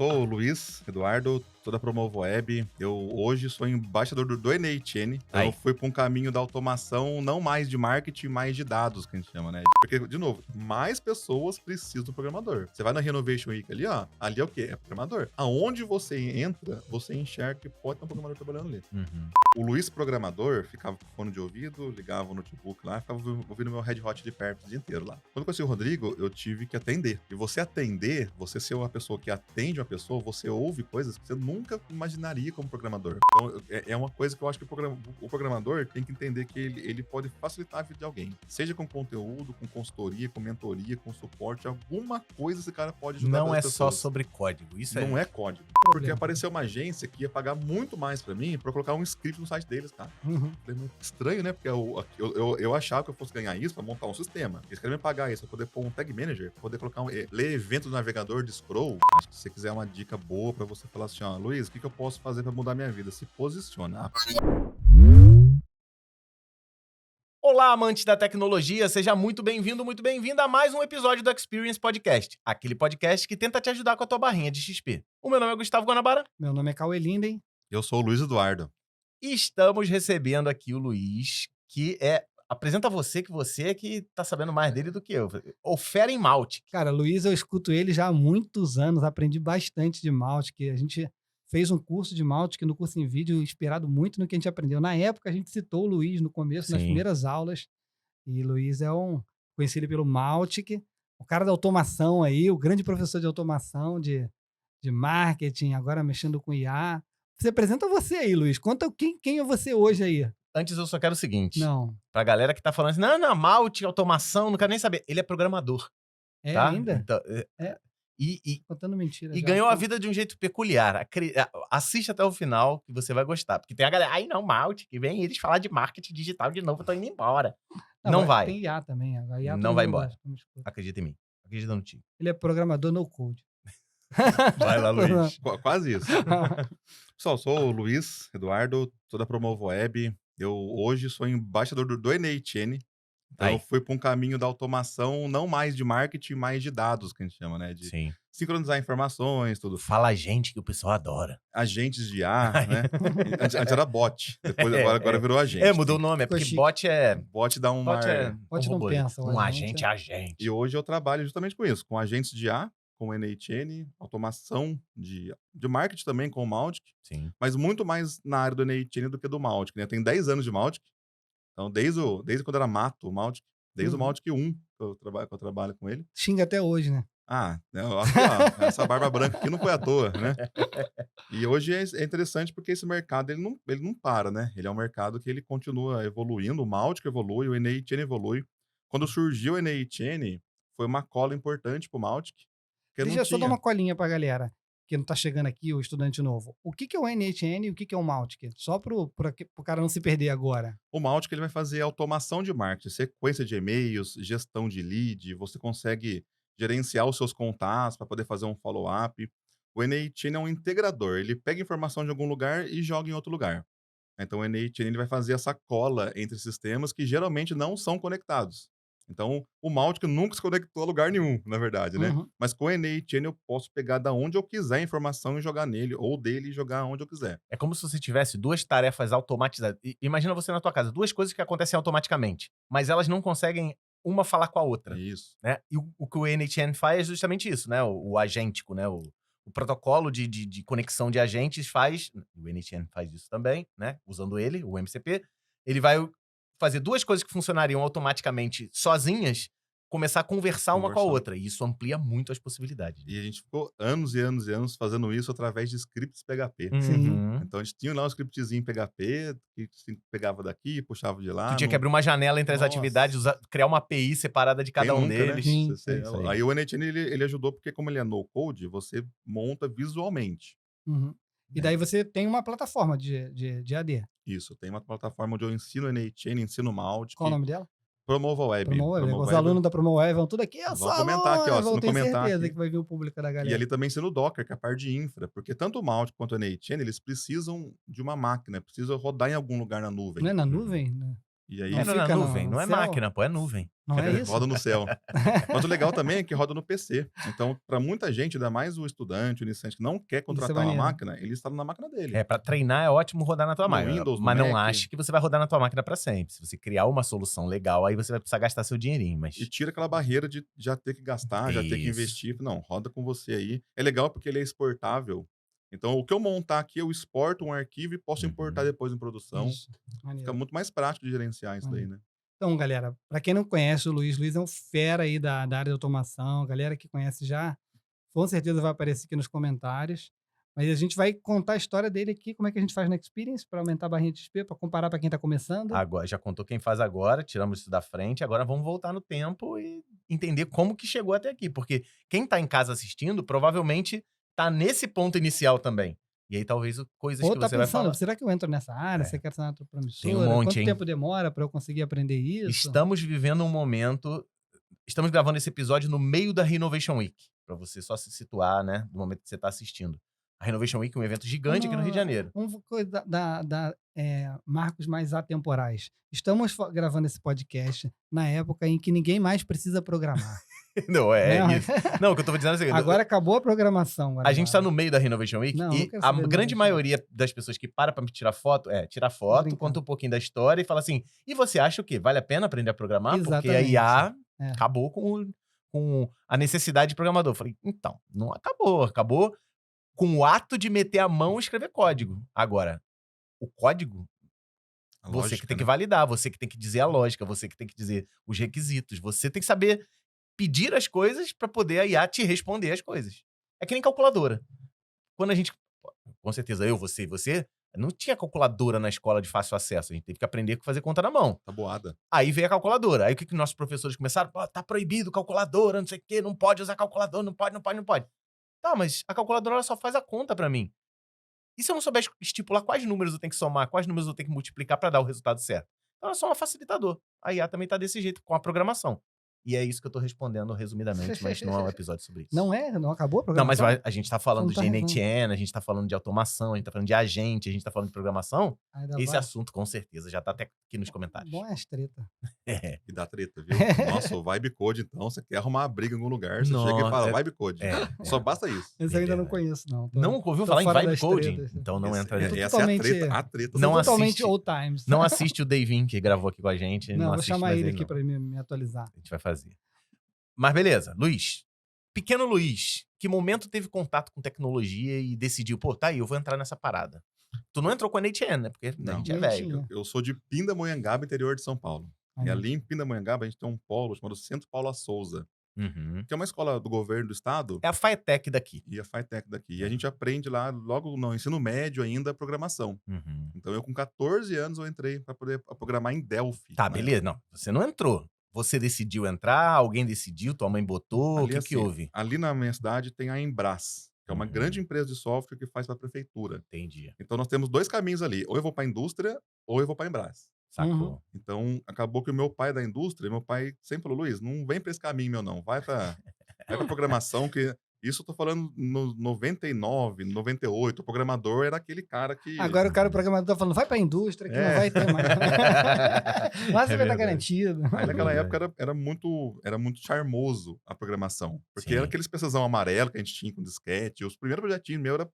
Sou o Luiz Eduardo, sou da Promovo Web. Eu hoje sou embaixador do NHN. Então eu Aí. fui para um caminho da automação, não mais de marketing, mais de dados, que a gente chama, né? Porque, de novo, mais pessoas precisam do programador. Você vai na Renovation Week ali, ó. Ali é o quê? É programador. Aonde você entra, você enxerga que pode ter um programador trabalhando ali. Uhum. O Luiz programador ficava com fone de ouvido, ligava o notebook lá, ficava ouvindo meu Red Hot de perto o dia inteiro lá. Quando eu conheci o Rodrigo, eu tive que atender. E você atender, você ser uma pessoa que atende uma pessoa, você ouve coisas que você nunca imaginaria como programador. Então, é uma coisa que eu acho que o programador tem que entender que ele pode facilitar a vida de alguém. Seja com conteúdo, com consultoria, com mentoria, com suporte, alguma coisa esse cara pode ajudar Não é as só pessoas. sobre código. Isso Não é. é código. Porque apareceu uma agência que ia pagar muito mais pra mim pra eu colocar um script no site deles, cara. Uhum. Falei, "Mas estranho, né? Porque eu achava que eu fosse ganhar isso pra montar um sistema. Eles querem me pagar isso pra poder pôr um tag manager, pra poder colocar ler evento do navegador de scroll. Acho que se você quiser uma dica boa pra você falar assim, ó, Luiz, o que eu posso fazer pra mudar minha vida? Se posiciona. Olá, amantes da tecnologia, seja muito bem-vindo, muito bem-vinda a mais um episódio do Experience Podcast, aquele podcast que tenta te ajudar com a tua barrinha de XP. O meu nome é Gustavo Guanabara Meu nome é Cauê Linden. Eu sou o Luiz Eduardo. e estamos recebendo aqui o Luiz, que é... Apresenta você, que você é que tá sabendo mais dele do que eu. O Fera em Malte. Cara, Luiz, eu escuto ele já há muitos anos, aprendi bastante de Mautic, que a gente fez um curso de Mautic no curso em vídeo, inspirado muito no que a gente aprendeu. Na época, a gente citou o Luiz no começo, nas Sim. primeiras aulas, e Luiz conhecido pelo Mautic, o cara da automação aí, o grande professor de automação, de marketing, agora mexendo com IA. Você apresenta você aí, Luiz. Conta quem é você hoje aí. Antes eu só quero o seguinte, Não, pra galera que tá falando assim, não, Malte, automação, não quero nem saber. Ele é programador, é tá? ainda? Então, É. e Contando mentira E já. ganhou a vida de um jeito peculiar. Assista até o final que você vai gostar. Porque tem a galera, ai não, Malte, que vem eles falar de marketing digital de novo, eu tô indo embora. Não vai. Tem IA também. A IA Não todo vai mundo embora. gosta, como escuta. Acredita em mim. Acredita no time. Ele é programador no code. Vai lá, Luiz. Quase isso. Pessoal, sou o Luiz Eduardo, sou da Promovo Web. Eu hoje sou embaixador do NHN. Então eu Aí. fui para um caminho da automação, não mais de marketing, mais de dados, que a gente chama, né? De Sim. sincronizar informações, tudo. Fala a gente que o pessoal adora. Agentes de IA, né? Antes era bot, depois agora virou agente. mudou o nome, é porque Ficou bot é... Bot dá uma... Bot é... Bot não robô. pensa, Um o agente agente é agente. E hoje eu trabalho justamente com isso, com agentes de IA, com o NHN, automação de marketing também com o Mautic, Sim. mas muito mais na área do NHN do que do Mautic, né? Eu tenho 10 anos de Mautic, então desde quando era mato o Mautic, desde o Mautic 1 que eu trabalho com ele. Xinga até hoje, né? Eu acho que ó, essa barba branca aqui não foi à toa, né? E hoje é interessante porque esse mercado ele não para, né? Ele é um mercado que ele continua evoluindo, o Mautic evolui, o NHN evolui. Quando surgiu o NHN, foi uma cola importante pro Mautic, porque Deixa não eu só dar tinha. uma colinha pra galera que não tá chegando aqui, o estudante novo. O que é o NHN e o que é o Mautic? Só pro cara não se perder agora. O Mautic ele vai fazer automação de marketing, sequência de e-mails, gestão de lead, você consegue gerenciar os seus contatos para poder fazer um follow-up. O NHN é um integrador, ele pega informação de algum lugar e joga em outro lugar. Então o NHN ele vai fazer essa cola entre sistemas que geralmente não são conectados. Então o Mautic nunca se conectou a lugar nenhum, na verdade, né? Uhum. Mas com o NHN eu posso pegar da onde eu quiser a informação e jogar nele, ou dele e jogar onde eu quiser. É como se você tivesse duas tarefas automatizadas. Imagina você na tua casa, duas coisas que acontecem automaticamente, mas elas não conseguem uma falar com a outra, Isso. né? E o que o NHN faz é justamente isso, né? O agêntico, né? O protocolo de conexão de agentes faz, o NHN faz isso também, né? Usando ele, o MCP, ele vai fazer duas coisas que funcionariam automaticamente sozinhas, começar a conversar uma com a outra, e isso amplia muito as possibilidades. E a gente ficou anos e anos e anos fazendo isso através de scripts PHP. Uhum. Então a gente tinha lá um scriptzinho PHP, que pegava daqui, puxava de lá. Tu tinha que abrir uma janela entre as Nossa. atividades, criar uma API separada de cada Quem um nunca, né? deles. Sim, Aí o NHN ele ajudou porque como ele é no code, você monta visualmente. Uhum. E daí você tem uma plataforma de AD. Isso, tem uma plataforma onde eu ensino NHN, ensino Mautic. Qual o nome dela? Promova Web. Promoweb. Os alunos da Promoweb vão tudo aqui. Eu Vão sou comentar aqui, ó, se aluno, não tenho comentar certeza aqui. que vai vir o público da galera. E ali também ensino Docker, que é a parte de infra, porque tanto o Mautic quanto o NHN, eles precisam de uma máquina, precisam rodar em algum lugar na nuvem. Não é na nuvem? Né? E aí Não Não é fica no nuvem, não é céu? máquina, pô, é nuvem. Não é isso? roda no céu. Mas o legal também é que roda no PC. Então, para muita gente, ainda mais o estudante, o iniciante que não quer contratar uma maneiro. máquina, ele instala na máquina dele. É, pra treinar é ótimo rodar na tua No máquina. Windows, no Mas não Mac. ache que você vai rodar na tua máquina pra sempre. Se você criar uma solução legal, aí você vai precisar gastar seu dinheirinho, mas... E tira aquela barreira de já ter que gastar, já ter que Isso. investir. Não, roda com você aí. É legal porque ele é exportável. Então, o que eu montar aqui, eu exporto um arquivo e posso importar depois em produção. Isso. Maneiro. Fica muito mais prático de gerenciar isso daí, né? Então, galera, para quem não conhece o Luiz é um fera aí da área de automação. Galera que conhece já, com certeza vai aparecer aqui nos comentários. Mas a gente vai contar a história dele aqui, como é que a gente faz na Experience para aumentar a barrinha de XP, para comparar para quem está começando. Agora, já contou quem faz agora, tiramos isso da frente, agora vamos voltar no tempo e entender como que chegou até aqui. Porque quem tá em casa assistindo, provavelmente tá nesse ponto inicial também. E aí talvez coisas Ou que tá você vai pensando, falar. será que eu entro nessa área? É. Você quer ser uma promissora? Tem um monte, Quanto hein? tempo demora para eu conseguir aprender isso? Estamos vivendo um momento... Estamos gravando esse episódio no meio da Renovation Week, para você só se situar, né, do momento que você tá assistindo. A Renovation Week é um evento gigante aqui no Rio de Janeiro. Vamos coisa marcos mais atemporais. Estamos gravando esse podcast na época em que ninguém mais precisa programar. Não, é Né? isso. Não, o que eu tô dizendo é o seguinte, Agora acabou a programação. a gente tá no meio da Renovation Week Não, e não quero a saber do grande Renovation maioria das pessoas que para pra me tirar foto, tira foto, brincando. conta um pouquinho da história e fala assim, e você acha o quê? Vale a pena aprender a programar? Porque a Exatamente. IA É. acabou com a necessidade de programador. Eu falei, então, não acabou. Acabou com o ato de meter a mão e escrever código. Agora, o código, A você lógica, que tem que né? validar, você que tem que dizer a lógica, você que tem que dizer os requisitos, você tem que saber pedir as coisas para poder a IA te responder as coisas. É que nem calculadora. Quando a gente, com certeza eu, você e você, não tinha calculadora na escola de fácil acesso, a gente teve que aprender a fazer conta na mão. Tabuada. Aí veio a calculadora. Aí o que nossos professores começaram? Pô, tá proibido calculadora, não sei o quê, não pode usar calculadora, não pode. Tá, mas a calculadora ela só faz a conta para mim. E se eu não souber estipular quais números eu tenho que somar, quais números eu tenho que multiplicar para dar o resultado certo? Então é só um facilitador. A IA também tá desse jeito, com a programação. E é isso que eu tô respondendo resumidamente, mas não é um episódio sobre isso. Não é? Não acabou a Não, mas programação? a gente tá falando Não tá de falando. NTN, a gente tá falando de automação, a gente tá falando de agente, a gente tá falando de programação. Ainda Esse vai. assunto, com certeza, já tá até aqui nos comentários. Bom é as treta. É. E dá treta, viu? Nossa, o Vibe Code, então, você quer arrumar uma briga em algum lugar, você chega e fala Nossa, Vibe Code. Só basta isso. Esse eu ainda não Beleza. conheço, não. Tô- Não ouviu tô falar em fora vibe das coding? tretas. Então não Esse- entra tô nessa. essa é a totalmente- treta. A treta. Não Totalmente assiste. old times. Não assiste o Davin, que gravou aqui com a gente. Não, vou assiste chamar mais ele aqui não. para me atualizar. A gente vai fazer. Mas beleza, Luiz. Pequeno Luiz, que momento teve contato com tecnologia e decidiu, pô, tá aí, eu vou entrar nessa parada? Tu não entrou com a NTN, né? Porque a Não. gente é Nem velho. tinha. Eu sou de Pindamonhangaba, interior de São Paulo. E ali em Pindamonhangaba, a gente tem um polo chamado Centro Paula Souza, Uhum. que é uma escola do governo do estado É a Faetec daqui. e a FITEC daqui. E a gente aprende lá, logo no ensino médio ainda, programação. Uhum. Então, eu com 14 anos, eu entrei para poder programar em Delphi. Tá, na beleza. Não, você não entrou. Você decidiu entrar, alguém decidiu, tua mãe botou, o Ali, que assim, houve? Ali na minha cidade tem a Embras, que é uma Uhum. grande empresa de software que faz para a prefeitura. Entendi. Então nós temos dois caminhos ali, ou eu vou para a indústria, ou eu vou para a Embras. Sacou. Então acabou que o meu pai é da indústria, meu pai sempre falou, Luiz, não vem para esse caminho meu não, vai para programação, que isso eu tô falando no 99, 98, o programador era aquele cara que... Agora o cara, o programador, tá falando, vai pra indústria que não É. vai ter mais. Lá você vai estar verdade. garantido. Aí naquela verdade. época era muito charmoso a programação. Porque Sim. era aqueles PCzão amarelo que a gente tinha com disquete. Os primeiros projetinhos meus era.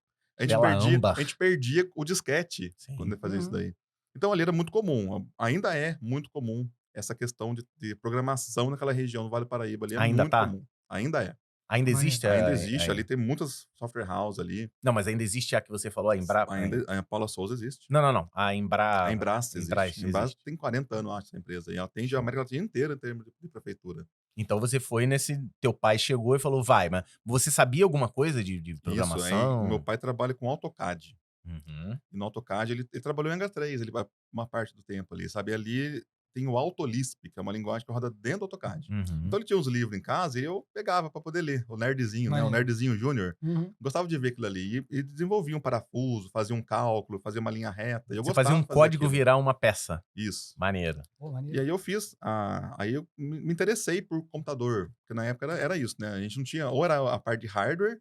Tela âmbar. A gente perdia o disquete Sim. quando ia fazer isso Uhum. daí. Então ali era muito comum. Ainda é muito comum essa questão de programação naquela região do Vale do Paraíba. Ali é Ainda muito tá? comum. Ainda é. Ainda existe? Ainda a- existe. a- Ali tem muitas software house ali. Não, mas ainda existe a que você falou, a Embra... Ainda, a Paula Souza existe. Não. A Embra... A Embras existe. Embras A Embras existe. tem 40 anos, acho, essa empresa. E ela atende a América Latina inteira em termos de prefeitura. Então você foi nesse... Teu pai chegou e falou, vai, mas você sabia alguma coisa de Isso, programação? hein? O meu pai trabalha com AutoCAD. Uhum. E no AutoCAD ele trabalhou em H3, ele vai uma parte do tempo ali, sabe? Ali tem o AutoLisp, que é uma linguagem que roda dentro do AutoCAD. Uhum. Então ele tinha uns livros em casa e eu pegava para poder ler, o nerdzinho, né? O Maneiro. nerdzinho júnior. Uhum. Gostava de ver aquilo ali e desenvolvia um parafuso, fazia um cálculo, fazia uma linha reta. E eu Você gostava fazia um de fazer código aquilo. virar uma peça. Isso. Maneiro. Pô, maneiro. E aí eu fiz, aí eu me interessei por computador, porque na época era isso, né? A gente não tinha, ou era a parte de hardware,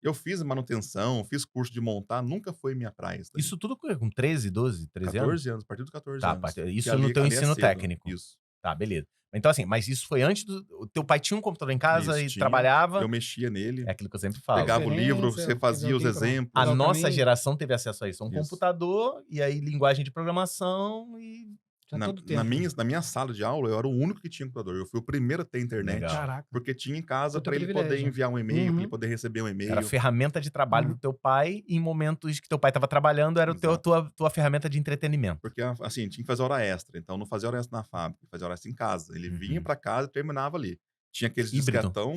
Eu fiz manutenção, fiz curso de montar, nunca foi minha praia isso daí. Isso tudo com 13, 12, 13 anos? 14 anos, a partir dos 14 Tá, anos. Que isso no teu ali é ensino cedo. técnico. Isso. Tá, beleza. Então, assim, mas isso foi antes do. O teu pai tinha um computador em casa Isso, e tinha. trabalhava. Eu mexia nele, É aquilo que eu sempre falo. pegava o livro, Referência, você fazia os alguém pra- exemplos. A Usar o nossa caminho. geração teve acesso a isso. Um Isso. computador, e aí linguagem de programação e. Tinha Na, todo na tempo. minha, na minha sala de aula, eu era o único que tinha computador. Eu fui o primeiro a ter internet. Legal. Caraca. Porque tinha em casa Puta para ele poder privilégio. enviar um e-mail, para Uhum. ele poder receber um e-mail. Era a ferramenta de trabalho Uhum. do teu pai, e em momentos que teu pai estava trabalhando, era Exato. tua ferramenta de entretenimento. Porque, assim, tinha que fazer hora extra. Então, não fazia hora extra na fábrica, fazia hora extra em casa. Ele vinha Uhum. para casa e terminava ali. Tinha aqueles Híbrido. disquetão.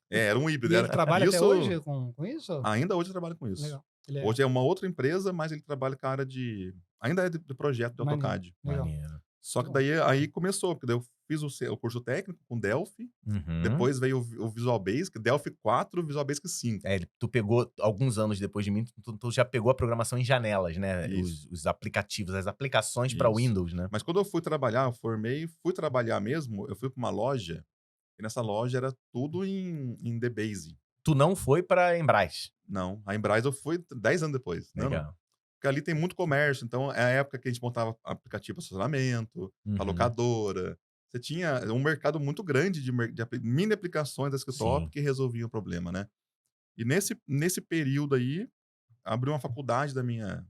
Era um híbrido. E ele Era trabalha até isso. hoje com isso? Ainda hoje eu trabalho com isso. Legal. Ele Hoje é uma outra empresa, mas ele trabalha com a área de. Ainda é de projeto de Maneiro. AutoCAD. Legal. Maneiro. Só que Bom. daí aí começou, porque daí eu fiz o curso técnico com Delphi, Uhum. depois veio o Visual Basic, Delphi 4, Visual Basic 5. Tu pegou, alguns anos depois de mim, tu já pegou a programação em janelas, né? Isso. Os aplicativos, as aplicações para Isso. Windows, né? Mas quando eu fui trabalhar, eu formei, fui trabalhar mesmo, eu fui para uma loja, e nessa loja era tudo em DBase. Tu não foi para Embras. Não, a Embras eu fui 10 anos depois. Não. Legal. Porque ali tem muito comércio, então é a época que a gente montava aplicativo para estacionamento, Uhum. para locadora. Você tinha um mercado muito grande de mini aplicações da desktop Sim. que resolviam o problema, né? E nesse período aí, abriu uma faculdade da minha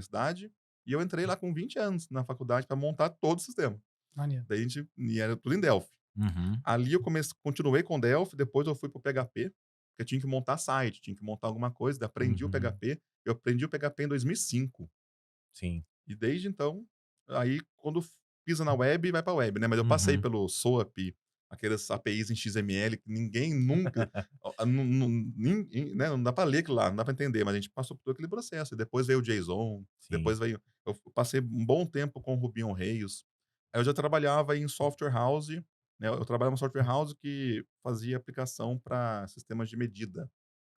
cidade, e eu entrei lá com 20 anos na faculdade para montar todo o sistema. Maneiro. Daí e era tudo em Delphi. Uhum. Ali eu continuei com Delphi, depois eu fui pro PHP, porque eu tinha que montar site, tinha que montar alguma coisa, daí aprendi o Uhum. PHP. Eu aprendi o PHP em 2005. Sim. E desde então, aí quando pisa na web, vai pra web, né? Mas eu passei Uhum. pelo SOAP, aquelas APIs em XML que ninguém nunca. Né, não dá pra ler aquilo lá, não dá pra entender, mas a gente passou por todo aquele processo. E depois veio o JSON, Sim. depois veio. Eu passei um bom tempo com o Ruby on Rails. Aí eu já trabalhava em software house, né? Eu trabalhava em software house que fazia aplicação para sistemas de medida,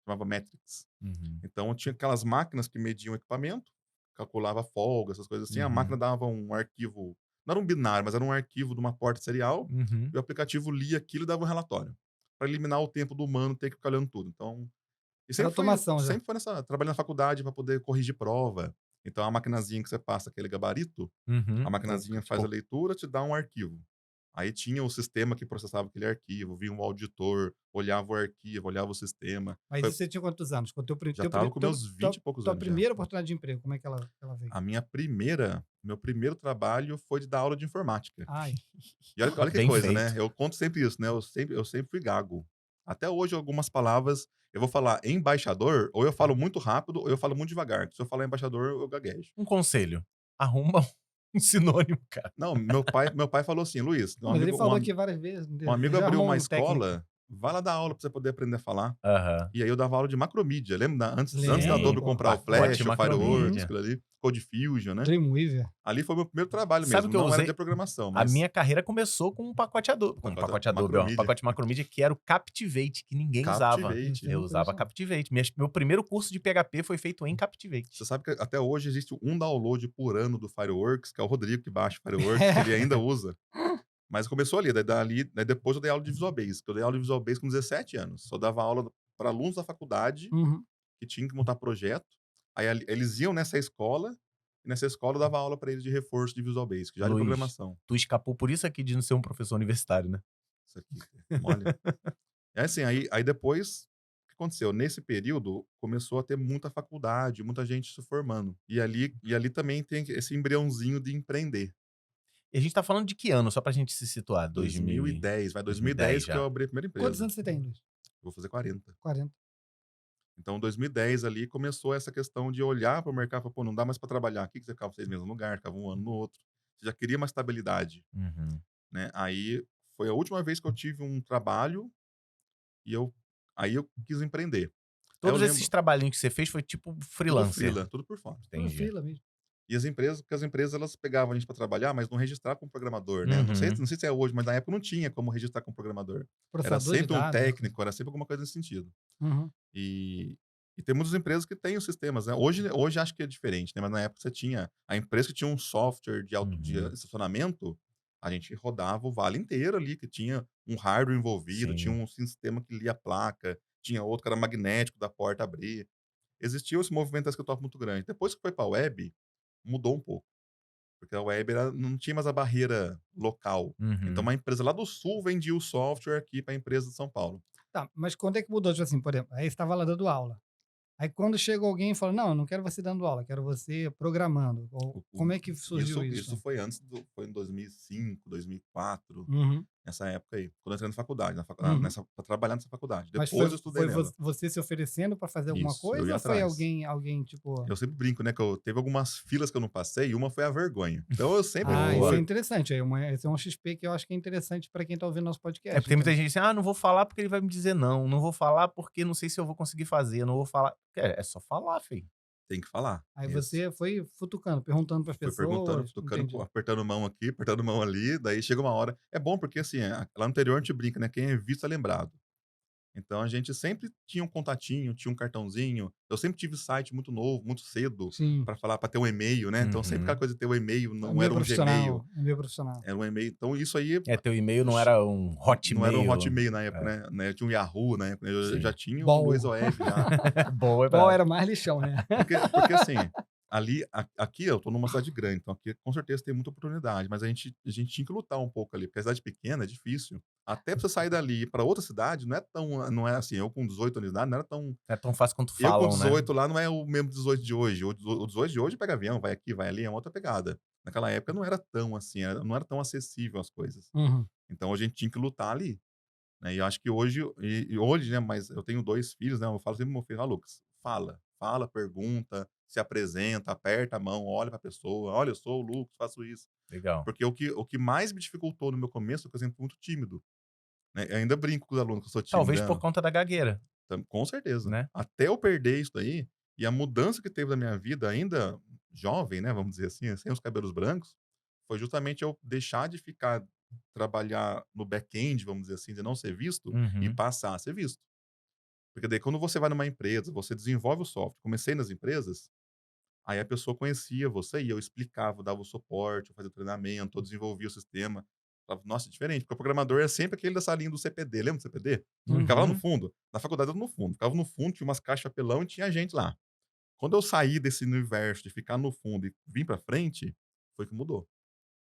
chamava Metrics. Uhum. Então tinha aquelas máquinas que mediam o equipamento, calculava a folga, essas coisas assim. A máquina Uhum. dava um arquivo, não era um binário, mas era um arquivo de uma porta serial, Uhum. e o aplicativo lia aquilo e dava um relatório, para eliminar o tempo do humano ter que ficar olhando tudo. Então, e Era sempre foi, automação já. sempre foi nessa, trabalhei na faculdade para poder corrigir prova. Então a maquinazinha que você passa aquele gabarito, Uhum. a maquinazinha faz a leitura, te dá um arquivo. Aí tinha o sistema que processava aquele arquivo, vinha um auditor, olhava o arquivo, olhava o sistema. Mas Foi- isso você tinha quantos anos? Quando Já tava com meus 20 e poucos tua anos já. primeira oportunidade de emprego, como é que ela veio? Meu primeiro trabalho foi de dar aula de informática. Ai, E olha que Bem coisa, feito. né? Eu conto sempre isso, né? Eu sempre fui gago. Até hoje, algumas palavras, eu vou falar embaixador, ou eu falo muito rápido, ou eu falo muito devagar. Se eu falar embaixador, eu gaguejo. Um conselho. Arruma um sinônimo, cara. Não, meu pai falou assim, Luiz, mas ele falou aqui várias vezes. um amigo já abriu arrumou uma um técnico. escola, vai lá dar aula pra você poder aprender a falar. Aham. E aí eu dava aula de macromídia. Lembra? Antes da Lembro, Adobe pô. comprar o Pacote Flash, o Macromedia. Fireworks, aquilo ali, Code Fusion, né? Dreamweaver. Ali foi o meu primeiro trabalho Sabe mesmo. que eu Não era usei- de programação, A mas minha carreira começou com um pacote Adobe. Com um pacote Adobe, ó. Um Macromedia. pacote Macromedia que era o Captivate, que ninguém usava. Captivate. Eu usava Captivate. Meu primeiro curso de PHP foi feito em Captivate. Você sabe que até hoje existe um download por ano do Fireworks, que é o Rodrigo que baixa o Fireworks, que ele ainda usa. Mas começou ali, daí depois eu dei aula de Visual Basic. Eu dei aula de Visual Basic com 17 anos. Só dava aula para alunos da faculdade Uhum. que tinham que montar projeto. Aí eles iam nessa escola, e nessa escola eu dava aula para eles de reforço de Visual Basic, já de Luiz. programação. Tu escapou por isso aqui de não ser um professor universitário, né? Isso aqui, olha. É assim, aí depois, o que aconteceu? Nesse período, começou a ter muita faculdade, muita gente se formando. E ali também tem esse embriãozinho de empreender. E a gente tá falando de que ano, só pra gente se situar? 2010, vai 2010 que já. eu abri a primeira empresa. Quantos anos você tem, Luiz? Vou fazer 40. 40. Então, 2010 ali começou essa questão de olhar para o mercado e falar, pô, não dá mais para trabalhar aqui, que você ficava 6 meses no lugar, ficava um ano no outro. Você já queria uma estabilidade, Uhum. né? Aí foi a última vez que eu tive um trabalho e aí eu quis empreender. Aí eu Todos lembro, esses trabalhinhos que você fez foi tipo tudo freelancer. freela, tudo por fora. Tudo Entendi. fila mesmo. E porque as empresas elas pegavam a gente para trabalhar, mas não registravam como programador, né? Uhum. Não sei se é hoje, mas na época não tinha como registrar como programador. Era Processador de sempre um dados. técnico, era sempre alguma coisa nesse sentido. Uhum. E tem muitas empresas que têm os sistemas, né? Hoje acho que é diferente, né? Mas na época você tinha a empresa que tinha um software de Uhum. estacionamento, a gente rodava o vale inteiro ali, que tinha um hardware envolvido, tinha Sim. um sistema que lia a placa, tinha outro que era magnético, da porta abrir. Existia esse movimento da desktop muito grande. Depois que foi pra web, mudou um pouco, porque a web não tinha mais a barreira local. Então Uhum. uma empresa lá do sul vendia o software aqui pra empresa de São Paulo. Tá, mas quando é que mudou? Tipo assim, por exemplo, aí você estava lá dando aula. Aí quando chega alguém e fala: "Não, eu não quero você dando aula, quero você programando", ou O como é que surgiu isso isso? foi antes do foi em 2005, 2004, Uhum, nessa época aí, quando eu entrei na faculdade, uhum. nessa pra trabalhar nessa faculdade. Mas Depois eu estudei nela. você se oferecendo para fazer alguma Isso, eu coisa ia ou foi atrás. alguém tipo Eu sempre brinco, né, que eu teve algumas filas que eu não passei e uma foi a vergonha. Então eu sempre ah, isso é Boa. fui. interessante, esse é um XP que eu acho que é interessante para quem tá ouvindo nosso É podcast, porque muita entendeu. gente diz assim: "Ah, não vou falar porque ele vai me dizer não, não vou falar porque não sei se eu vou conseguir fazer, não vou falar". É só falar, filho. Tem que falar. Aí Isso. você foi futucando, perguntando para as Fui perguntando, pessoas, tocando, entendi. apertando mão aqui, apertando mão ali, daí chega uma hora é bom porque, assim, lá no interior a gente brinca, né, quem é visto é lembrado. Então a gente sempre tinha um contatinho, tinha um cartãozinho. Eu sempre tive site muito novo, muito cedo, Sim, para falar, para ter um e-mail, né, então sempre aquela Uhum. coisa de ter o e-mail, não era um Gmail, é meio profissional. era um e-mail. Então isso aí É, teu e-mail não era um não era um Hotmail. Hotmail na época, É, né, tinha um Yahoo na época, eu já sim. tinha o Luiz Ball. Web já. Boa, é Ball brabo. era mais lixão, né. Porque assim, aqui eu tô numa cidade grande, então aqui com certeza tem muita oportunidade, mas a gente tinha que lutar um pouco ali, porque a cidade pequena é difícil. Até pra você sair dali e ir pra outra cidade não é assim, eu com 18 anos de idade não era tão Não é tão fácil quanto eu com falam, né. 18 lá não é o mesmo 18 de hoje, o 18 de hoje pega avião, vai aqui, vai ali, é uma outra pegada. Naquela época não era tão assim, não era tão acessível as coisas. Uhum. Então a gente tinha que lutar ali, né, e eu acho que hoje hoje, né, mas eu tenho 2 filhos, né, eu falo sempre pro meu filho: "Ó Lucas, fala, pergunta, se apresenta, aperta a mão, olha pra pessoa, 'Olha, eu sou o Lucas, faço isso'". Legal. Porque o que mais me dificultou no meu começo é que eu sempre fui muito tímido, né, eu ainda brinco com os alunos que eu sou tímido, Talvez por né, conta da gagueira, com certeza. né. Até eu perder isso daí, e a mudança que teve na minha vida ainda jovem, né, vamos dizer assim, sem os cabelos brancos, foi justamente eu deixar de trabalhar no back-end, vamos dizer assim, de não ser visto, e Uhum. passar a ser visto. Porque daí quando você vai numa empresa, você desenvolve o software. Comecei nas empresas, aí a pessoa conhecia você e eu explicava, dava o suporte, eu fazia o treinamento, eu desenvolvia o sistema. Falava: "Nossa, é diferente", porque o programador é sempre aquele da salinha do CPD, lembra do CPD? Ficava lá no Uhum. Uhum. fundo. Na faculdade eu no fundo, ficava no fundo, tinha umas caixas de papelão e tinha gente lá. Quando eu saí desse universo de ficar no fundo e vim pra frente, foi que mudou,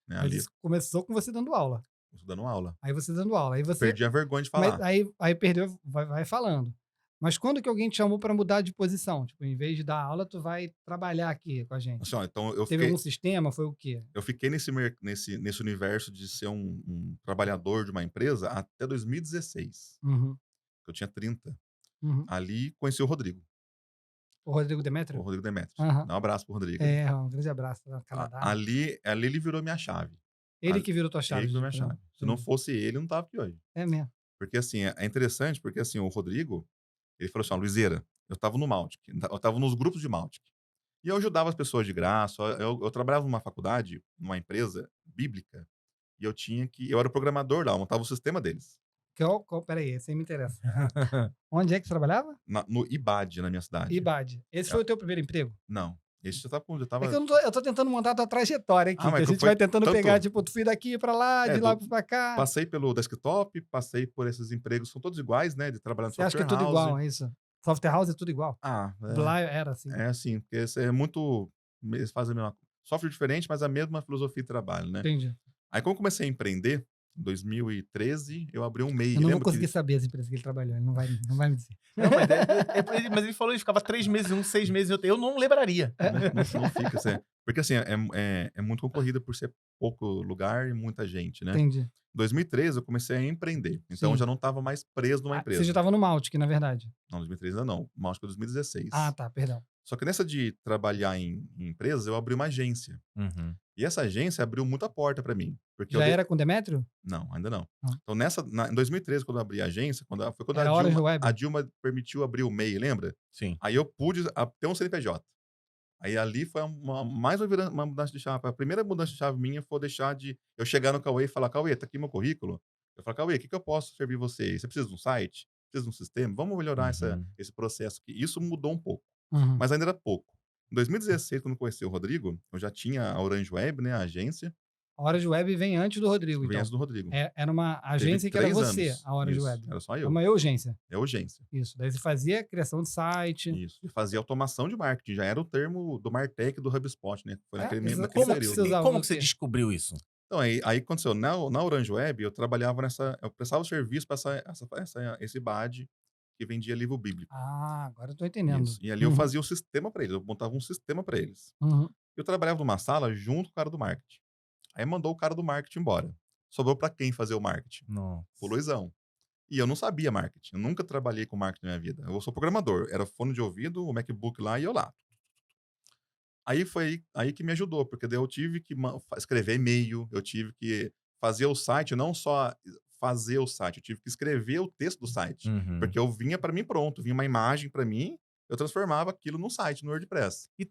né, Mas ali, isso começou com você dando aula. dando aula. Aí você dando aula, aí você Perdi a vergonha de mas falar. aí perdeu vai falando. Mas quando que alguém te chamou para mudar de posição? Tipo, em vez de dar aula, tu vai trabalhar aqui com a gente. Assim, ó, então eu Teve algum fiquei sistema, foi o quê? eu fiquei nesse universo de ser um trabalhador de uma empresa até 2016, Uhum, que eu tinha 30. uhum. Ali conheci O Rodrigo o Demétrio? Rodrigo Demetrios. Aham. Dá um abraço para o Rodrigo aí. É, um grande abraço lá no Canadá. Ali ele virou minha chave. Ele Ali que virou tua ele chave que virou de minha chave. Se não entendi. fosse ele, eu não estava aqui hoje. É mesmo. Porque, assim, é interessante, porque, assim, o Rodrigo, ele falou assim: "Ó, Luizeira", eu estava no Mautic, eu estava nos grupos de Mautic, e eu ajudava as pessoas de graça, eu trabalhava numa faculdade, numa empresa bíblica, e eu era o programador lá, eu montava o sistema deles, Espera aí, esse aí me interessa. Onde é que você trabalhava? no IBAD, na minha cidade. IBAD. Esse foi Ah, o teu primeiro emprego? não, esse já É que estava eu tô tentando montar a tua trajetória aqui, que mas a que gente foi vai tentando pegar, tanto tipo, tu fui daqui pra lá, é, de lá pra cá. passei pelo desktop, passei por esses empregos, são todos iguais, né, de trabalhar no Você acha que é software tudo house. igual, é isso? Software house é tudo igual. Ah, Lá era assim. é assim, porque esse é muito eles fazem a mesma software diferente, mas a mesma filosofia de trabalho, né. Entendi. Aí quando eu comecei a empreender, em 2013, eu abri um MEI, Eu não vou lembra conseguir que saber as empresas que ele trabalhou, ele não vai me dizer. Não, mas mas ele falou, ele ficava 3 meses em um, 6 meses em outro. Eu não lembraria. não fica, assim, porque assim, é muito concorrida por ser pouco lugar e muita gente, né. Entendi. 2013 eu comecei a empreender, então eu já Sim. não estava mais preso numa Ah, você já empresa. estava no Mautic, na verdade. Não, 2013 ainda não, acho que foi Ah, 2016. tá, perdão. Só que nessa de trabalhar em empresas, eu abri uma agência. Uhum. E essa agência abriu muita porta para mim, porque eu Já dei era com Demétrio? não, ainda não. Não. Então em 2013 quando eu abri a agência, foi quando Era Horas A Web? Dilma permitiu abrir o MEI, lembra? Sim. Aí eu pude ter um CNPJ. Aí ali foi uma mudança de chave. A primeira mudança de chave minha foi deixar de eu chegar no Cauê e falar: "Cauê, tá aqui meu currículo". Eu falo: "Cauê, o que que eu posso servir você? Você precisa de um site? Precisa de um sistema? Vamos melhorar Uhum. esse processo aqui". Isso mudou um pouco, Uhum. mas ainda era pouco. Em 2016, quando eu conheci o Rodrigo, eu já tinha a Orange Web, né, a agência, A Hora de Web vem antes do Rodrigo, Vem então. antes do Rodrigo. Era uma Teve agência que era 3 você, anos. a Hora de Isso, Web. era só É eu. uma urgência. É urgência. Isso. Daí você fazia criação de site. Isso. E fazia automação de marketing. Já era o termo do Martech e do HubSpot, né? Foi naquele Exato. naquele Como, Você período. usava como o que você quê? descobriu isso? Então, aí aconteceu. Na Orange Web, eu trabalhava eu prestava serviço para esse BAD que vendia livro bíblico. Ah, agora eu tô entendendo. Isso. E ali eu Uhum, fazia o sistema para eles. Eu montava um sistema para eles. uhum. Eu trabalhava numa sala junto com o cara do marketing. Aí mandou o cara do marketing embora. Sobrou para quem fazer o marketing? Nossa. O Luizão. E eu não sabia marketing. Eu nunca trabalhei com marketing na minha vida. Eu sou programador. Era fone de ouvido, o MacBook lá e eu lá. Aí foi aí que me ajudou, porque daí eu tive que escrever e-mail, eu tive que fazer o site, não só fazer o site, eu tive que escrever o texto do site. Uhum. Porque eu vinha para mim pronto, vinha uma imagem para mim, eu transformava aquilo num site, no WordPress. E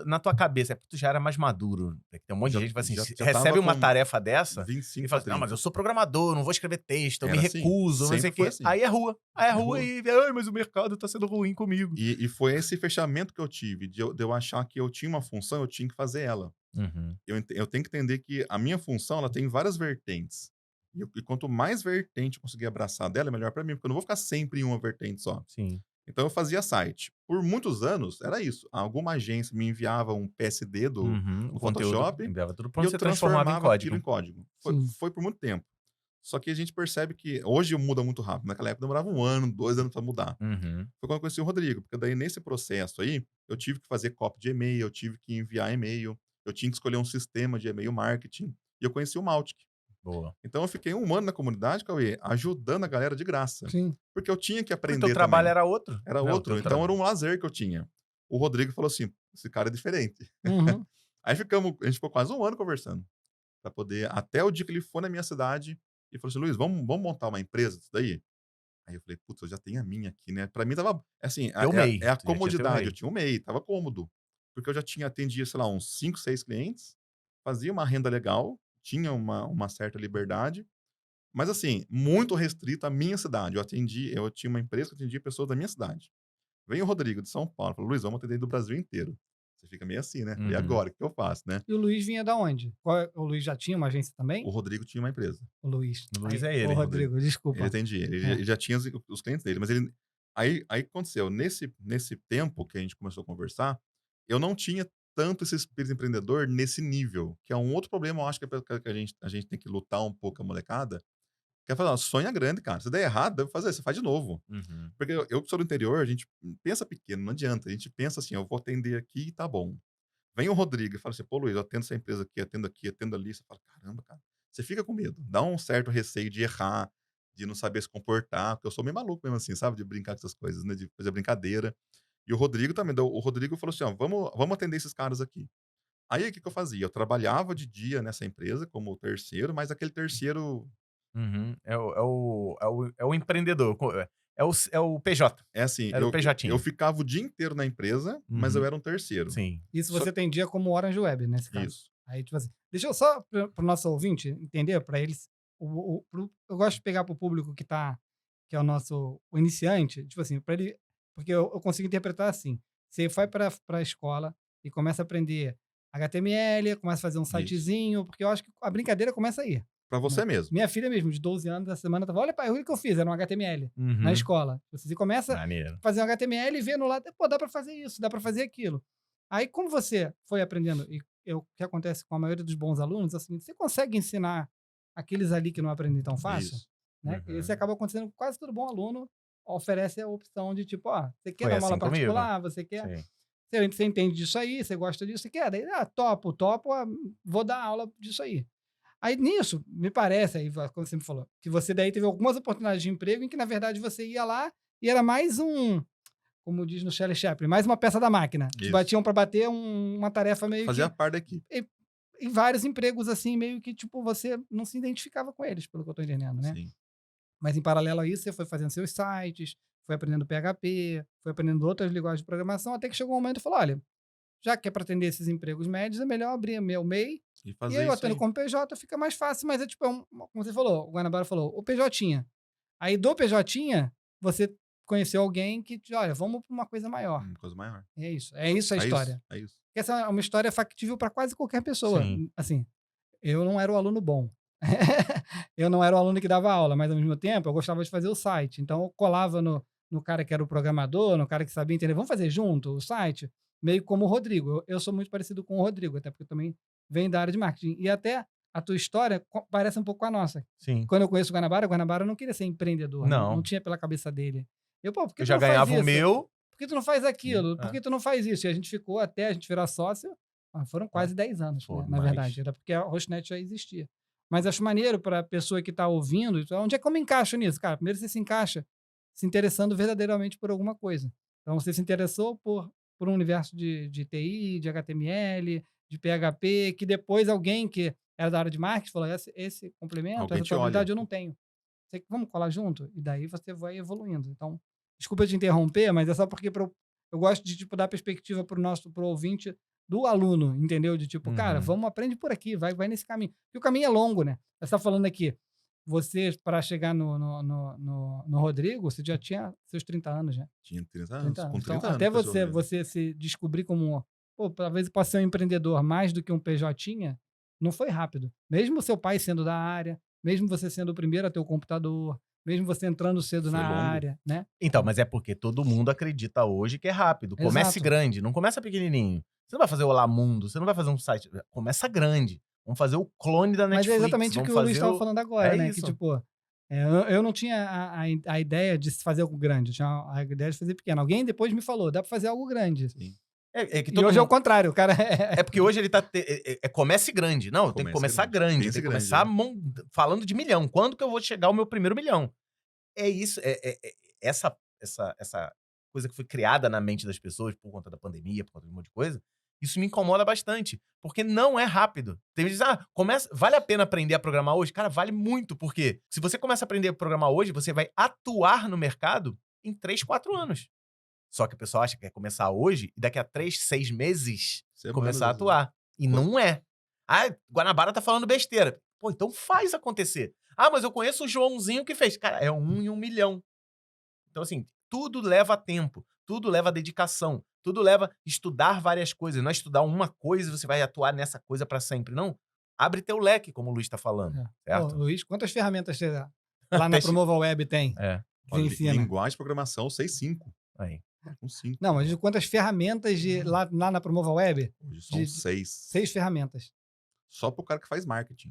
na tua cabeça, é porque tu já era mais maduro. É que tem um monte de Já- gente que fala assim, já- se já recebe tava uma com tarefa dessa, 25 e fala assim, não, mas eu sou programador, não vou escrever texto, eu me Era assim, recuso, não sei o sempre quê. foi assim. Aí é rua. Aí é É rua rua. e, ai, mas o mercado tá sendo ruim comigo. E foi esse fechamento que eu tive, de eu achar que eu tinha uma função, eu tinha que fazer ela. Uhum. Eu tenho que entender que a minha função, ela tem várias vertentes. E quanto mais vertente eu conseguir abraçar dela, é melhor para mim, porque eu não vou ficar sempre em uma vertente só. Sim. Então eu fazia site. Por muitos anos, era isso. Alguma agência me enviava um PSD do Uhum. O conteúdo Photoshop enviava tudo e pronto, eu você transformava em transformava aquilo em código. código. Sim. Foi por muito tempo. Só que a gente percebe que hoje muda muito rápido. Naquela época demorava 1 ano, 2 anos para mudar. Uhum. Foi quando eu conheci o Rodrigo, porque daí nesse processo aí, eu tive que fazer copy de e-mail, eu tive que enviar e-mail, eu tinha que escolher um sistema de e-mail marketing, e eu conheci o Mautic. Boa. Então eu fiquei 1 ano na comunidade, Cauê, ajudando a galera de graça. Sim. Porque eu tinha que Porque o teu aprender trabalho também. era outro. Era né? O outro, teu então era um lazer que eu tinha. O Rodrigo falou assim: esse cara é diferente. Uhum. Aí a gente ficou quase 1 ano conversando. Pra poder, até o dia que ele foi na minha cidade e falou assim: Luiz, vamos montar uma empresa disso daí? Aí eu falei, putz, eu já tenho a minha aqui, né? Pra mim tava, assim, Teu MEI. é a Tu já tinha teu comodidade. MEI. Eu tinha um MEI, tava cômodo. Porque eu já atendia, sei lá, uns 5, 6 clientes, fazia uma renda legal, tinha uma certa liberdade, mas assim, muito restrito à minha cidade. Eu tinha uma empresa que atendia pessoas da minha cidade. Vem o Rodrigo de São Paulo, falou, Luiz, vamos atender do Brasil inteiro. Você fica meio assim, né? E Uhum. agora, o que eu faço, né? E o Luiz vinha da onde? O Luiz já tinha uma agência também? O Rodrigo tinha uma empresa. O Luiz. O Luiz Aí, é ele, o Rodrigo, desculpa. Ele atendia, ele já tinha os clientes dele, mas ele. Aí aconteceu, nesse tempo que a gente começou a conversar, eu não tinha tanto esse espírito empreendedor nesse nível, que é um outro problema, eu acho que a gente tem que lutar um pouco a molecada, que é falar, sonha grande, cara. Se der errado, deve fazer, você faz de novo. Uhum. Porque eu que sou do interior, a gente pensa pequeno, não adianta. A gente pensa assim, eu vou atender aqui e tá bom. Vem o Rodrigo e fala assim, pô, Luiz, eu atendo essa empresa aqui, atendo ali. Você fala, caramba, cara. Você fica com medo. Dá um certo receio de errar, de não saber se comportar, porque eu sou meio maluco mesmo assim, sabe? De brincar com essas coisas, né? De fazer brincadeira. E o Rodrigo também, o Rodrigo falou assim, ó, vamos atender esses caras aqui. Aí, o que que eu fazia? Eu trabalhava de dia nessa empresa como terceiro, mas aquele terceiro Uhum. É o empreendedor. É o PJ. é assim, Era o eu PJ. ficava o dia inteiro na empresa, mas eu Uhum. era um terceiro. Sim. Isso Só você atendia como Orange Web, nesse caso. Isso. Aí, tipo assim, deixa eu só, para o nosso ouvinte entender, para eles, eu gosto de pegar para o público que é o iniciante, tipo assim, para ele, porque eu consigo interpretar assim, você vai para a escola e começa a aprender HTML, começa a fazer um Isso. sitezinho, porque eu acho que a brincadeira começa aí. Pra você mesmo. Minha filha mesmo, de 12 anos, essa semana, tava, olha, pai, o que eu fiz? Era um HTML na Uhum. escola. Você começa Maneiro. fazer um HTML e ver no lado, pô, dá para fazer isso, dá para fazer aquilo. Aí, como você foi aprendendo, o que acontece com a maioria dos bons alunos, assim, você consegue ensinar aqueles ali que não aprendem tão fácil, Isso. né? Uhum. Isso acaba acontecendo com quase todo bom aluno, oferece a opção de tipo, você quer Foi dar uma aula assim comigo. particular, você quer, Sim. você entende disso aí, você gosta disso, você quer, daí, topo, vou dar aula disso aí. Aí nisso, me parece, aí, como você me falou, que você daí teve algumas oportunidades de emprego em que, na verdade, você ia lá e era mais como diz no Charlie Chaplin, mais uma peça da máquina. Te Isso. batiam para bater uma tarefa meio Fazia que... parte da equipe. E vários empregos, assim, meio que, tipo, você não se identificava com eles, pelo que eu tô entendendo, né? Sim. Mas, em paralelo a isso, você foi fazendo seus sites, foi aprendendo PHP, foi aprendendo outras linguagens de programação, até que chegou um momento e falou, olha, já que é para atender esses empregos médios, é melhor abrir meu MEI, E e fazer aí eu isso atendo aí. como PJ, fica mais fácil, mas é tipo, como você falou, o Guanabara falou, o PJ. Aí do PJ, você conheceu alguém que, olha, vamos para uma coisa maior. Uma coisa maior. É isso a É história. isso. É isso. Essa é uma história factível para quase qualquer pessoa. Sim. Assim, eu não era o aluno bom. Eu não era o aluno que dava aula, mas ao mesmo tempo eu gostava de fazer o site. Então eu colava no cara que era o programador, no cara que sabia entender. Vamos fazer junto o site? Meio como o Rodrigo. Eu sou muito parecido com o Rodrigo, até porque eu também venho da área de marketing. E até a tua história parece um pouco com a nossa. Sim. Quando eu conheço o Guanabara não queria ser empreendedor. Não. Não tinha pela cabeça dele. Por que Eu tu já não faz ganhava o isso? meu. Por que tu não faz aquilo? É. Por que tu não faz isso? E a gente ficou até a gente virar sócio. Foram quase 10 anos, Pô, né, na demais. verdade. Era porque a Hostnet já existia. Mas acho maneiro para a pessoa que está ouvindo. Onde é que eu me encaixo nisso? Cara, primeiro você se encaixa se interessando verdadeiramente por alguma coisa. Então você se interessou por um universo de TI, de HTML, de PHP, que depois alguém que era da área de marketing falou: esse complemento, Alguém essa te tua habilidade olha. eu não tenho. Vamos colar junto? E daí você vai evoluindo. Então, desculpa te interromper, mas é só porque eu gosto de dar perspectiva para o ouvinte do aluno, entendeu? De tipo, cara, vamos, aprende por aqui, vai nesse caminho. E o caminho é longo, né? Você está falando aqui, você, para chegar no Rodrigo, você já tinha seus 30 anos, já. Tinha 30 anos. 30 Com anos. 30 Então, anos. até pessoal, mesmo. você se descobrir como, talvez possa ser um empreendedor mais do que um PJ, não foi rápido. Mesmo seu pai sendo da área, mesmo você sendo o primeiro a ter o computador, mesmo você entrando cedo Foi na longo. área, né? Então, mas é porque todo mundo acredita hoje que é rápido. Comece Exato. grande, não começa pequenininho. Você não vai fazer o Olá Mundo, você não vai fazer um site. Começa grande. Vamos fazer o clone da Mas Netflix. é exatamente o que o Luiz estava falando agora, né? Que, tipo, eu não tinha a ideia de fazer algo grande, eu tinha a ideia de fazer pequeno. Alguém depois me falou, dá pra fazer algo grande. Sim. É que E todo hoje é o mundo... contrário, o cara É porque hoje ele tá... comece grande. Não, tem que começar grande. Pense Tem que grande, começar falando de milhão. Quando que eu vou chegar ao meu primeiro milhão? É isso, essa coisa que foi criada na mente das pessoas por conta da pandemia, por conta de um monte de coisa, isso me incomoda bastante, porque não é rápido. Tem gente que diz, vale a pena aprender a programar hoje? Cara, vale muito, porque se você começa a aprender a programar hoje, você vai atuar no mercado em 3, 4 anos. Só que o pessoal acha que quer começar hoje e daqui a 3, 6 meses começar a atuar. E não é. Guanabara tá falando besteira. Pô, então faz acontecer. Mas eu conheço o Joãozinho que fez. Cara, é 1 em 1 milhão. Então, assim, tudo leva tempo, tudo leva dedicação, tudo leva estudar várias coisas. Não é estudar uma coisa e você vai atuar nessa coisa pra sempre, não. Abre teu leque, como o Luiz tá falando, certo? Luiz, quantas ferramentas você lá na Promova Web tem? Olha, ensina. linguagem de programação, eu sei 5. Aí. Com 5. Não, mas de quantas ferramentas lá na Promova Web? Hoje são 6. 6 ferramentas. Só pro cara que faz marketing.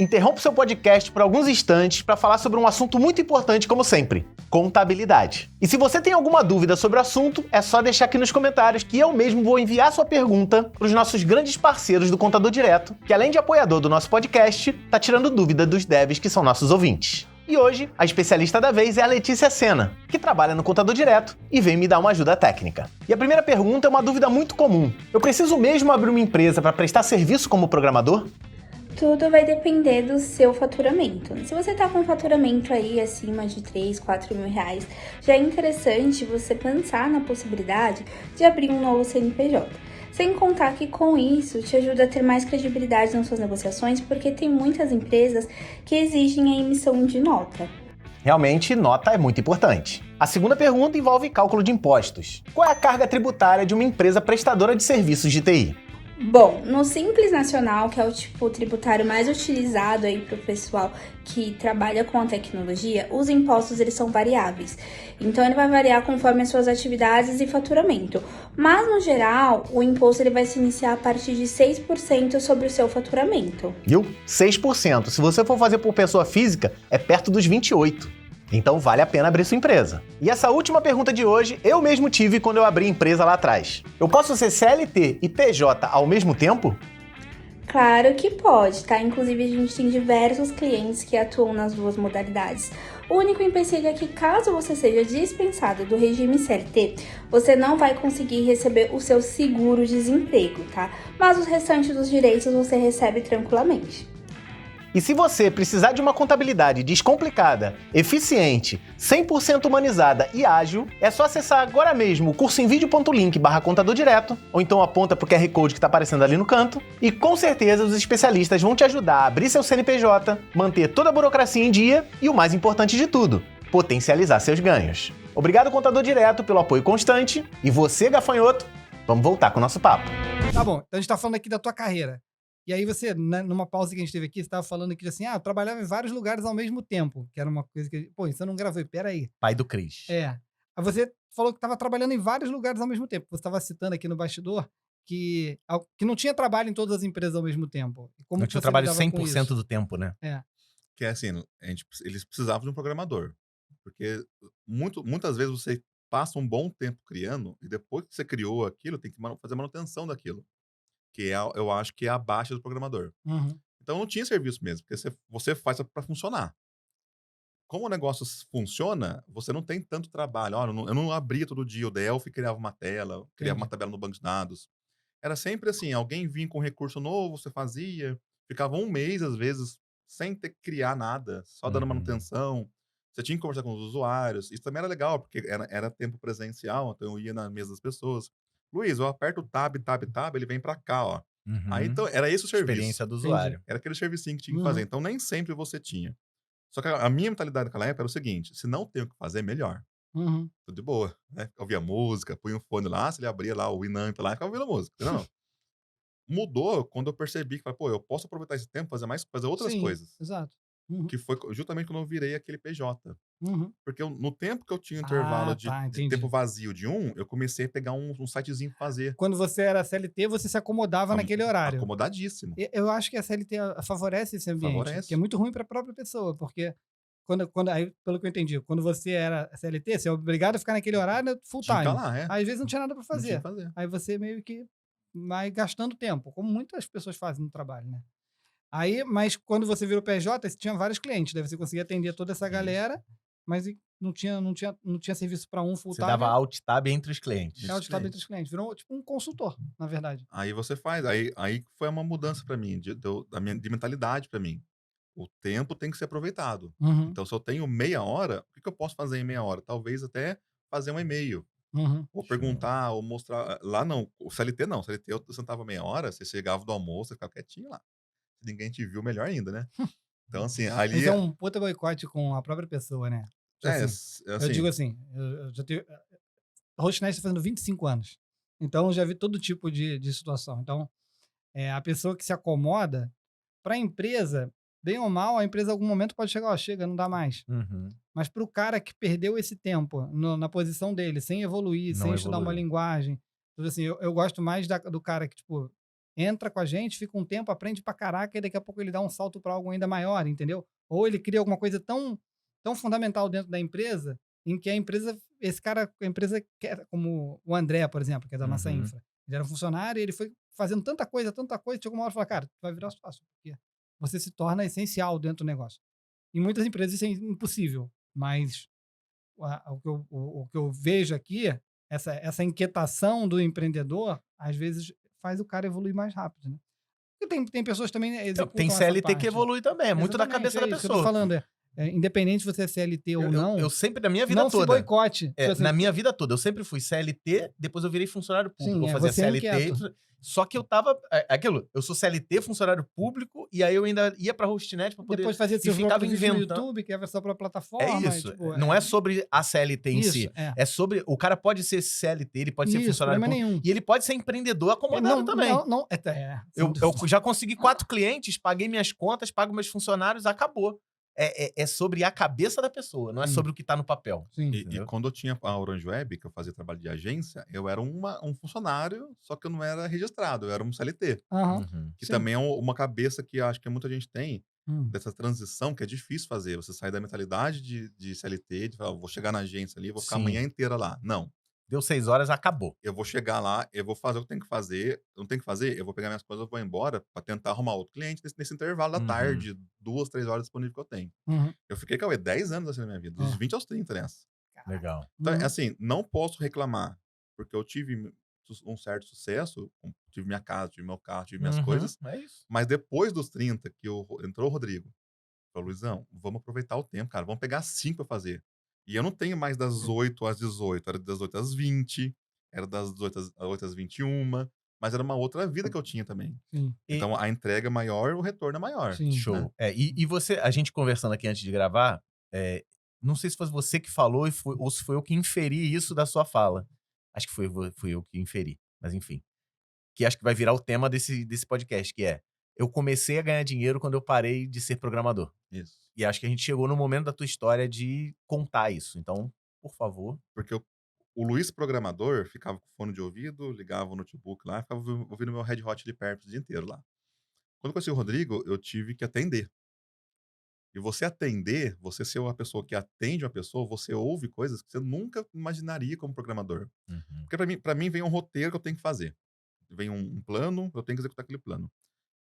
Interrompa o seu podcast por alguns instantes para falar sobre um assunto muito importante, como sempre: contabilidade. E se você tem alguma dúvida sobre o assunto, é só deixar aqui nos comentários que eu mesmo vou enviar sua pergunta para os nossos grandes parceiros do Contador Direto, que além de apoiador do nosso podcast, tá tirando dúvida dos devs que são nossos ouvintes. E hoje, a especialista da vez é a Letícia Sena, que trabalha no Contador Direto e vem me dar uma ajuda técnica. E a primeira pergunta é uma dúvida muito comum. Eu preciso mesmo abrir uma empresa para prestar serviço como programador? Tudo vai depender do seu faturamento. Se você está com um faturamento aí acima de 3, 4 mil reais, já é interessante você pensar na possibilidade de abrir um novo CNPJ. Sem contar que com isso te ajuda a ter mais credibilidade nas suas negociações, porque tem muitas empresas que exigem a emissão de nota. Realmente, nota é muito importante. A segunda pergunta envolve cálculo de impostos. Qual é a carga tributária de uma empresa prestadora de serviços de TI? Bom, no Simples Nacional, que é o tipo tributário mais utilizado aí para o pessoal que trabalha com a tecnologia, os impostos eles são variáveis. Então ele vai variar conforme as suas atividades e faturamento. Mas no geral, o imposto ele vai se iniciar a partir de 6% sobre o seu faturamento. Viu? 6%. Se você for fazer por pessoa física, é perto dos 28%. Então vale a pena abrir sua empresa. E essa última pergunta de hoje, eu mesmo tive quando eu abri a empresa lá atrás. Eu posso ser CLT e PJ ao mesmo tempo? Claro que pode, tá? Inclusive a gente tem diversos clientes que atuam nas duas modalidades. O único empecilho é que caso você seja dispensado do regime CLT, você não vai conseguir receber o seu seguro-desemprego, tá? Mas os restantes dos direitos você recebe tranquilamente. E se você precisar de uma contabilidade descomplicada, eficiente, 100% humanizada e ágil, é só acessar agora mesmo o cursoemvideo.link/contador direto, ou então aponta pro QR Code que está aparecendo ali no canto, e com certeza os especialistas vão te ajudar a abrir seu CNPJ, manter toda a burocracia em dia e o mais importante de tudo, potencializar seus ganhos. Obrigado, Contador Direto, pelo apoio constante, e você, gafanhoto, vamos voltar com o nosso papo. Tá bom, então a gente tá falando aqui da tua carreira. E aí você, numa pausa que a gente teve aqui, você estava falando que assim, eu trabalhava em vários lugares ao mesmo tempo, que era uma coisa que... Pô, isso eu não gravei, peraí. Pai do Cris. Aí você falou que estava trabalhando em vários lugares ao mesmo tempo. Você estava citando aqui no bastidor que não tinha trabalho em todas as empresas ao mesmo tempo. E como Não que tinha você trabalho lidava com 100% isso? do tempo, né? Que é assim, eles precisavam de um programador. Porque muitas vezes você passa um bom tempo criando e depois que você criou aquilo, tem que fazer manutenção daquilo. Que eu acho que é a baixa do programador. Uhum. Então não tinha serviço mesmo, porque você faz para funcionar. Como o negócio funciona, você não tem tanto trabalho. Olha, eu não abria todo dia o Delphi e criava uma tela, criava uma Entendi. tabela no banco de dados. Era sempre assim, alguém vinha com um recurso novo, você fazia, ficava um mês, às vezes, sem ter que criar nada, só dando Uhum. manutenção. Você tinha que conversar com os usuários. Isso também era legal, porque era tempo presencial, então eu ia na mesa das pessoas. Luiz, eu aperto o tab, ele vem para cá, ó. Aí, Uhum. então, era esse o serviço. Experiência do usuário. Era aquele servicinho que tinha que fazer. Então, nem sempre você tinha. Só que a minha mentalidade naquela época era o seguinte: se não tem o que fazer, melhor. Uhum. Tudo de boa, né? Eu ouvia música, punha um fone lá, se ele abria lá o Winamp lá e ficava ouvindo música. Não. Mudou quando eu percebi que, pô, eu posso aproveitar esse tempo para fazer outras Sim, coisas. exato. Uhum. Que foi justamente quando eu virei aquele PJ. Uhum. Porque no tempo que eu tinha intervalo de entendi. tempo vazio de eu comecei a pegar um sitezinho pra fazer. Quando você era CLT, você se acomodava naquele horário. Acomodadíssimo. Eu acho que a CLT favorece esse ambiente, Favorece. que é muito ruim para a própria pessoa, porque aí, pelo que eu entendi, quando você era CLT, você é obrigado a ficar naquele horário full Tinha que time. tá lá, é. Às vezes não tinha nada para Não tinha fazer. que fazer. Aí você meio que vai gastando tempo, como muitas pessoas fazem no trabalho, né? Aí, mas quando você virou PJ, você tinha vários clientes, daí você conseguia atender toda essa galera, mas não tinha serviço para um full Você time. dava alt tab entre os clientes. É o estado entre os clientes. Virou tipo um consultor, na verdade. Aí você faz. Aí foi uma mudança pra mim, de mentalidade pra mim. O tempo tem que ser aproveitado. Uhum, Então, se eu tenho meia hora, o que eu posso fazer em meia hora? Talvez até fazer um e-mail. uhum. Ou perguntar, ou mostrar. Lá não. O CLT não. O CLT eu sentava meia hora, você chegava do almoço, você ficava quietinho lá. Se ninguém te viu, melhor ainda, né? Então, assim, ali. Isso é um puta boicote com a própria pessoa, né? Tipo É, assim, eu assim, digo assim, eu já tenho. Hostnet está fazendo 25 anos. Então, eu já vi todo tipo de situação. Então, a pessoa que se acomoda, para a empresa, bem ou mal, a empresa em algum momento pode chegar, ó, chega, não dá mais. Uhum. Mas para o cara que perdeu esse tempo na posição dele, sem evoluir, Não sem estudar uma evoluiu. linguagem, tudo assim, eu gosto mais do cara que, tipo, entra com a gente, fica um tempo, aprende pra caraca, e daqui a pouco ele dá um salto para algo ainda maior, entendeu? Ou ele cria alguma coisa tão, tão fundamental dentro da empresa, em que a empresa quer, como o André, por exemplo, que é da nossa Uhum. infra. Ele era um funcionário e ele foi fazendo tanta coisa, chegou uma hora e falou, cara, tu vai virar sócio, porque você se torna essencial dentro do negócio. Em muitas empresas isso é impossível, mas o que eu vejo aqui, essa inquietação do empreendedor, às vezes faz o cara evoluir mais rápido, né? Porque tem pessoas também Então, executam tem essa CLT parte. que evolui também. É muito da Exatamente, cabeça da isso que eu tô pessoa. falando, independente se você é CLT ou não, Eu sempre, na minha vida não se toda. boicote. Tipo assim, Na minha vida toda, eu sempre fui CLT, depois eu virei funcionário público. Sim, eu fazia você é CLT. inquieto. Só que eu tava. Aquilo, eu sou CLT, funcionário público, e aí eu ainda ia pra Hostnet pra poder. depois fazia e seu ficava próprio vídeo no inventando. YouTube, que é a sua própria plataforma. É isso. Tipo, Não é sobre a CLT em isso, si. é. É sobre. O cara pode ser CLT, ele pode ser Isso, funcionário problema público. nenhum. E ele pode ser empreendedor acomodado também. Não, Eu já consegui 4 clientes, paguei minhas contas, pago meus funcionários, acabou. É sobre a cabeça da pessoa, não é Sim. sobre o que tá no papel. Sim. E Entendeu? quando eu tinha a Orange Web, que eu fazia trabalho de agência, eu era um funcionário, só que eu não era registrado, eu era um CLT. Aham. Uhum. Que Sim. também é uma cabeça que acho que muita gente tem, Hum. dessa transição, que é difícil fazer. Você sair da mentalidade de CLT, de falar, vou chegar na agência ali, vou ficar a Sim. manhã inteira lá. Não. Deu 6 horas, acabou. Eu vou chegar lá, eu vou fazer o que tem que fazer. Eu não tenho que fazer, eu vou pegar minhas coisas, eu vou embora pra tentar arrumar outro cliente nesse intervalo da Uhum. tarde, 2, 3 horas disponível que eu tenho. Uhum. Eu fiquei, Cauê, 10 anos assim na minha vida, dos 20 aos 30 nessa. Legal. Então, Uhum. assim, não posso reclamar, porque eu tive um certo sucesso, tive minha casa, tive meu carro, tive minhas Uhum. coisas, É isso. mas depois dos 30, que entrou o Rodrigo, falou, Luizão, vamos aproveitar o tempo, cara, vamos pegar 5 pra fazer. E eu não tenho mais das 8 às 18, era das 8 às 20, era das 8 às 21, mas era uma outra vida que eu tinha também. Sim. Então, a entrega é maior, o retorno é maior. Sim. Show. E você, a gente conversando aqui antes de gravar, não sei se foi você que falou ou se foi eu que inferi isso da sua fala. Acho que fui eu que inferi, mas enfim. Que acho que vai virar o tema desse podcast, que é eu comecei a ganhar dinheiro quando eu parei de ser programador. Isso. E acho que a gente chegou no momento da tua história de contar isso. Então, por favor. Porque o Luiz programador ficava com fone de ouvido, ligava o notebook lá, ficava ouvindo meu Red Hot Chili Peppers o dia inteiro lá. Quando eu conheci o Rodrigo, eu tive que atender. E você atender, você ser uma pessoa que atende uma pessoa, você ouve coisas que você nunca imaginaria como programador. Uhum. Porque para mim vem um roteiro que eu tenho que fazer. Vem um plano, eu tenho que executar aquele plano.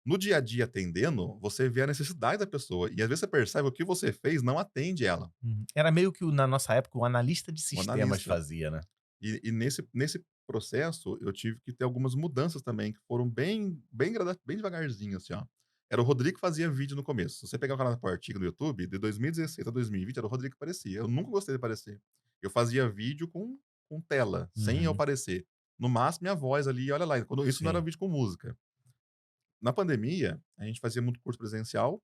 No dia a dia atendendo, você vê a necessidade da pessoa. E às vezes você percebe o que você fez não atende ela. Era meio que, na nossa época, o analista de O sistemas analista. fazia, né? E nesse processo, eu tive que ter algumas mudanças também, que foram bem devagarzinho, assim, ó. Era o Rodrigo que fazia vídeo no começo. Se você pegar o canal da Powertic no YouTube, de 2016 a 2020, era o Rodrigo que aparecia. Eu nunca gostei de aparecer. Eu fazia vídeo com tela, sem eu Uhum. aparecer. No máximo, minha voz ali, olha lá. Isso não era Sim. vídeo com música. Na pandemia, a gente fazia muito curso presencial.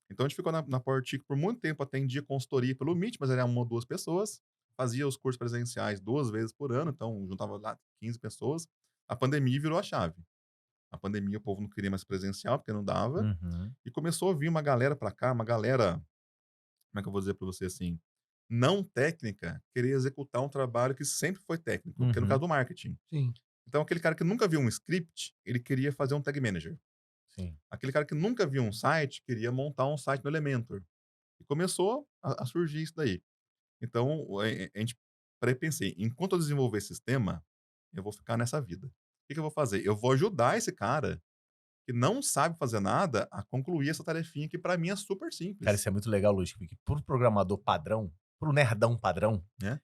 Então a gente ficou na Powertic por muito tempo, atendia consultoria pelo Meet, mas era uma ou duas pessoas. Fazia os cursos presenciais 2 vezes por ano, então juntava lá 15 pessoas. A pandemia virou a chave. A pandemia o povo não queria mais presencial, porque não dava. Uhum. E começou a vir uma galera pra cá, uma galera, como é que eu vou dizer pra você assim, não técnica, querer executar um trabalho que sempre foi técnico, que é no caso Uhum. do marketing. Sim. Então aquele cara que nunca viu um script, ele queria fazer um tag manager. Sim. Aquele cara que nunca viu um site, queria montar um site no Elementor. E começou a surgir isso daí. Então, a gente pensei, enquanto eu desenvolver esse sistema, eu vou ficar nessa vida. O que que eu vou fazer? Eu vou ajudar esse cara que não sabe fazer nada a concluir essa tarefinha que pra mim é super Cara, simples, isso é muito legal, Luiz, porque pro programador padrão, pro nerdão padrão, né?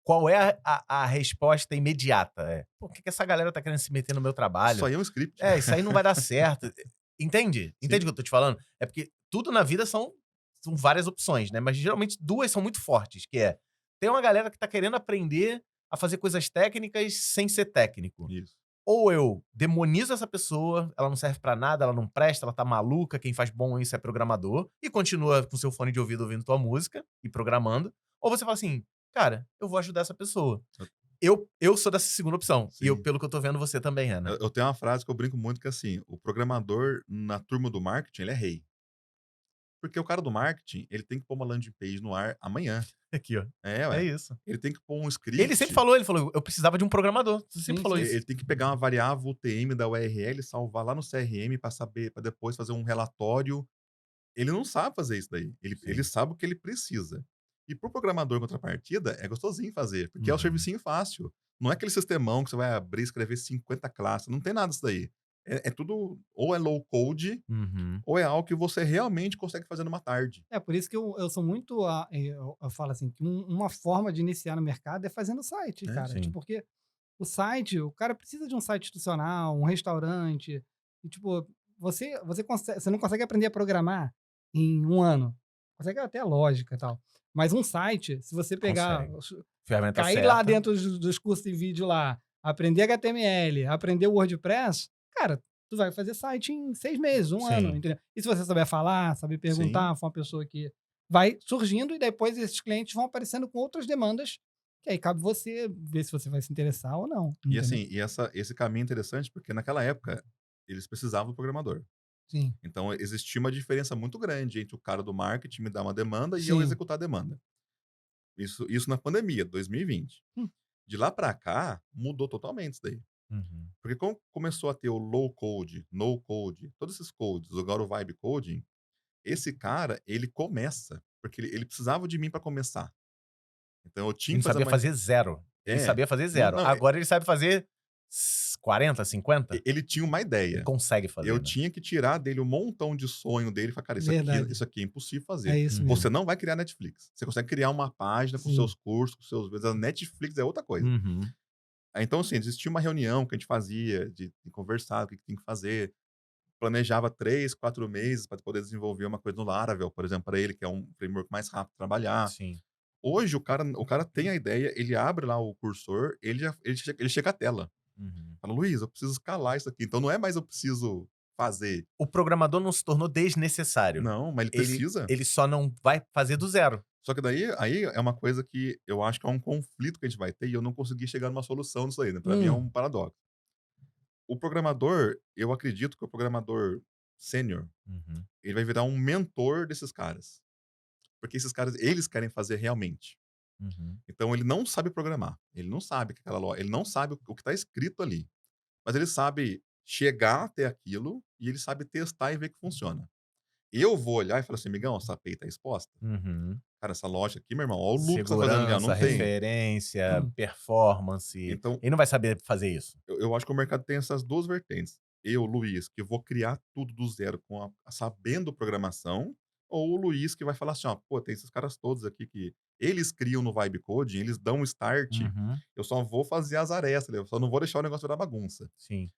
qual é a resposta imediata? Pô, o que essa galera tá querendo se meter no meu trabalho? Isso aí é um script. Isso aí não vai dar certo. Entende? Entende o que eu tô te falando? É porque tudo na vida são várias opções, né? Mas geralmente duas são muito fortes, que é, tem uma galera que tá querendo aprender a fazer coisas técnicas sem ser técnico. Isso. Ou eu demonizo essa pessoa, ela não serve pra nada, ela não presta, ela tá maluca, quem faz bom isso é programador, e continua com seu fone de ouvido ouvindo tua música e programando. Ou você fala assim, cara, eu vou ajudar essa pessoa. Eu sou dessa segunda opção. E Sim. pelo que eu tô vendo, você também é, né? Eu tenho uma frase que eu brinco muito que é assim, o programador na turma do marketing, ele é rei. Porque o cara do marketing, ele tem que pôr uma landing page no ar amanhã. Aqui, ó. É, É ué. isso. Ele tem que pôr um script. Ele falou, eu precisava de um programador. Você sempre Sim, falou sim. isso. Ele tem que pegar uma variável UTM da URL, salvar lá no CRM para saber, para depois fazer um relatório. Ele não sabe fazer isso daí. Ele sabe o que ele precisa. E pro programador em contrapartida, é gostosinho fazer, porque é o Uhum. servicinho fácil. Não é aquele sistemão que você vai abrir e escrever 50 classes. Não tem nada disso daí. É tudo, ou é low code, Uhum. ou é algo que você realmente consegue fazer numa tarde. É por isso que eu sou muito. Eu falo assim, que uma forma de iniciar no mercado é fazendo site, É, cara. sim. Tipo, porque o site, o cara precisa de um site institucional, um restaurante. E, tipo, você não consegue aprender a programar em um ano. Consegue até a lógica e tal. Mas um site, se você pegar, Consegue. Ferramenta cair certa. lá dentro dos cursos de vídeo lá, aprender HTML, aprender WordPress, cara, tu vai fazer site em 6 meses, um Sim. ano, entendeu? E se você souber falar, saber perguntar, for uma pessoa que vai surgindo e depois esses clientes vão aparecendo com outras demandas, que aí cabe você ver se você vai se interessar ou não. E entendeu? assim, esse caminho é interessante porque naquela época eles precisavam do programador. Sim, Então existia uma diferença muito grande entre o cara do marketing me dar uma demanda e eu sim. executar a demanda. Isso na pandemia, 2020. Hum. De lá pra cá, mudou totalmente isso daí. Uhum. Porque como começou a ter o low code, no code, todos esses codes, agora o vibe coding, esse cara, ele começa, porque ele precisava de mim pra começar. Então eu tinha Ele que fazer sabia uma... fazer zero. Ele É. sabia fazer zero. Não, Agora ele sabe fazer 40, 50? ele tinha uma Ele ideia. consegue fazer, Eu né? tinha que tirar dele um montão de sonho dele e falar, cara, Verdade. isso aqui é impossível É fazer. isso mesmo. Você não vai criar Netflix. Você consegue criar uma página com Sim. seus cursos, com seus vídeos. A Netflix é outra coisa. Uhum. Então, assim, existia uma reunião que a gente fazia de conversar, o que tem que fazer. Planejava 3, 4 meses para poder desenvolver uma coisa no Laravel, por exemplo, para ele, que é um framework mais rápido de trabalhar. Sim. Hoje, o cara tem a ideia, ele abre lá o cursor, ele chega à tela. Uhum. Fala, Luiz, eu preciso escalar isso aqui. Então, não é mais eu preciso fazer. O programador não se tornou desnecessário. Não, mas ele precisa. Ele só não vai fazer do zero. Só que daí, aí é uma coisa que eu acho que é um conflito que a gente vai ter e eu não consegui chegar numa solução nisso aí, né? Pra mim é um paradoxo. O programador, eu acredito que o programador sênior, Uhum. ele vai virar um mentor desses caras. Porque esses caras, eles querem fazer realmente. Uhum. Então ele não sabe programar, ele não sabe que aquela loja, ele não sabe o que está escrito ali, mas ele sabe chegar até aquilo e ele sabe testar e ver que funciona. Eu vou olhar e falar assim: "Amigão, essa API tá exposta? Uhum. Cara, essa loja aqui, meu irmão, olha o lucro que você tá fazendo ali, ó, Segurança, não tem". referência, Hum. performance. Então, Ele não vai saber fazer isso. eu acho que o mercado tem essas 2 vertentes. Eu, Luiz, que vou criar tudo do zero com sabendo programação, ou o Luiz que vai falar assim: "Ó, pô, tem esses caras todos aqui que eles criam no Vibe Coding, eles dão um start, Uhum. eu só vou fazer as arestas, eu só não vou deixar o negócio virar bagunça". Sim.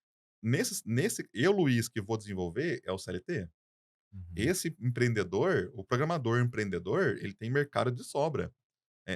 Nesse eu, Luiz, que vou desenvolver, é o CLT. Uhum. Esse empreendedor, o programador empreendedor, ele tem mercado de sobra.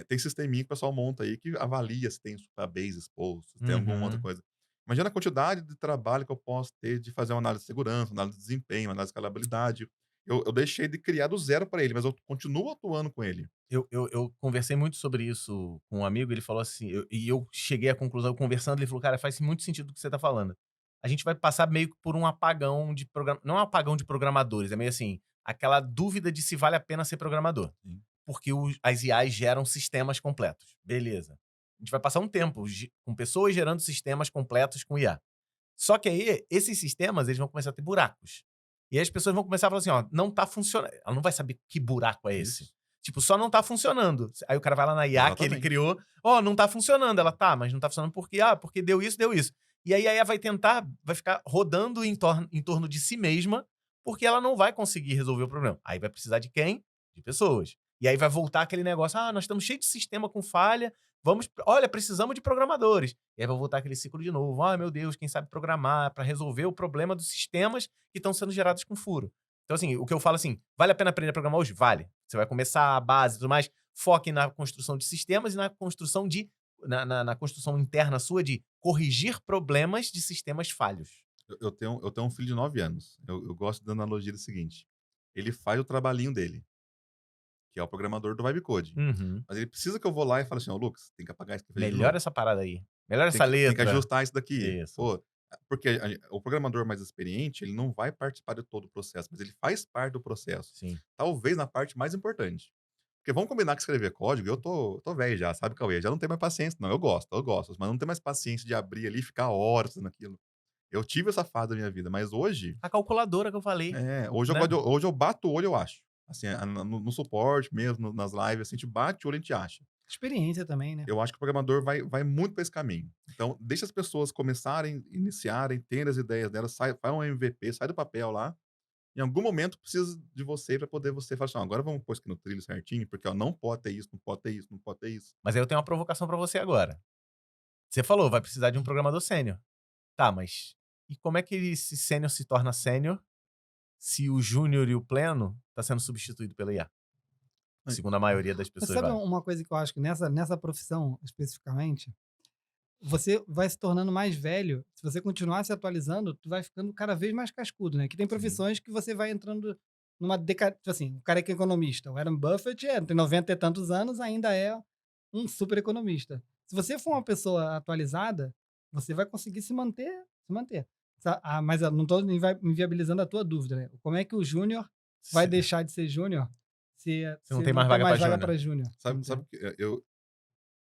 Tem sisteminha que o pessoal monta aí que avalia se tem Supabase exposto, se tem alguma outra Uhum. coisa. Imagina a quantidade de trabalho que eu posso ter de fazer uma análise de segurança, análise de desempenho, análise de escalabilidade. Eu deixei de criar do zero para ele, mas eu continuo atuando com ele. Eu conversei muito sobre isso com um amigo, ele falou assim, eu cheguei à conclusão, conversando, ele falou, cara, faz muito sentido o que você tá falando. A gente vai passar meio que por um apagão de não é um apagão de programadores, é meio assim, aquela dúvida de se vale a pena ser programador. Sim. Porque as IAs geram sistemas completos. Beleza. A gente vai passar um tempo com pessoas gerando sistemas completos com IA. Só que aí, esses sistemas, eles vão começar a ter buracos. E aí as pessoas vão começar a falar assim, ó, não tá funcionando. Ela não vai saber que buraco é esse. Isso. Tipo, só não tá funcionando. Aí o cara vai lá na IA que ele Exatamente. criou, ó, não tá funcionando. Ela, tá, mas não tá funcionando por quê? Ah, porque deu isso, deu isso. E aí a IA vai tentar, vai ficar rodando em torno de si mesma, porque ela não vai conseguir resolver o problema. Aí vai precisar de quem? De pessoas. E aí vai voltar aquele negócio, ah, nós estamos cheios de sistema com falha, olha, precisamos de programadores. E aí vai voltar aquele ciclo de novo. Ah, meu Deus, quem sabe programar para resolver o problema dos sistemas que estão sendo gerados com furo. Então, assim, o que eu falo assim, vale a pena aprender a programar hoje? Vale. Você vai começar a base e tudo mais, foque na construção de sistemas e na construção na construção interna sua de corrigir problemas de sistemas falhos. Eu tenho um filho de 9 anos. Eu gosto da analogia do seguinte: ele faz o trabalhinho dele, que é o programador do Vibe Code. Uhum. Mas ele precisa que eu vou lá e fale assim: "Ô, Lucas, tem que apagar isso aqui de Melhora novo. essa parada aí. Melhora Tem essa que letra. ajustar isso daqui". Isso. Pô, porque o programador mais experiente, ele não vai participar de todo o processo, mas ele faz parte do processo. Sim. Talvez na parte mais importante. Porque vamos combinar que escrever código, eu tô velho já, sabe, Cauê? Já não tenho mais paciência não, eu gosto, mas não tenho mais paciência de abrir ali e ficar horas naquilo. Eu tive essa fase da minha vida, mas hoje A calculadora que eu falei, hoje eu né? gosto hoje eu bato o olho, eu acho. Assim, no suporte mesmo, nas lives, assim, a gente bate o olho, a gente acha. Experiência também, né? Eu acho que o programador vai muito para esse caminho. Então, deixa as pessoas começarem, iniciarem, terem as ideias delas, faz um MVP, sai do papel lá. Em algum momento precisa de você para poder você falar assim: "Ó, agora vamos pôr isso aqui no trilho certinho, porque ó, não pode ter isso, não pode ter isso, não pode ter isso". Mas aí eu tenho uma provocação pra você agora. Você falou, vai precisar de um programador sênior. Tá, mas e como é que esse sênior se torna sênior se o júnior e o pleno tá sendo substituído pela IA? Aí, Segundo a maioria das Mas pessoas sabe vai. uma coisa que eu acho que nessa profissão especificamente, você vai se tornando mais velho. Se você continuar se atualizando, tu vai ficando cada vez mais cascudo, né? Que tem sim, profissões que você vai entrando numa decadência. Tipo assim, o cara que é economista, o Warren Buffett tem 90 e tantos anos, ainda é um super economista. Se você for uma pessoa atualizada, você vai conseguir se manter, se manter. Mas eu não estou inviabilizando a tua dúvida, né? Como é que o júnior vai Se deixar de ser júnior se não tem mais vaga pra júnior. para júnior? sabe que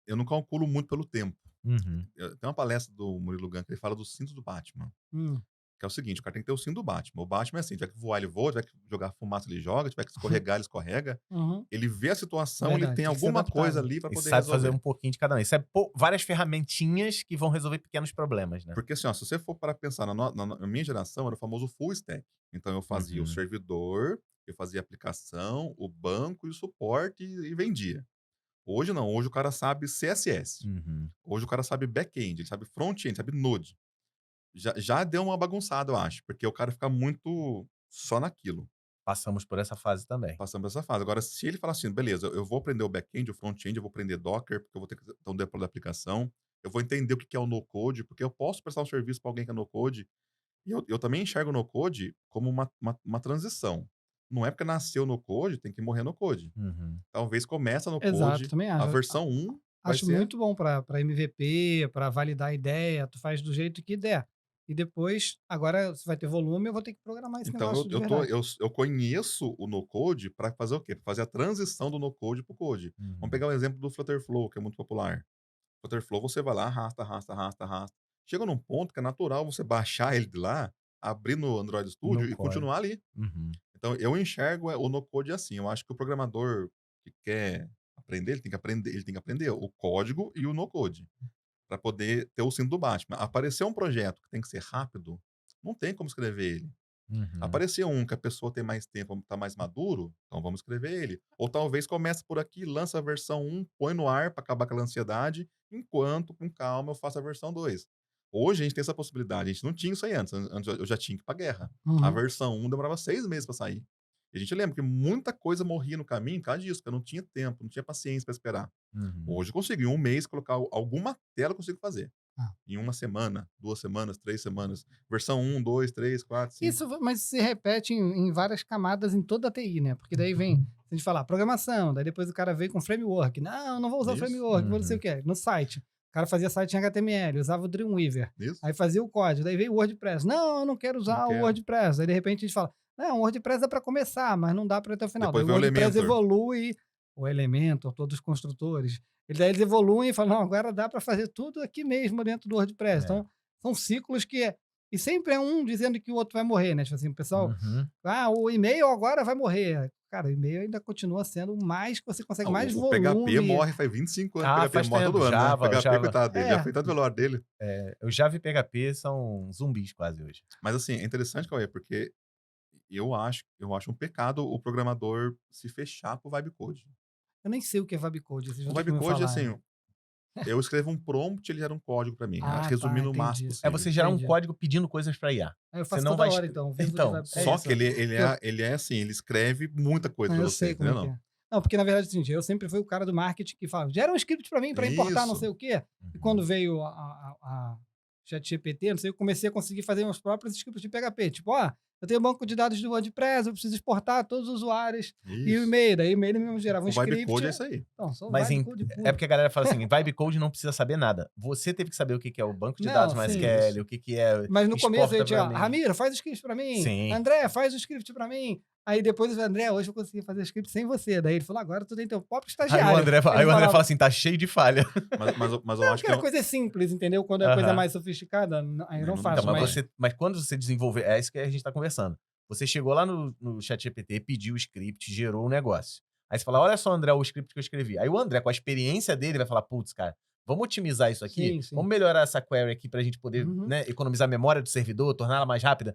eu não calculo muito pelo tempo. Uhum. Tem uma palestra do Murilo Gun que ele fala do cinto do Batman, Hum. que é o seguinte: o cara tem que ter o cinto do Batman. O Batman é assim, tiver que voar, ele voa, tiver que jogar fumaça, ele joga, tiver que escorregar, ele escorrega. Uhum. Ele vê a situação, ele Verdade, tem tem que ser alguma coisa adaptável. ali para E poder sabe resolver. fazer um pouquinho de cada um. Isso é várias ferramentinhas que vão resolver pequenos problemas, né? Porque assim, ó, se você for para pensar na minha geração, era o famoso full stack. Então eu fazia o Uhum. servidor, eu fazia a aplicação, o banco e o suporte e vendia. Hoje não, hoje o cara sabe CSS. Uhum. Hoje o cara sabe back-end, ele sabe front-end, sabe Node. Já deu uma bagunçada, eu acho, porque o cara fica muito só naquilo, Passamos por essa fase também. passando por essa fase. Agora, se ele falar assim, beleza, eu vou aprender o back-end, o front-end, eu vou aprender Docker, porque eu vou ter que ter um deploy da aplicação, eu vou entender o que que é o no-code, porque eu posso prestar um serviço para alguém que é no-code. E eu também enxergo o no-code como uma transição. Não é porque nasceu no code, tem que morrer no code. Uhum. Talvez começa no Exato, code, também a acho. versão 1 vai Acho ser muito bom para MVP, para validar a ideia, tu faz do jeito que der. E depois, agora você vai ter volume, eu vou ter que programar esse Então negócio de eu verdade. conheço o no-code para fazer o quê? Pra fazer a transição do no-code para o code. Vamos Uhum. pegar o exemplo do Flutterflow, que é muito popular. Flutterflow você vai lá, arrasta, arrasta, arrasta, arrasta. Chega num ponto que é natural você baixar ele de lá, abrir no Android No Studio e core. continuar ali. Uhum. Então eu enxergo o no-code assim. Eu acho que o programador que quer aprender, ele tem que aprender o código e o no-code para poder ter o síndrome do Batman. Apareceu um projeto que tem que ser rápido, não tem como escrever ele. Uhum. Apareceu um que a pessoa tem mais tempo, tá mais maduro, então vamos escrever ele. Ou talvez comece por aqui, lança a versão 1, põe no ar para acabar com aquela ansiedade, enquanto, com calma, eu faço a versão 2. Hoje a gente tem essa possibilidade, a gente não tinha isso aí antes. Antes eu já tinha que ir pra guerra. A Uhum. versão 1 demorava 6 meses para sair. E a gente lembra que muita coisa morria no caminho por causa disso, porque eu não tinha tempo, não tinha paciência para esperar. Uhum. Hoje eu consigo, em um mês, colocar alguma tela, eu consigo fazer. Ah. Em uma semana, 2 semanas, 3 semanas. Versão 1, 2, 3, 4, 5. Isso, mas se repete em várias camadas em toda a TI, né? Porque daí vem, se a gente falar programação, daí depois o cara veio com framework. Não, não vou usar o Isso. framework, vou não sei o que. No site. O cara fazia site em HTML, usava o Dreamweaver. Isso. Aí fazia o código, daí veio o WordPress. Não, eu não quero usar Não o quero. WordPress. Aí de repente a gente fala, não, o WordPress dá para começar, mas não dá para ir até o final. Depois Daí o vem o WordPress Elementor. evolui, o Elementor, todos os construtores. Daí eles evoluem e falam, não, agora dá para fazer tudo aqui mesmo dentro do WordPress. É. Então, são ciclos que... E sempre é um dizendo que o outro vai morrer, né? Tipo assim, o pessoal... Uhum. o e-mail agora vai morrer. Cara, o e-mail ainda continua sendo o mais que você consegue, mais O volume. PHP morre faz 25 anos. Ah, o PHP faz morre tempo. todo ano, Java, né? O PHP, Java. coitado dele, É. já foi tanto velório dele. O Java e PHP são zumbis quase hoje. Mas assim, é interessante, Cauê, porque eu acho um pecado o programador se fechar pro vibe code. Eu nem sei o que é Vibecode. Vocês O vão ter que vibe me code, falar. assim, eu escrevo um prompt, ele gera um código pra mim. Ah, Resumindo tá, o máximo entendi. É possível. você gerar um Entendi. código pedindo coisas pra IA. Eu faço Você não toda vai hora, escre- então. Vivo Então, de Vibecode. Só isso. que ele é assim, ele escreve muita coisa Não, pra eu você, sei como entendeu? é que é. Não, porque na verdade, é o seguinte, eu sempre fui o cara do marketing que fala, gera um script pra mim, pra importar não Isso. sei o quê. E quando veio a ChatGPT, não sei, eu comecei a conseguir fazer meus próprios scripts de PHP. Tipo, eu tenho um banco de dados do WordPress, eu preciso exportar todos os usuários e o Isso. e-mail. Daí o e-mail mesmo gerava um O vibe script. code é isso aí. Então, sou Mas vibe code puro. é porque a galera fala assim, vibe code não precisa saber nada. Você teve que saber o que que é o banco de Não, dados sim, MySQL, isso. o que que é Mas no começo exporta eu tinha, pra mim. Ramiro, faz o script pra mim. Sim. André, faz o script pra mim. Aí depois eu falei, André, hoje eu consegui fazer o script sem você. Daí ele falou, agora tu tem teu próprio Aí estagiário. o André Ele fala assim, tá cheio de falha. Mas eu Não, acho porque que a coisa é simples, entendeu? Quando a coisa é Aham. mais sofisticada, aí eu não Não faço. dá, Então, mas mas quando você desenvolver, é isso que a gente tá conversando. Você chegou lá no ChatGPT, pediu o script, gerou um negócio. Aí você fala, olha só, André, o script que eu escrevi. Aí o André, com a experiência dele, vai falar, putz, cara, vamos otimizar isso aqui? Sim, sim. Vamos melhorar essa query aqui pra gente poder Uhum. né, economizar a memória do servidor, torná-la mais rápida.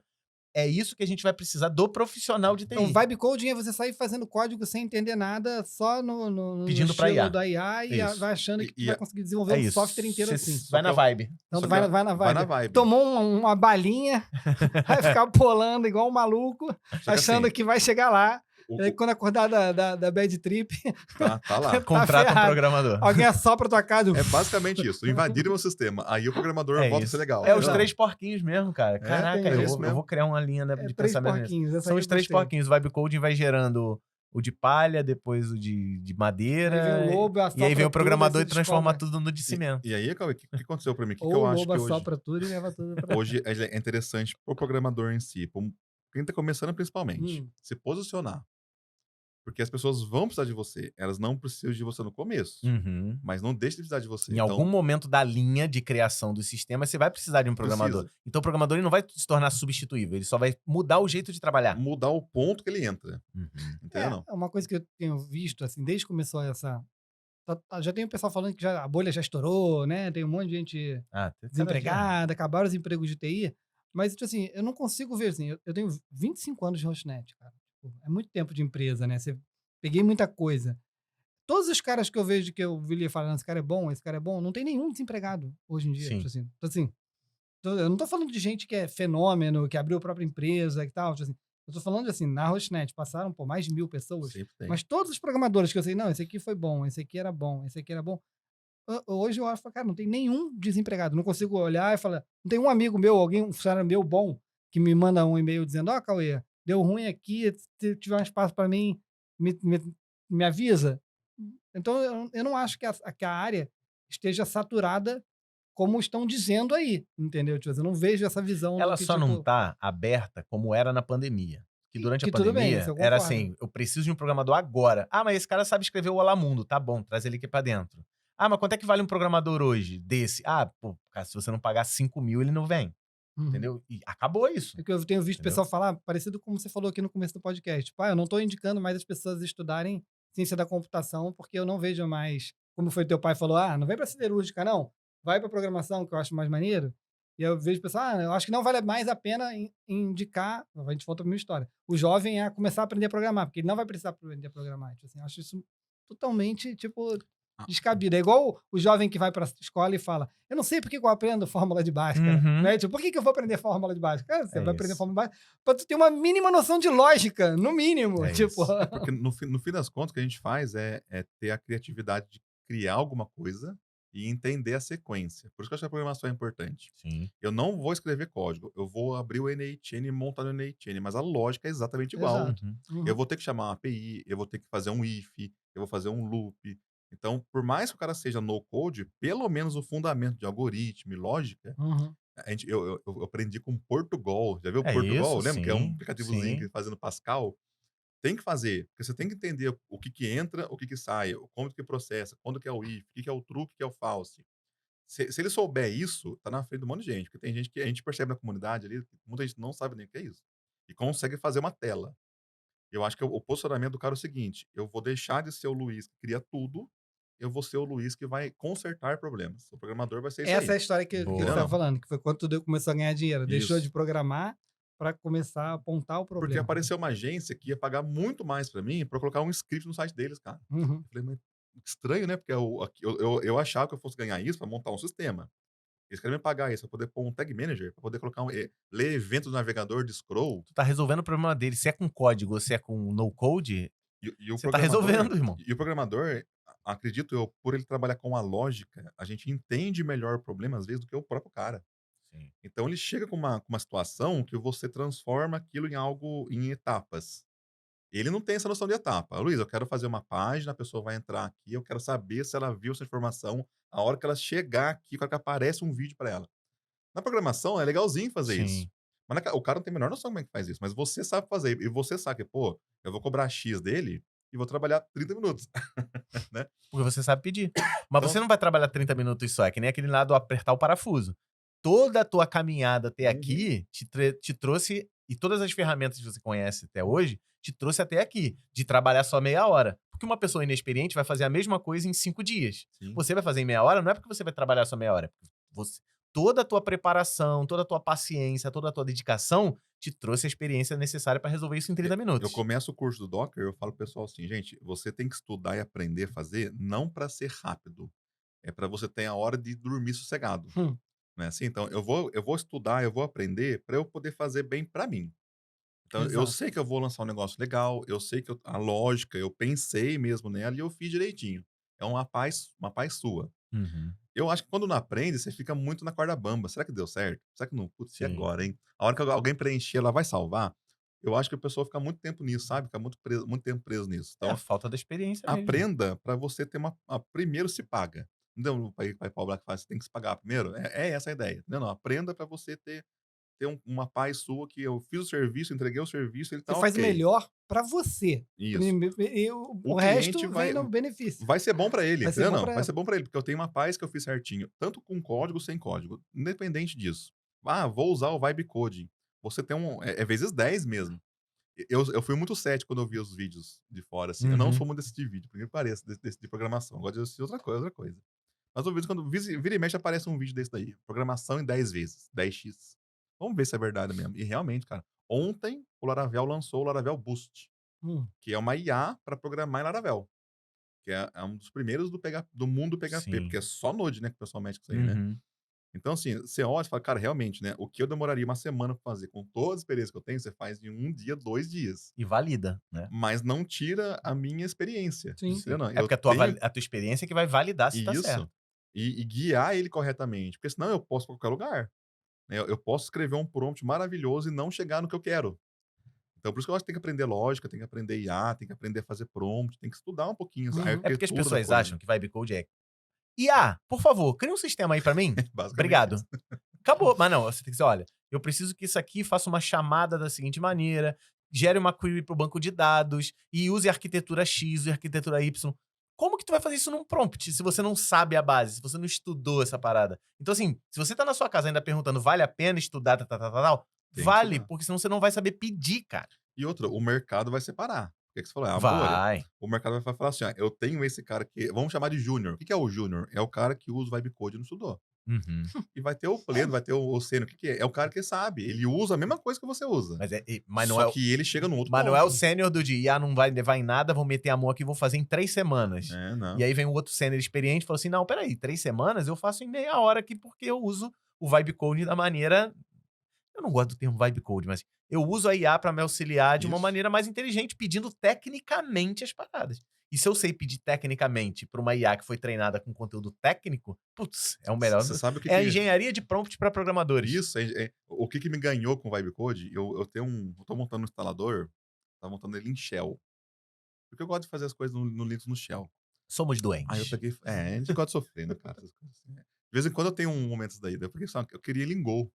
É isso que a gente vai precisar do profissional de TI. Então, vibe coding é você sair fazendo código sem entender nada, só no Pedindo pra estilo IA. da IA e Isso. vai achando que E- vai conseguir desenvolver É um isso. software inteiro Você assim. vai na vibe. Então Só tu que vai na vai vibe. na vibe. Tomou uma balinha, vai ficar pulando igual um maluco, Só que achando assim, que vai chegar lá. o- E aí, quando acordar da bad trip, tá lá. Contrata um ferrado. programador. alguém assopra tua casa. É basicamente isso. Invadiram o sistema. Aí o programador É volta a isso. ser legal. É os entendeu? 3 porquinhos mesmo, cara. Caraca, tem eu, isso vou, eu mesmo. vou criar uma linha né, de 3 pensamento nisso. porquinhos. essa São aí os eu 3 gostei. porquinhos. O vibe coding vai gerando o de palha, depois o de madeira. Aí vem o lobo, e aí vem assopra o programador e tudo, aí você transforma descobre. tudo no de cimento. E aí, Cauê, o que aconteceu pra mim? O que Ou eu o acho lobo que hoje, assopra tudo e leva tudo pra... hoje é interessante pro programador em si, pra quem tá começando principalmente, se posicionar. Porque as pessoas vão precisar de você. Elas não precisam de você no começo. Uhum. Mas não deixe de precisar de você. Em Então, algum momento da linha de criação do sistema, você vai precisar de um programador. Então o programador ele não vai se tornar substituível, ele só vai mudar o jeito de trabalhar. mudar o ponto que ele entra. Uhum. Entendeu? Não? É uma coisa que eu tenho visto, assim, desde que começou essa... Já tem o pessoal falando que a bolha já estourou, né? Tem um monte de gente Ah, cada dia- desempregada, acabaram os empregos de TI. Mas, tipo assim, eu não consigo ver, assim, eu tenho 25 anos de Hostnet, cara. Tipo, é muito tempo de empresa, né? Peguei muita coisa. Todos os caras que eu vejo que eu vi ali falando, esse cara é bom, não tem nenhum desempregado hoje em dia. Sim. Tipo assim, eu não tô falando de gente que é fenômeno, que abriu a própria empresa e tal. Tipo assim, eu tô falando assim, na Hostnet passaram por mais de 1.000 pessoas. Sempre tem. Mas todos os programadores que eu sei, não, esse aqui foi bom, esse aqui era bom, esse aqui era bom. Hoje eu acho, cara, não tem nenhum desempregado. Não consigo olhar e falar, não tem um amigo meu, alguém, um funcionário meu bom, que me manda um e-mail dizendo, Cauê, deu ruim aqui, se tiver um espaço para mim, me avisa. Então, eu não acho que a área esteja saturada como estão dizendo aí, entendeu? Tipo, eu não vejo essa visão Ela do que, só não tipo... tá aberta como era na pandemia. Que durante a Que tudo bem, pandemia isso eu era concordo. assim, eu preciso de um programador agora. Ah, mas esse cara sabe escrever o Olá Mundo, tá bom, traz ele aqui pra dentro. Ah, mas quanto é que vale um programador hoje desse? Ah, pô, cara, se você não pagar 5.000, ele não vem, Uhum. entendeu? E acabou isso. É que eu tenho visto o Entendeu? pessoal falar, parecido com você falou aqui no começo do podcast. Tipo, eu não estou indicando mais as pessoas estudarem ciência da computação, porque eu não vejo mais, como foi teu pai falou, não vem para siderúrgica, não. Vai para programação, que eu acho mais maneiro. E eu vejo pessoal, eu acho que não vale mais a pena indicar, a gente volta para minha história, o jovem a começar a aprender a programar, porque ele não vai precisar aprender a programar. Tipo assim, eu acho isso totalmente, tipo, Ah, descabido. É igual o jovem que vai para a escola e fala: eu não sei por que eu aprendo fórmula de Bhaskara. Uhum. Né? Tipo, por que eu vou aprender fórmula de Bhaskara? Cara, você É vai aprender isso. fórmula de Bhaskara pra tu ter uma mínima noção de lógica, no mínimo. É Tipo, isso. Porque no fim das contas, o que a gente faz é ter a criatividade de criar alguma coisa e entender a sequência. Por isso que eu acho que a programação é importante. Sim. Eu não vou escrever código, eu vou abrir o NaChain e montar no NaChain, mas a lógica é exatamente igual. exato. Uhum. Uhum. Eu vou ter que chamar uma API, eu vou ter que fazer um if, eu vou fazer um loop. Então, por mais que o cara seja no code, pelo menos o fundamento de algoritmo e lógica, Uhum. eu aprendi com Portugal. Já viu É Portugal? isso, Lembra que é um sim, aplicativozinho sim. que fazendo Pascal? Tem que fazer, porque você tem que entender o que que entra, o que que sai, como que processa, quando que é o if, o que que é o true, o que que é o false. Se ele souber isso, tá na frente de um monte de gente, porque tem gente que a gente percebe na comunidade ali, que muita gente não sabe nem o que é isso. E consegue fazer uma tela. Eu acho que o posicionamento do cara é o seguinte: eu vou deixar de ser o Luiz que cria tudo, eu vou ser o Luiz que vai consertar problemas. O programador vai ser isso Essa é aí. a história que você Boa. estava Entendeu? falando, que foi quando tu começou a ganhar dinheiro. Deixou de Isso. programar para começar a apontar o Porque problema. apareceu uma agência que ia pagar muito mais pra mim pra colocar um script no site deles, cara. Uhum. Eu falei, mas estranho, né? Porque eu achava que eu fosse ganhar isso pra montar um sistema. Eles querem me pagar isso pra poder pôr um tag manager, pra poder colocar ler evento do navegador de scroll. Tu tá resolvendo o problema dele. Se é com código ou se é com no code, E o você tá programador, resolvendo, irmão. e o programador, acredito eu, por ele trabalhar com a lógica, a gente entende melhor o problema às vezes do que o próprio cara. Sim. Então ele chega com uma situação que você transforma aquilo em algo em etapas. Ele não tem essa noção de etapa. Luiz, eu quero fazer uma página, a pessoa vai entrar aqui, eu quero saber se ela viu essa informação a hora que ela chegar aqui, a hora que aparece um vídeo para ela. Na programação é legalzinho fazer isso. Sim. Mas o cara não tem a menor noção como é que faz isso. Mas você sabe fazer. E você sabe que, pô, eu vou cobrar X dele e vou trabalhar 30 minutos. Né? Porque você sabe pedir. Mas Então, você não vai trabalhar 30 minutos só. É que nem aquele lado apertar o parafuso. Toda a tua caminhada até aqui te trouxe. E todas as ferramentas que você conhece até hoje te trouxe até aqui. De trabalhar só meia hora. Porque uma pessoa inexperiente vai fazer a mesma coisa em 5 dias. sim. Você vai fazer em meia hora, não é porque você vai trabalhar só meia hora. É porque toda a tua preparação, toda a tua paciência, toda a tua dedicação te trouxe a experiência necessária para resolver isso em 30 Eu minutos. começo o curso do Docker, eu falo pro pessoal assim, gente, você tem que estudar e aprender a fazer, não para ser rápido. É para você ter a hora de dormir sossegado. Hum. Né? Assim, então, eu vou estudar, eu vou aprender para eu poder fazer bem para mim. Então, eu Exato. sei que eu vou lançar um negócio legal, eu sei que a lógica, eu pensei mesmo nela e eu fiz direitinho. É uma paz sua. Uhum. Eu acho que quando não aprende, você fica muito na corda bamba. Será que deu certo? Será que não? Putz, e Sim. agora, hein? A hora que alguém preencher, ela vai salvar? Eu acho que a pessoa fica muito tempo nisso, sabe? Fica muito tempo preso nisso. É a Então, falta da experiência mesmo. aprenda para você ter primeiro se paga. Entendeu? O pai Paulo Black faz, você tem que se pagar primeiro. É essa a ideia. Não, aprenda para você ter uma paz sua que eu fiz o serviço, entreguei o serviço, ele tá Você faz o ok. melhor para você. Isso. E O o resto cliente vem no benefício. vai ser bom para ele, Vai ser entendeu? bom Não, pra vai ela. ser bom para ele, porque eu tenho uma paz que eu fiz certinho, tanto com código, sem código, independente disso. Vou usar o Vibe Coding. Você tem vezes 10 mesmo. Eu fui muito cético quando eu vi os vídeos de fora, assim. Eu não Uhum. sou muito desse de vídeo, por que pareça, desse de programação. Eu gosto de assistir outra coisa. Mas eu vejo quando vira e mexe aparece um vídeo desse daí. Programação em 10 vezes, 10x. Vamos ver se é verdade mesmo. E realmente, cara, ontem o Laravel lançou o Laravel Boost, Hum. que é uma IA para programar em Laravel. Que é um dos primeiros do mundo PHP, Sim. porque é só Node, né, que o pessoal mexe com isso aí, né? Uhum. Então, assim, você olha e fala, cara, realmente, né? O que eu demoraria uma semana pra fazer com toda a experiência que eu tenho, você faz em 1 dia, 2 dias. E valida, né? Mas não tira a minha experiência. Sim. Entendeu? Não, É eu porque a tenho tua experiência que vai validar se tá isso certo. e guiar ele corretamente. Porque senão eu posso ir pra qualquer lugar. Né? Eu posso escrever um prompt maravilhoso e não chegar no que eu quero. Então, por isso que eu acho que tem que aprender lógica, tem que aprender IA, tem que aprender a fazer prompt, tem que estudar um pouquinho a Uhum. É porque as arquitetura da pessoas coisa. acham que Vibe Code é IA, por favor, cria um sistema aí pra mim. Basicamente Obrigado. isso. Acabou. Mas não, você tem que dizer, olha, eu preciso que isso aqui faça uma chamada da seguinte maneira, gere uma query pro banco de dados e use arquitetura X e arquitetura Y. Como que tu vai fazer isso num prompt se você não sabe a base, se você não estudou essa parada? Então, assim, se você tá na sua casa ainda perguntando, vale a pena estudar, Tem que vale, estudar. porque senão você não vai saber pedir, cara. E outra, o mercado vai separar. O que você falou? É uma bolha. Vai. O mercado vai falar assim, ó, eu tenho esse cara que... Vamos chamar de júnior. O que é o júnior? É o cara que usa o Vibe Code e não estudou. Uhum. E vai ter o pleno, vai ter o sênior. O que é? É o cara que sabe. Ele usa a mesma coisa que você usa. Mas não Só é, que ele chega num outro mas ponto. não é o sênior do dia, IA não vai levar em nada, vou meter a mão aqui e vou fazer em 3 semanas. É, não. E aí vem um outro sênior experiente e fala assim, não, peraí, 3 semanas eu faço em meia hora aqui porque eu uso o Vibe Code da maneira... Eu não gosto do termo Vibe Code, mas eu uso a IA pra me auxiliar de uma Isso. maneira mais inteligente, pedindo tecnicamente as paradas. E se eu sei pedir tecnicamente pra uma IA que foi treinada com conteúdo técnico, putz, é o melhor. Você sabe o que É a que... engenharia de prompt pra programadores. Isso, o que me ganhou com o Vibe Code, eu tô montando um instalador, tá montando ele em Shell. Porque eu gosto de fazer as coisas no Linux no Shell. Somos Aí eu doentes. peguei, a gente gosta de sofrer, né, cara? Essas coisas assim, né? De vez em quando eu tenho momentos daí, eu peguei só, eu queria ele em Go.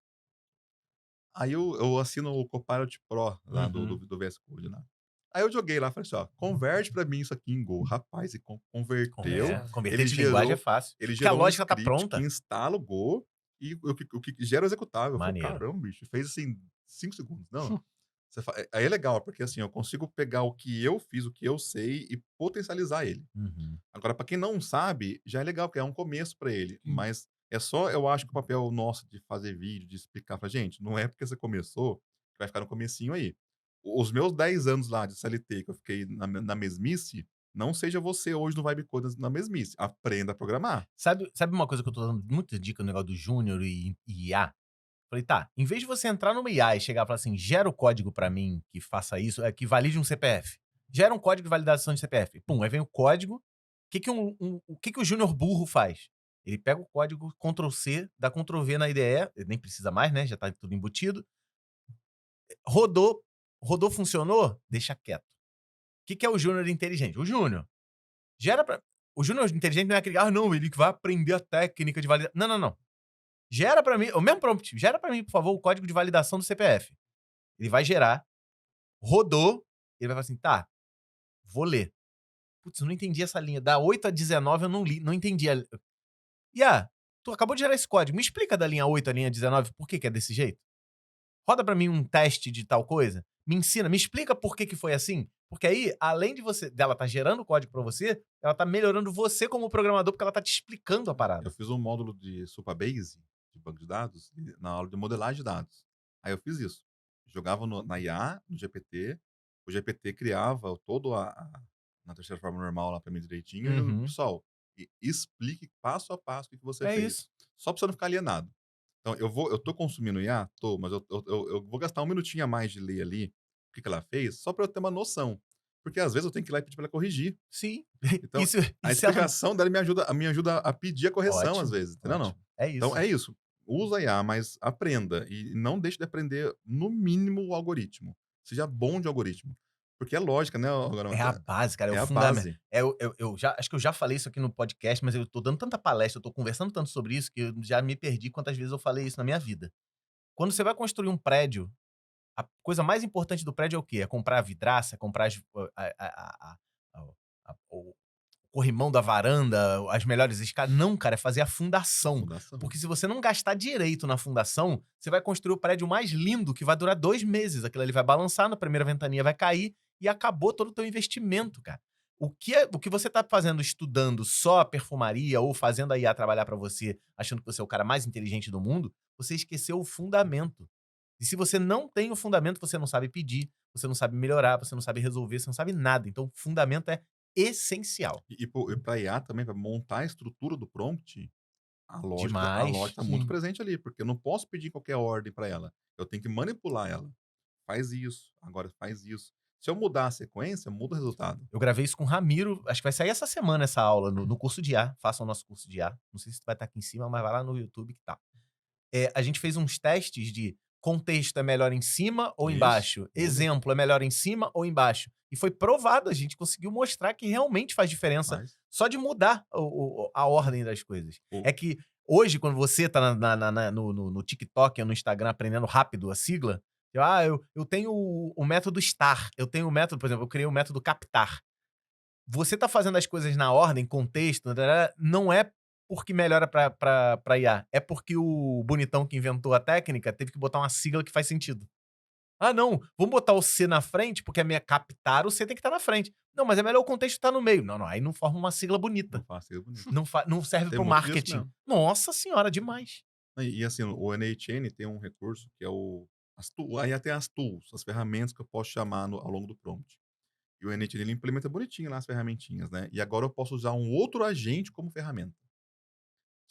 Aí eu assino o Copilot Pro lá do VS Code, né? Aí eu joguei lá, falei assim, ó, converte pra mim isso aqui em Go. Rapaz, e converteu. Converter Ele de linguagem é gerou, fácil. ele Porque a gerou um lógica tá script pronta. que instala o Go e o que gera o executável. Eu falei, Maneiro. caramba, bicho, fez assim 5 segundos. Não, aí é legal, porque assim, eu consigo pegar o que eu fiz, o que eu sei e potencializar ele. Uhum. Agora, pra quem não sabe, já é legal, porque é um começo pra ele. Mas é só, eu acho que o papel nosso de fazer vídeo, de explicar pra gente, não é porque você começou que vai ficar no comecinho aí. Os meus 10 anos lá de CLT, que eu fiquei na mesmice, não seja você hoje no Vibe Code na mesmice. Aprenda a programar. Sabe uma coisa que eu tô dando muita dica no negócio do Júnior e IA? Falei, tá, em vez de você entrar numa IA e chegar e falar assim, gera o código pra mim que faça isso, que valide um CPF. Gera um código de validação de CPF. Pum, aí vem o código. O que o Júnior burro faz? Ele pega o código, Ctrl+C, dá Ctrl+V na IDE, ele nem precisa mais, né? Já tá tudo embutido. Rodou, funcionou? Deixa quieto. O que é o Júnior inteligente? O Júnior gera pra... O Júnior inteligente não é aquele, não, ele que vai aprender a técnica de validação. Não. Gera pra mim, o mesmo prompt, gera pra mim, por favor, o código de validação do CPF. Ele vai gerar, rodou, ele vai falar assim, tá, vou ler. Putz, eu não entendi essa linha. Da 8 a 19 eu não li, não entendi. Tu acabou de gerar esse código, me explica da linha 8 à linha 19 por que é desse jeito? Roda pra mim um teste de tal coisa, me ensina, me explica por que foi assim. Porque aí, além dela tá gerando o código pra você, ela tá melhorando você como programador, porque ela tá te explicando a parada. Eu fiz um módulo de Supabase, de banco de dados, na aula de modelagem de dados. Aí eu fiz isso. Jogava na IA, no GPT, o GPT criava todo na terceira forma normal lá pra mim direitinho, e o pessoal, explique passo a passo o que você fez. Isso. Só pra você não ficar alienado. Então, eu tô consumindo IA? Tô, mas eu vou gastar 1 minutinho a mais de ler ali o que ela fez, só pra eu ter uma noção. Porque às vezes eu tenho que ir lá e pedir pra ela corrigir. Sim. Então, isso a explicação dela me ajuda a pedir a correção, Ótimo, às vezes, entendeu? Não. ótimo. É isso. Então é isso. Usa a IA, mas aprenda. E não deixe de aprender, no mínimo, o algoritmo. Seja bom de algoritmo. Porque é lógica, né? Agora, É a base, cara. É a o fundamento. base. Acho que eu já falei isso aqui no podcast, mas eu tô dando tanta palestra, eu tô conversando tanto sobre isso, que eu já me perdi quantas vezes eu falei isso na minha vida. Quando você vai construir um prédio, a coisa mais importante do prédio é o quê? É comprar a vidraça, comprar o corrimão da varanda, as melhores escadas. Não, cara, é fazer a fundação. Fundação. Porque se você não gastar direito na fundação, você vai construir o prédio mais lindo, que vai durar 2 meses. Aquilo ali vai balançar, na primeira ventania vai cair e acabou todo o teu investimento, cara. O que você tá fazendo estudando só a perfumaria ou fazendo a IA trabalhar pra você, achando que você é o cara mais inteligente do mundo, você esqueceu o fundamento. E se você não tem o fundamento, você não sabe pedir, você não sabe melhorar, você não sabe resolver, você não sabe nada. Então, o fundamento é essencial. E pra IA também, pra montar a estrutura do prompt, a lógica Demais. tá muito presente ali. Porque eu não posso pedir qualquer ordem pra ela. Eu tenho que manipular ela. Faz isso, agora faz isso. Se eu mudar a sequência, muda o resultado. Eu gravei isso com o Ramiro, acho que vai sair essa semana essa aula, no curso de IA. Façam o nosso curso de IA. Não sei se vai estar aqui em cima, mas vai lá no YouTube que tá. A gente fez uns testes de contexto é melhor em cima ou Isso, embaixo? tudo. Exemplo é melhor em cima ou embaixo? E foi provado, a gente conseguiu mostrar que realmente faz diferença Mas só de mudar a ordem das coisas. o- É que hoje, quando você tá no TikTok ou no Instagram aprendendo rápido a sigla, eu tenho o método STAR, eu tenho o método, por exemplo, eu criei o método CAPTAR. Você tá fazendo as coisas na ordem, contexto, não é porque melhora pra IA, é porque o bonitão que inventou a técnica teve que botar uma sigla que faz sentido. Ah, não, vamos botar o C na frente, porque a minha captar, o C tem que estar na frente. Não, mas é melhor o contexto estar no meio. Não, aí não forma uma sigla não bonita. faço isso bonito. Não serve Tem pro muito disso marketing. mesmo. Nossa senhora, demais. E assim, o NHN tem um recurso que é aí tem as tools, as ferramentas que eu posso chamar ao longo do prompt. E o NHN ele implementa bonitinho lá as ferramentinhas, né? E agora eu posso usar um outro agente como ferramenta.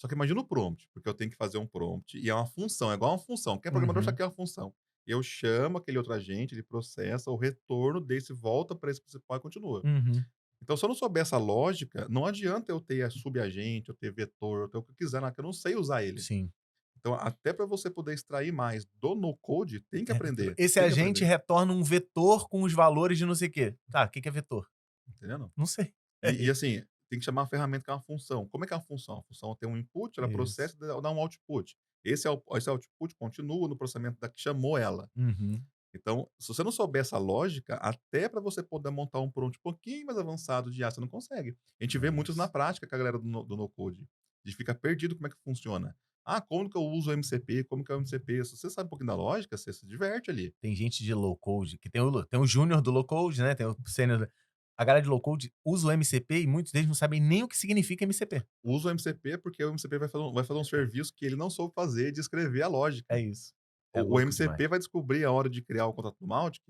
Só que imagina o prompt, porque eu tenho que fazer um prompt e é uma função, é igual uma função. Quem é programador Uhum. sabe que é uma função. Eu chamo aquele outro agente, ele processa, o retorno desse volta para esse principal e continua. Uhum. Então, se eu não souber essa lógica, não adianta eu ter subagente, eu ter vetor, eu ter o que eu quiser, lá, que eu não sei usar ele. Sim. Então, até para você poder extrair mais do no-code, tem que aprender. Esse tem que agente aprender, retorna um vetor com os valores de não sei o quê. Tá, o que que é vetor? entendendo? Não sei. E assim, tem que chamar a ferramenta que é uma função. Como é que é uma função? A função tem um input, ela processa Isso. e dá um output. Esse output continua no processamento da que chamou ela. Uhum. Então, se você não souber essa lógica, até para você poder montar um prompt um pouquinho mais avançado de IA, você não consegue. A gente vê muitos na Nossa. prática com a galera do no-code. A gente fica perdido como é que funciona. Ah, como que eu uso o MCP? Como que é o MCP? Se você sabe um pouquinho da lógica, você se diverte ali. Tem gente de low code, que tem o júnior do low code, né? Tem o sênior. A galera de low code usa o MCP e muitos deles não sabem nem o que significa MCP. Usa o MCP porque o MCP vai fazer um serviço que ele não soube fazer de escrever a lógica. É isso. É O louco demais. MCP vai descobrir a hora de criar o contrato do Mautic,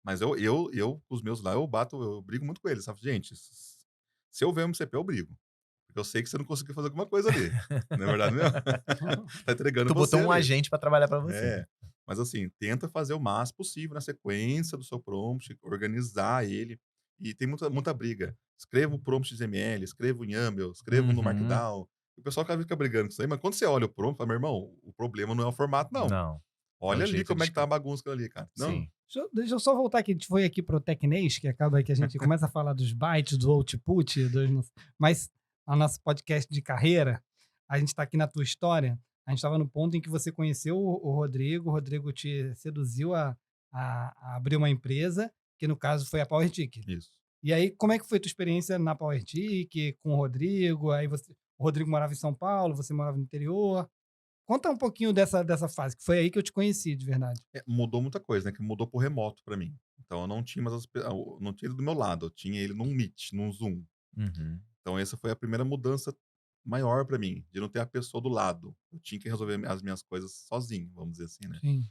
mas com os meus lá, eu brigo muito com eles, sabe? Gente, se eu ver o MCP, eu brigo. Porque eu sei que você não conseguiu fazer alguma coisa ali. Não é verdade mesmo? Tá entregando Tu você botou um ali. agente pra trabalhar pra você. É. Mas assim, tenta fazer o máximo possível na sequência do seu prompt, organizar ele. E tem muita briga. Escreva o prompt XML, escreva em YAML, escreva no Uhum. Markdown. O pessoal fica brigando com isso aí, mas quando você olha o prompt, fala, meu irmão, o problema não é o formato, não. Não. É o Olha ali jeito como de é que tá a bagunça ali, cara. Não, Sim. Deixa eu só voltar aqui. A gente foi aqui pro Tecnês, que acaba que a gente começa a falar dos bytes, do output, mas a nosso podcast de carreira, a gente está aqui na tua história. A gente estava no ponto em que você conheceu o Rodrigo te seduziu a abrir uma empresa, que no caso foi a PowerTik. isso. E aí, como é que foi a tua experiência na PowerTik, com o Rodrigo? O Rodrigo morava em São Paulo, você morava no interior. Conta um pouquinho dessa fase, que foi aí que eu te conheci, de verdade. Mudou muita coisa, né? Que mudou pro remoto pra mim. Então eu não tinha mais não tinha ele do meu lado, eu tinha ele num Meet, num Zoom. Uhum. Então essa foi a primeira mudança maior pra mim, de não ter a pessoa do lado. Eu tinha que resolver as minhas coisas sozinho, vamos dizer assim, né? Sim.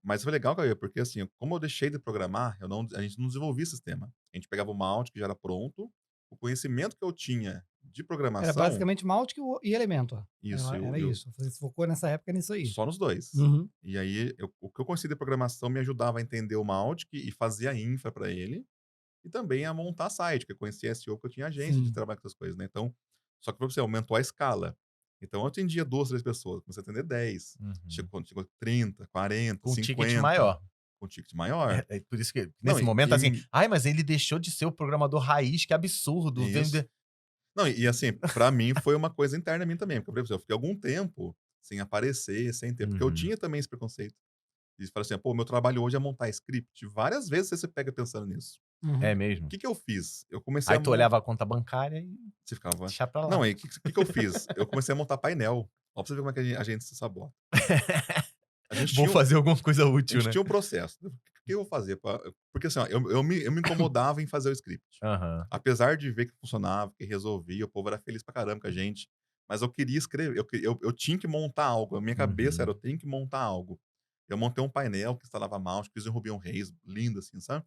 Mas foi legal, Caio, porque assim, como eu deixei de programar, a gente não desenvolvia sistema. A gente pegava o Mautic que já era pronto, o conhecimento que eu tinha de Era programação, basicamente Mautic e Elementor. isso, Era isso. Você focou nessa época nisso aí. só nos dois. Uhum. E aí, o que eu conheci de programação me ajudava a entender o Mautic e fazer a infra para ele, e também a montar site, que eu conhecia SEO, que eu tinha agência de Sim. trabalho com essas coisas, né? Então, só que para você aumentou a escala. Então, eu atendia 2, 3 pessoas, comecei a atender 10. Uhum. Chegou 30, 40, Com um 50. ticket maior. Com ticket maior. É por isso que, Não, nesse momento, assim, e ai, mas ele deixou de ser o programador raiz, que absurdo. Isso. Não, e assim, pra mim foi uma coisa interna minha também, porque, por exemplo, eu fiquei algum tempo sem aparecer, sem ter, porque eu Uhum. tinha também esse preconceito. E fala assim, pô, meu trabalho hoje é montar script. Várias vezes você se pega pensando nisso. Uhum. É O mesmo. que eu fiz? Eu comecei Aí a tu olhava a conta bancária e Você ficava... deixava pra lá. Não, aí o que eu fiz? Eu comecei a montar painel. Ó, pra você ver como é que a gente se sabota. A gente Vou tinha, fazer alguma coisa a útil, gente né? tinha um processo. O que eu vou fazer? Porque assim, ó, eu me incomodava em fazer o script. Aham. Apesar de ver que funcionava, que resolvia, o povo era feliz pra caramba com a gente. Mas eu queria escrever, eu tinha que montar algo. A minha cabeça era, eu tenho que montar algo. Eu montei um painel que instalava mouse, fiz em Rubion Reis, lindo assim, sabe?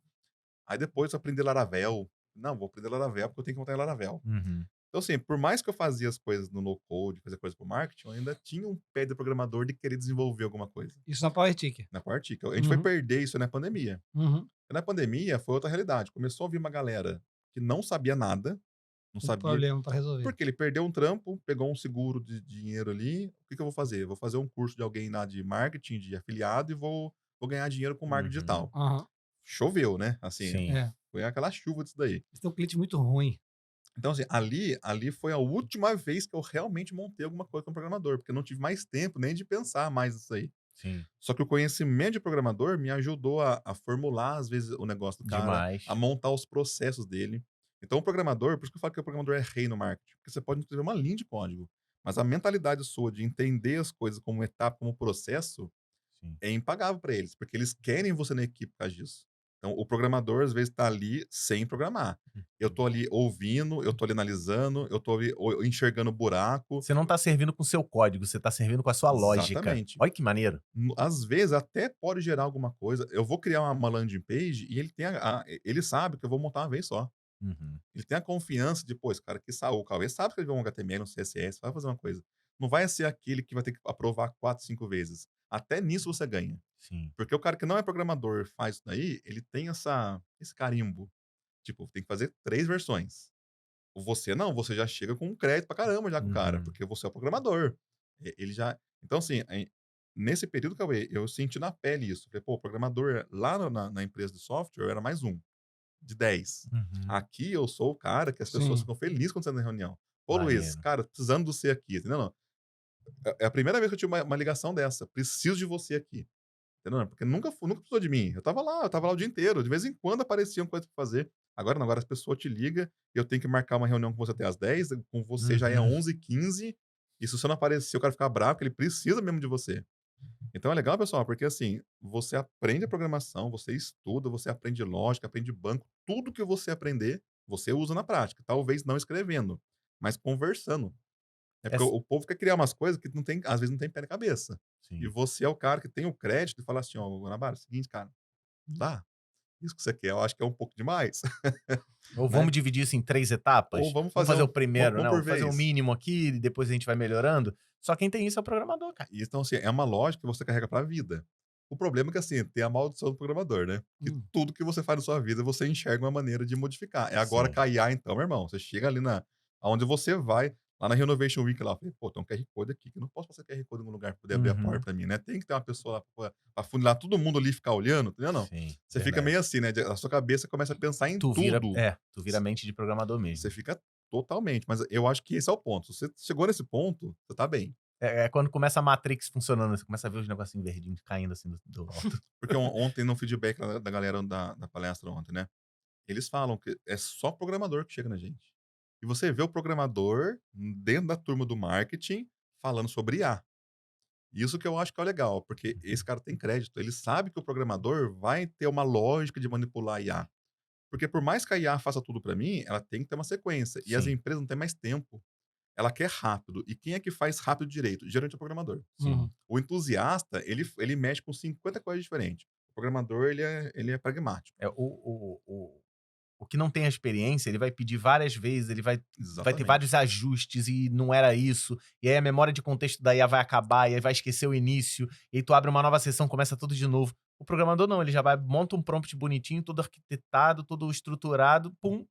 Aí depois eu aprendi Laravel. Não, vou aprender Laravel porque eu tenho que montar em Laravel. Uhum. Então, assim, por mais que eu fazia as coisas no no-code, fazia coisas pro marketing, eu ainda tinha um pé de programador de querer desenvolver alguma coisa. Isso na PowerTik. Na PowerTik. A gente foi Uhum. perder isso na pandemia. Uhum. Na pandemia foi outra realidade. Começou a vir uma galera que não sabia nada, Não Um sabia. problema pra resolver. Porque ele perdeu um trampo, pegou um seguro de dinheiro ali. O que eu vou fazer? Eu vou fazer um curso de alguém lá de marketing, de afiliado, e vou ganhar dinheiro com marketing digital. Aham. Choveu, né? Assim, Sim. É. foi aquela chuva disso daí. Esse é um cliente muito ruim. Então, assim, ali foi a última vez que eu realmente montei alguma coisa como programador, porque eu não tive mais tempo nem de pensar mais nisso aí. Sim. Só que o conhecimento de programador me ajudou a formular, às vezes, o negócio do cara, Demais. a montar os processos dele. Então, o programador, por isso que eu falo que o programador é rei no marketing, porque você pode escrever uma linha de código, mas a mentalidade sua de entender as coisas como etapa, como processo, Sim. é impagável para eles, porque eles querem você na equipe por causa disso. Então, o programador, às vezes, está ali sem programar. Eu tô ali ouvindo, eu tô ali analisando, eu tô ali enxergando buraco. Você não tá servindo com o seu código, você tá servindo com a sua lógica. Exatamente. Olha que maneiro. Às vezes, até pode gerar alguma coisa. Eu vou criar uma landing page e ele tem ele sabe que eu vou montar uma vez só. Uhum. Ele tem a confiança de, pô, esse cara aqui sabe, o Cauê sabe escrever um HTML, um CSS, vai fazer uma coisa. Não vai ser aquele que vai ter que aprovar 4, 5 vezes. Até nisso você ganha. Sim. Porque o cara que não é programador faz isso daí, ele tem esse carimbo. Tipo, tem que fazer 3 versões. Você não, você já chega com um crédito pra caramba já com o cara, Uhum. porque você é o programador. Ele já. Então, assim, nesse período, Cauê, eu senti na pele isso. Falei, pô, o programador lá na empresa de software eu era mais um, de 10. Uhum. Aqui eu sou o cara que as pessoas Sim. ficam felizes quando você tá na reunião. Ô, Luiz, Maneiro. cara, precisando de você aqui, entendeu? Não. É a primeira vez que eu tive uma ligação dessa. Preciso de você aqui. Entendeu? Porque nunca precisou de mim. Eu tava lá o dia inteiro. De vez em quando apareciam coisas pra fazer. Agora não, agora as pessoas te ligam e eu tenho que marcar uma reunião com você até às 10, com você já é Uhum. 11h15, e se você não aparecer, o cara fica bravo, porque ele precisa mesmo de você. Então é legal, pessoal, porque assim, você aprende a programação, você estuda, você aprende lógica, aprende banco, tudo que você aprender, você usa na prática. Talvez não escrevendo, mas conversando. É porque Essa- o povo quer criar umas coisas que não tem, às vezes não tem pé na cabeça. E Sim. você é o cara que tem o crédito de falar assim, ó, Guanabara, é o seguinte, cara, não dá. Isso que você quer, eu acho que é um pouco demais. Ou Né? vamos dividir isso em 3 etapas? Ou vamos Vamos fazer fazer um o primeiro, vamos né? por Vamos fazer o vez. mínimo aqui e depois a gente vai melhorando. Só quem tem isso é o programador, cara. Então, assim, é uma lógica que você carrega pra vida. O problema é que, assim, tem a maldição do programador, né? Que tudo que você faz na sua vida, você enxerga uma maneira de modificar. É agora Sim. com a IA, então, meu irmão. Você chega ali aonde você vai, lá na Renovation Week, lá, eu falei, pô, tem um QR Code aqui, que eu não posso passar QR Code em algum lugar pra poder abrir a porta Uhum. pra mim, né? Tem que ter uma pessoa lá pra funilar todo mundo ali e ficar olhando, entendeu? Não. Sim, Você fica verdade. meio assim, né? A sua cabeça começa a pensar em Tu vira, tudo. tu vira mente de programador mesmo. Você fica totalmente. Mas eu acho que esse é o ponto. Se você chegou nesse ponto, você tá bem. É quando começa a Matrix funcionando, você começa a ver os negocinhos verdinhos caindo assim do alto. Porque ontem, no feedback da galera da palestra ontem, né? Eles falam que é só programador que chega na gente. E você vê o programador dentro da turma do marketing falando sobre IA. Isso que eu acho que é legal, porque esse cara tem crédito. Ele sabe que o programador vai ter uma lógica de manipular a IA. Porque por mais que a IA faça tudo para mim, ela tem que ter uma sequência. E as Sim. empresas não têm mais tempo. Ela quer rápido. E quem é que faz rápido direito? Geralmente é o programador. Uhum. O entusiasta, ele mexe com 50 coisas diferentes. O programador, ele é pragmático. O que não tem a experiência, ele vai pedir várias vezes, ele vai ter Exatamente. vários ajustes e não era isso. E aí a memória de contexto da IA vai acabar, e aí vai esquecer o início, e aí tu abre uma nova sessão, começa tudo de novo. O programador não, ele já vai, monta um prompt bonitinho, todo arquitetado, todo estruturado, pum.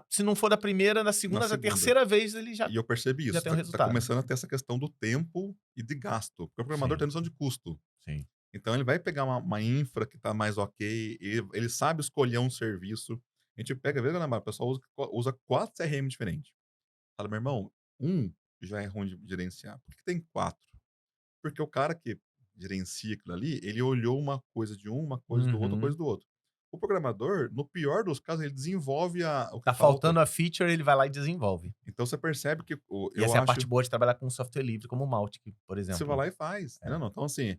Se não for da primeira, na segunda, da terceira vez, ele já... E eu percebi já isso. tem um Tá resultado. começando a ter essa questão do tempo e de gasto. Porque o programador Sim. tem noção de custo. Sim. Então ele vai pegar uma infra que tá mais ok, ele sabe escolher um serviço. A gente pega, vê, o pessoal usa 4 CRM diferentes. Fala, meu irmão, já é ruim de gerenciar. Por que tem 4? Porque o cara que gerencia aquilo ali, ele olhou uma coisa de uma coisa do outro, uma Uhum. coisa do outro. O programador, no pior dos casos, ele desenvolve o que Tá faltando a feature, ele vai lá e desenvolve. Então você percebe que E eu essa é a acho parte boa de trabalhar com software livre, como o Mautic, por exemplo. você vai lá e faz. É. Não. Então, assim,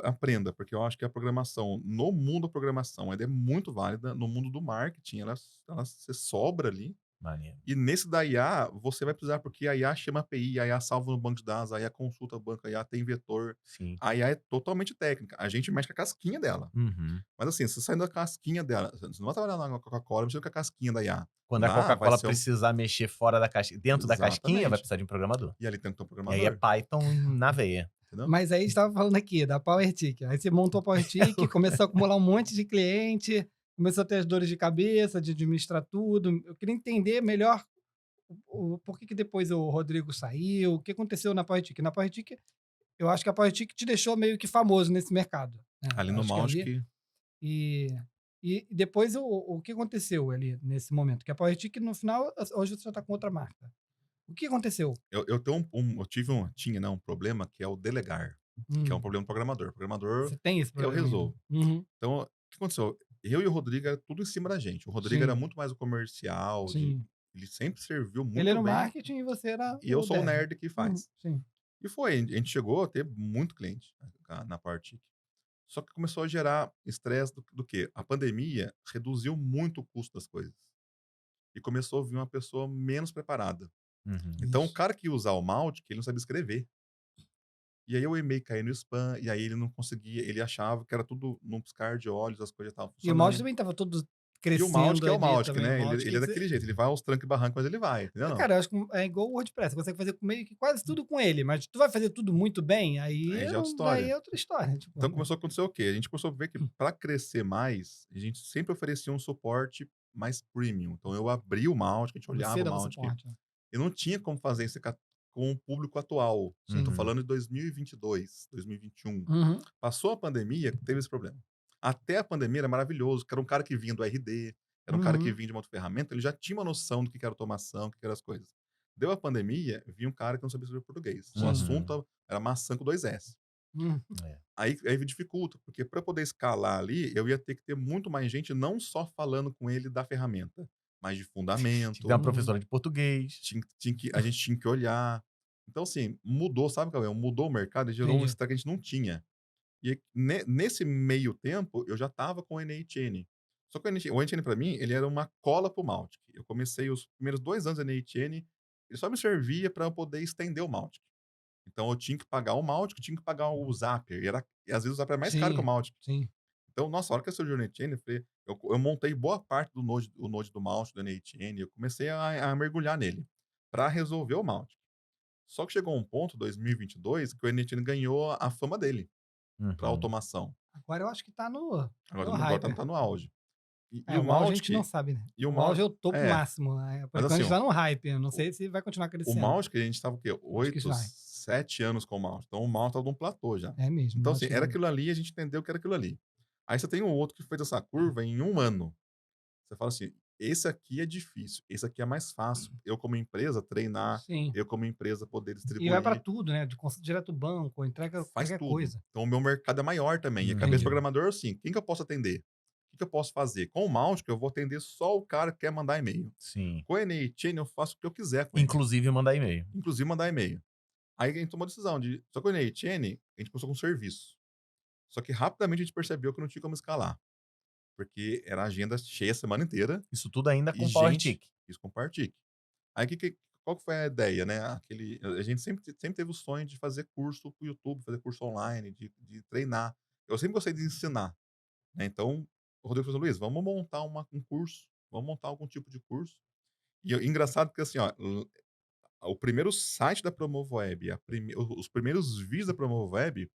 aprenda, porque eu acho que a programação, no mundo da programação, ela é muito válida. No mundo do marketing, ela você sobra ali. Maneiro. E nesse da IA, você vai precisar, porque a IA chama API, a IA salva no banco de dados, a IA consulta o banco, a IA tem vetor. Sim. A IA é totalmente técnica. A gente mexe com a casquinha dela. Uhum. Mas assim, você saindo da casquinha dela, você não vai trabalhar na Coca-Cola mexendo com a casquinha da IA. Quando a Lá Coca-Cola vai ser precisar mexer fora da casquinha, dentro da casquinha, vai Exatamente. precisar de um programador. E ali tem que ter um E programador. aí é Python na veia. Entendeu? Mas aí a gente tava falando aqui da PowerTick. Aí você montou a PowerTick, começou a acumular um monte de cliente, começou a ter as dores de cabeça, de administrar tudo. Eu queria entender melhor por que depois o Rodrigo saiu? O que aconteceu na PowerTik? Na PowerTik, eu acho que a PowerTik te deixou meio que famoso nesse mercado, né? Ali Eu no acho que ali, Mautic, e, e depois o que aconteceu ali nesse momento? Que a PowerTik, no final, hoje você já tá com outra marca. O que aconteceu? eu tinha, né, um problema que é o delegar, que é um Hum, problema do programador. O programador, Você tem esse eu problema ainda? resolvo. Uhum, Então, o que aconteceu? Eu e o Rodrigo era tudo em cima da gente. O Rodrigo era sim, muito mais o comercial, sim. ele sempre serviu Ele muito era o bem, marketing e você era e eu o sou o dev. nerd que faz. Sim. E foi, a gente chegou a ter muito cliente na Partiq. Só que começou a gerar estresse do quê? A pandemia reduziu muito o custo das coisas. E começou a vir uma pessoa menos preparada. Uhum. Então, o Isso. cara que ia usar o Mautic, ele não sabia escrever. E aí o e-mail caía no spam, e aí ele não conseguia, ele achava que era tudo num piscar de olhos, as coisas estavam E o Maud funcionando. também tava todo E o Mautic crescendo é o ali Mautic, também. O né? Mautic, Ele é daquele jeito, ele vai aos trancos e barrancos, mas ele vai, entendeu? Não? cara, eu acho que é igual o WordPress. Você consegue fazer meio que quase tudo com ele, mas tu vai fazer tudo muito bem, aí, Aí já é outra daí história. é outra história. Tipo, Então começou a acontecer o quê? A gente começou a ver que para crescer mais, a gente sempre oferecia um suporte mais premium. Então eu abri o Mautic, a gente olhava você o dava Mautic, suporte. Né? e não tinha como fazer isso com o público atual. Eu tô Uhum. falando de 2022, 2021. Uhum. Passou a pandemia, teve esse problema. Até a pandemia era maravilhoso, que era um cara que vinha do RD, era um cara que Uhum. vinha de uma outra ferramenta, ele já tinha uma noção do que era automação, o que eram as coisas. Deu a pandemia, vinha um cara que não sabia escrever português. O Sim. assunto era maçã com 2 S. Uhum. Aí dificulta, porque para poder escalar ali, eu ia ter que ter muito mais gente, não só falando com ele da ferramenta, mas de Tinha que fundamento, ter uma professora de português. a gente tinha que olhar. Então, assim, mudou, sabe, Cauê? Mudou o mercado e gerou um Entendi. estresse que a gente não tinha. E nesse meio tempo, eu já estava com o NHN. Só que o NHN, para mim, ele era uma cola para o Mautic. Eu comecei os primeiros 2 anos do NHN, ele só me servia para eu poder estender o Mautic. Então eu tinha que pagar o Mautic, tinha que pagar o Zapier. E às vezes o Zapier é mais caro que o Sim, Mautic. sim. Então, nossa, a hora que eu surgiu o NHN, eu montei boa parte o Node do Mautic, do NHN, eu comecei a mergulhar nele, para resolver o Mautic. Só que chegou um ponto, 2022, que o NHN ganhou a fama dele, para Uhum. automação. Agora eu acho que tá no Agora hype. tá no auge. E o O auge a gente não Mautic, sabe, né? e o O auge é o topo É, máximo, né? Por mas enquanto a assim, gente tá no hype. Eu não sei se vai continuar o crescendo. Mautic, a gente tava o quê? Acho que 8, vai. 7 anos com o Mautic. Então o Mautic tava num platô já. É mesmo. Então, assim, Mautic era aquilo ali, a gente entendeu que era aquilo ali. Aí você tem um outro que fez essa curva em 1 ano. Você fala assim: esse aqui é difícil, esse aqui é mais fácil. Eu, como empresa, treinar, Sim. eu, como empresa, poder E vai pra distribuir, tudo, né? De direto do banco, entrega faz qualquer tudo. coisa. Então, o meu mercado é maior também. E a cabeça Entendi. do programador, assim, quem que eu posso atender? O que eu posso fazer? Com o Mautic, eu vou atender só o cara que quer mandar e-mail. Sim. Com o NHN, eu faço o que eu quiser com ele. Inclusive mandar e-mail. Inclusive mandar e-mail. Aí a gente tomou a decisão de. Só que o NHN, a gente começou com serviço. Só que rapidamente a gente percebeu que não tinha como escalar. Porque era agenda cheia a semana inteira Isso tudo ainda e com gente. PowerTik. Isso com Partiq. Aí qual que foi a ideia, né? A gente sempre teve o sonho de fazer curso pro YouTube, fazer curso online, de treinar. Eu sempre gostei de ensinar. Né? Então, o Rodrigo falou: Luiz, vamos montar um curso, vamos montar algum tipo de curso. E engraçado que assim, ó, o primeiro site da Promovweb, os primeiros vídeos da Promovweb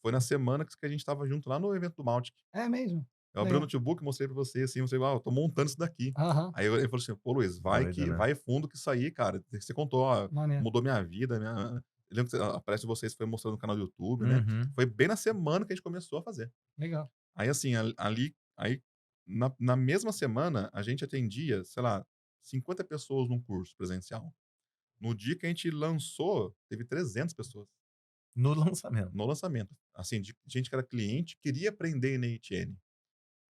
foi na semana que a gente estava junto lá no evento do Mautic. É mesmo. Eu abri o Legal. notebook, mostrei pra você, assim, você, eu tô montando isso daqui. Aham. Aí ele falou assim: pô, Luiz, Doido, né? vai fundo que isso aí, cara. Você contou, ó, Maneiro. mudou minha vida. Eu lembro que aparece vocês, foi mostrando no canal do YouTube, né? Uhum. Foi bem na semana que a gente começou a fazer. Legal. Aí, assim, na mesma semana, a gente atendia, sei lá, 50 pessoas num curso presencial. No dia que a gente lançou, teve 300 pessoas No lançamento. no lançamento. Assim, de gente que era cliente, queria aprender NHN.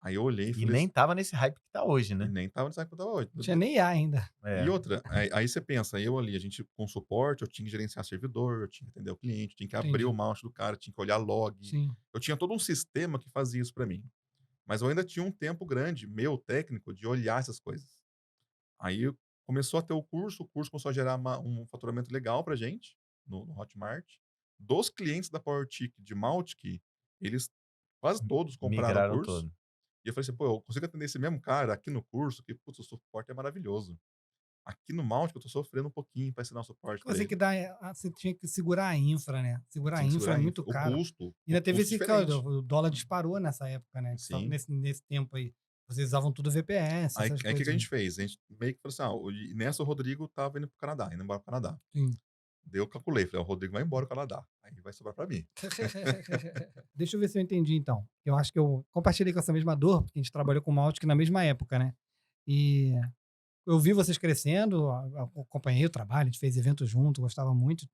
Aí eu olhei e E falei nem assim, tava nesse hype que tá hoje, e né? nem tava nessa época que eu tava hoje. Não tinha nem IA ainda. É. E outra, aí você pensa, eu ali, a gente com suporte, eu tinha que gerenciar servidor, eu tinha que atender o cliente, tinha que abrir Entendi. o mouse do cara, tinha que olhar log. Sim. Eu tinha todo um sistema que fazia isso para mim. Mas eu ainda tinha um tempo grande, meu técnico, de olhar essas coisas. Aí começou a ter o curso começou a gerar um faturamento legal pra gente, no Hotmart. Dos clientes da PowerTik de Mautic, eles quase todos compraram o Migraram curso. todo. E eu falei assim, pô, eu consigo atender esse mesmo cara aqui no curso, que, putz, o suporte é maravilhoso. Aqui no Mautic eu tô sofrendo um pouquinho para ensinar o suporte para Você ele. que dá, você tinha que segurar a infra, né? Segurar a Tinha que infra é segurar muito o caro. custo. E ainda teve esse diferente. o dólar disparou nessa época, né? Sim. Nesse tempo aí. Vocês usavam tudo VPS, Aí essas o que a coisas. gente fez? A gente meio que falou assim, e nessa o Rodrigo tava indo pro Canadá, indo embora pro Canadá. Sim. Daí eu calculei, falei, o Rodrigo vai embora pro Canadá, aí vai sobrar pra mim. Deixa eu ver se eu entendi, então. Eu acho que eu compartilhei com essa mesma dor, porque a gente trabalhou com Mautic na mesma época, né? E eu vi vocês crescendo, acompanhei o trabalho, a gente fez eventos junto, gostava muito.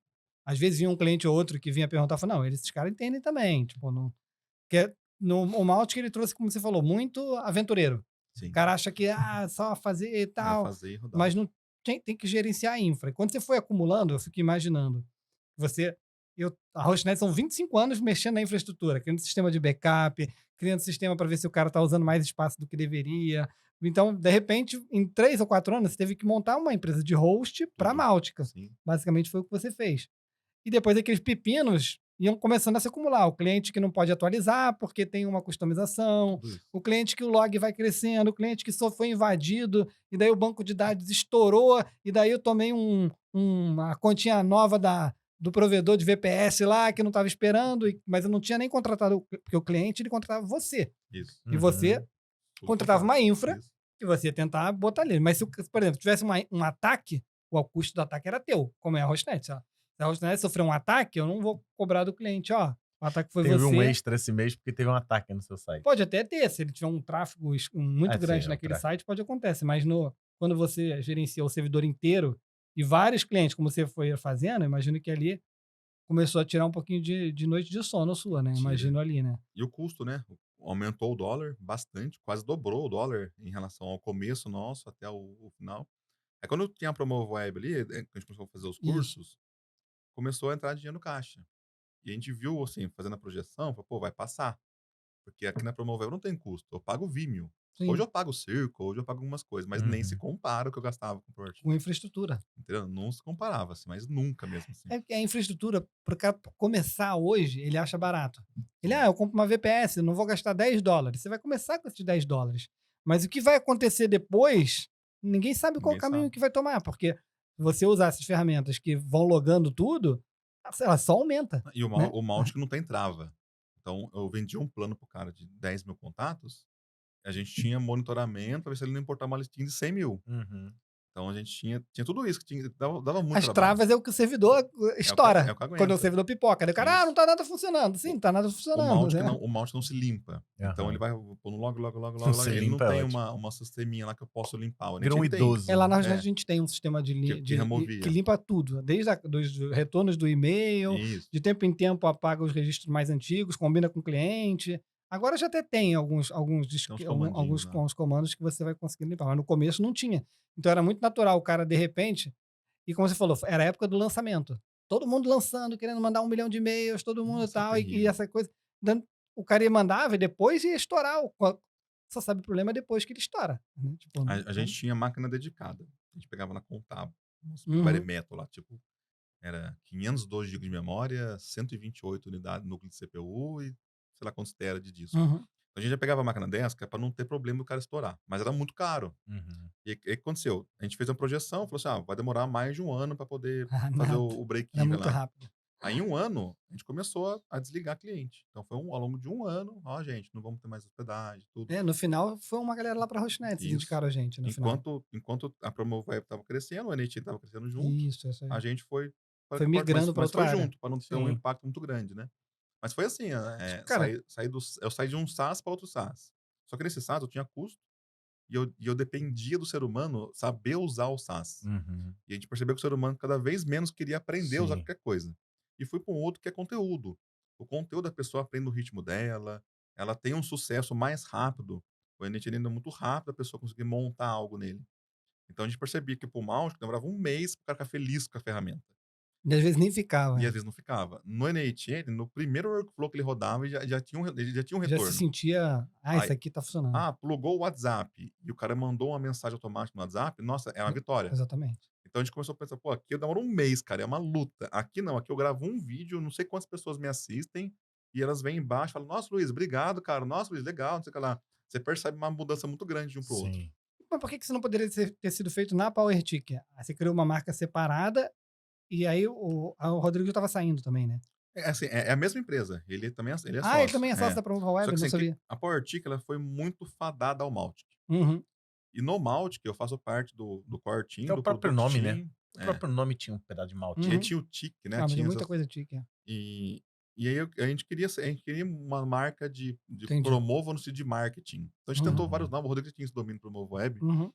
Às vezes vinha um cliente ou outro que vinha perguntar, falava, não, esses caras entendem também, tipo, não... Porque o Mautic ele trouxe, como você falou, muito aventureiro. O Sim, cara acha que, só fazer e vai tal, fazer e rodar. mas não tem que gerenciar a infra. E quando você foi acumulando, eu fico imaginando, a Hostnet são 25 anos mexendo na infraestrutura, criando sistema de backup, criando sistema para ver se o cara está usando mais espaço do que deveria. Então, de repente, em 3 ou 4 anos, você teve que montar uma empresa de host para a Tudo. Mautica. Sim, Basicamente foi o que você fez. E depois aqueles pepinos iam começando a se acumular. O cliente que não pode atualizar porque tem uma customização, tudo isso. o cliente que o log vai crescendo, o cliente que só foi invadido, e daí o banco de dados estourou, e daí eu tomei uma continha nova do provedor de VPS lá que eu não estava esperando, mas eu não tinha nem contratado, porque o cliente ele contratava você. Isso. E você Tudo contratava uma comprado. infra Isso. que você ia tentar botar ali. Mas se, por exemplo, tivesse um ataque, o custo do ataque era teu, como é a Hostnet. Ó. Se a Hostnet sofrer um ataque, eu não vou cobrar do cliente, ó. O ataque foi Teve você. um extra esse mês porque teve um ataque no seu site. Pode até ter, se ele tiver um tráfego muito grande sim, naquele tráfego. site, pode acontecer. Mas quando você gerencia o servidor inteiro e vários clientes, como você foi fazendo, imagino que ali começou a tirar um pouquinho de noite de sono sua, né? Tira. Imagino ali, né? E o custo, né? Aumentou o dólar bastante, quase dobrou o dólar em relação ao começo nosso até o final. Aí quando tinha a Promovo Web ali, que a gente começou a fazer os Isso. cursos, começou a entrar dinheiro no caixa. E a gente viu, assim, fazendo a projeção, falou, pô, vai passar. Porque aqui na Promovo Web não tem custo. Eu pago o Vimeo. Sim, Hoje eu pago o Circo, hoje eu pago algumas coisas, mas nem se compara o que eu gastava com o ProArch. com infraestrutura. Entendeu? Não se comparava, assim, mas nunca mesmo, assim. É que a infraestrutura, para o cara começar hoje, ele acha barato. Ele, eu compro uma VPS, não vou gastar $10. Você vai começar com esses $10. Mas o que vai acontecer depois, ninguém sabe qual Ninguém caminho sabe. que vai tomar, porque se você usar essas ferramentas que vão logando tudo, ela só aumenta. E né? o Mautic não tem trava. Então, eu vendia um plano pro cara de 10 mil contatos, a gente tinha monitoramento pra ver se ele não importava uma listinha de 100 mil. Então, a gente tinha tudo isso, que dava muito As trabalho. travas é o que o servidor estoura. é o que aguenta. Quando o servidor pipoca. Daí o cara, Isso. não tá nada funcionando. Sim, não tá nada funcionando. O Mautic não se limpa. Então, ele vai pôr no log. Se Ele não limpa é tem ótimo. uma sisteminha lá que eu posso limpar. Vira um idoso. Lá na É. Hostnet a gente tem um sistema Que removia. que limpa tudo. Desde dos retornos do e-mail, Isso. de tempo em tempo apaga os registros mais antigos, combina com o cliente. Agora já até tem alguns comandinhos, né? comandos que você vai conseguir limpar, mas no começo não tinha. Então era muito natural o cara, de repente, e como você falou, era a época do lançamento. Todo mundo lançando, querendo mandar 1 milhão de e-mails, todo mundo Nossa, e tal, e terrível. essa coisa. O cara ia mandava e depois ia estourar. Só sabe o problema depois que ele estoura. Né? Tipo, A gente tinha máquina dedicada. A gente pegava na Contab, Uhum. bare metal lá, tipo, era 512 GB de memória, 128 unidades núcleo de CPU e sei lá quantos tera de disco. Uhum. A gente já pegava a máquina dessa para não ter problema do cara estourar, mas era muito caro. E aí o que aconteceu? A gente fez uma projeção, falou assim, vai demorar mais de um ano para poder fazer Nada. o Era break-even muito lá. rápido. Aí em um ano, a gente começou a desligar cliente. Então foi ao longo de um ano, gente, não vamos ter mais hospedagem, tudo. No final, foi uma galera lá pra Hostnet, eles Isso. indicaram a gente no final. Enquanto a Promovo Web estava crescendo, o NAT estava crescendo junto, Isso aí. a gente foi migrando pra mas outra foi área. junto, para não ter um Sim. impacto muito grande, né? Mas foi assim, Cara, eu saí de um SaaS para outro SaaS. Só que nesse SaaS eu tinha custo e eu dependia do ser humano saber usar o SaaS. E a gente percebeu que o ser humano cada vez menos queria aprender a usar Sim. qualquer coisa. E fui para um outro que é conteúdo. O conteúdo da pessoa aprende no ritmo dela, ela tem um sucesso mais rápido. O NT ainda é muito rápido a pessoa conseguir montar algo nele. Então a gente percebia que pro Mautic demorava um mês para o cara ficar feliz com a ferramenta. e às vezes nem ficava. E às vezes não ficava. No NAT, no primeiro workflow que ele rodava, ele já tinha um Já retorno. se sentia, isso Aí- aqui tá funcionando. Plugou o WhatsApp e o cara mandou uma mensagem automática no WhatsApp, nossa, é uma vitória. Exatamente. Então a gente começou a pensar, pô, aqui demora um mês, cara, é uma luta. Aqui não, aqui eu gravo um vídeo, não sei quantas pessoas me assistem, e elas vêm embaixo e falam, nossa, Luiz, obrigado, cara, nossa, Luiz, legal, não sei o que lá. Você percebe uma mudança muito grande de um pro outro. Sim. Mas por que isso não poderia ter sido feito na PowerTick? Aí você criou uma marca separada e aí o Rodrigo estava saindo também, né? Assim, é a mesma empresa. Ele também ele é Ah, sócio. ele também é sócio da Prova Só Web, que não assim, sabia. a PowerTik, ela foi muito fadada ao Mautic. Uhum. E no Mautic, eu faço parte do core team, Que é o do próprio product nome, né? team. O próprio nome tinha um pedaço de malte. E aí Uhum. tinha o TIC, né? Ah, mas Tinha é muita essas... coisa tique. E aí a gente queria uma marca de Entendi. promovam-se de marketing. Então a gente tentou Uhum. vários nomes. O Rodrigo tinha esse domínio pro Promovo Web. Uhum.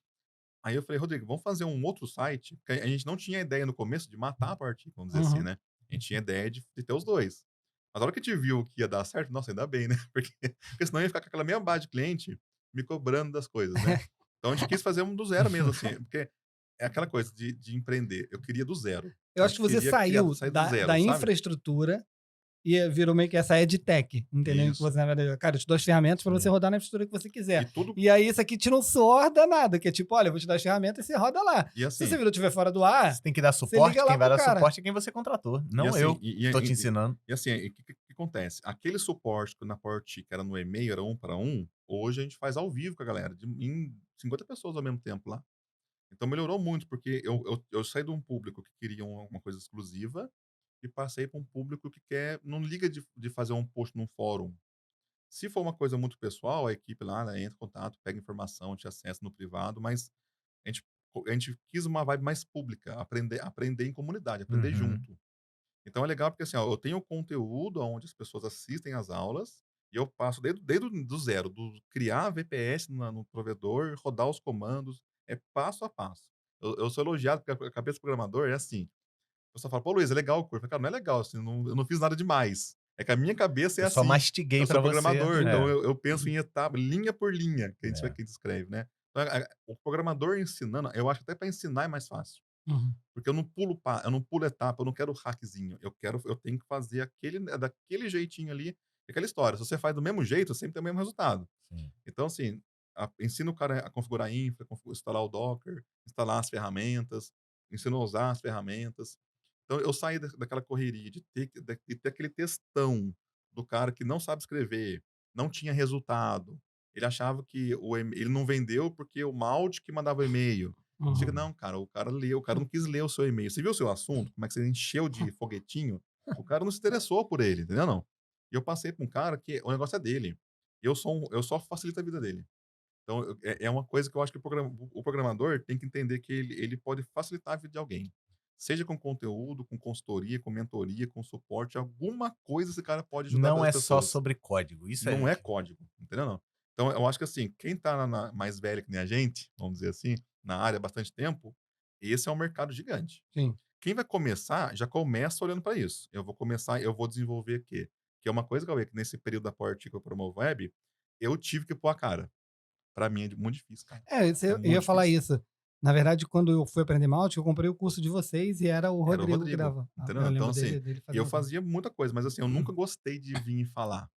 Aí eu falei, Rodrigo, vamos fazer um outro site, porque a gente não tinha ideia no começo de matar a PowerTik, vamos dizer assim, Uhum. né? A gente tinha ideia de ter os dois. Mas a hora que a gente viu que ia dar certo, nossa, ainda bem, né? Porque senão ia ficar com aquela mesma base de cliente me cobrando das coisas, né? Então a gente quis fazer um do zero mesmo, assim, porque é aquela coisa de empreender. Eu queria do zero. Eu A acho que gente você queria saiu sair do da zero, sabe? infraestrutura e virou meio que essa edtech, entendeu? Que Isso. você, na verdade, cara, eu te dou as ferramentas para você rodar na infraestrutura que você E quiser. tudo. E aí isso aqui tira um suor danado, que é tipo, olha, eu vou te dar as ferramentas e você roda lá. E Se assim, você estiver fora do ar, Você tem que dar suporte, liga lá quem vai pro dar cara. suporte é quem você contratou. Não assim, eu. Tô te ensinando. E assim, o que acontece? Aquele suporte que na PowerTik era no e-mail, era 1 para 1, hoje a gente faz ao vivo com a galera, em 50 pessoas ao mesmo tempo lá. Então melhorou muito, porque eu saí de um público que queria uma coisa exclusiva e passei para um público que não liga de fazer um post num fórum. Se for uma coisa muito pessoal, a equipe lá, né, entra em contato, pega informação, te acessa no privado, mas a gente, a gente quis uma vibe mais pública, aprender em comunidade, aprender Uhum. junto. Então é legal porque assim, ó, eu tenho conteúdo onde as pessoas assistem às aulas e eu passo desde do zero, do criar VPS no provedor, rodar os comandos, é passo a passo. Eu sou elogiado porque a cabeça do programador é assim. A pessoa fala, pô, Luiz, é legal o curso. Eu falo, cara, não é legal, assim, eu não fiz nada demais. É que a minha cabeça é Eu só assim. mastiguei Eu pra sou você. programador, então É. eu penso em etapa, linha por linha, que a gente É. aqui descreve, né? Então, o programador ensinando, eu acho que até para ensinar é mais fácil. Uhum. Porque eu não pulo etapa, eu não quero hackzinho. Eu tenho que fazer daquele jeitinho ali, aquela história. Se você faz do mesmo jeito, sempre tem o mesmo resultado. Sim. Então, assim, ensina o cara a configurar infra, instalar o Docker, instalar as ferramentas, ensina a usar as ferramentas. Então, eu saí daquela correria de ter aquele textão do cara que não sabe escrever, não tinha resultado. Ele achava que ele não vendeu porque o Malte que mandava o e-mail. Chega, Uhum. não, cara, o cara leu, o cara não quis ler o seu e-mail. Você viu o seu assunto? Como é que você encheu de foguetinho? O cara não se interessou por ele, entendeu? Não. E eu passei para um cara que o negócio é dele. Eu só facilito a vida dele. Então, é uma coisa que eu acho que o programador tem que entender que ele pode facilitar a vida de alguém. Seja com conteúdo, com consultoria, com mentoria, com suporte, alguma coisa esse cara pode ajudar Não as é só pessoas. sobre código. Isso Não é. é código, entendeu? Não. Então, eu acho que assim, quem tá mais velho que nem a gente, vamos dizer assim, na área há bastante tempo, esse é um mercado gigante. Sim. Quem vai começar, já começa olhando para isso. Eu vou desenvolver aqui. Que é uma coisa, Cauê, que nesse período da PowerTik eu Promovo Web, eu tive que pôr a cara. Para mim é muito difícil, cara. Eu muito ia falar difícil. isso. Na verdade, quando eu fui aprender Mautic, eu comprei o curso de vocês e era o Era o Rodrigo que Rodrigo, dava. entendeu? Eu Então, lembro assim, dele e eu fazendo. fazia muita coisa, mas assim, eu nunca gostei de vir e falar.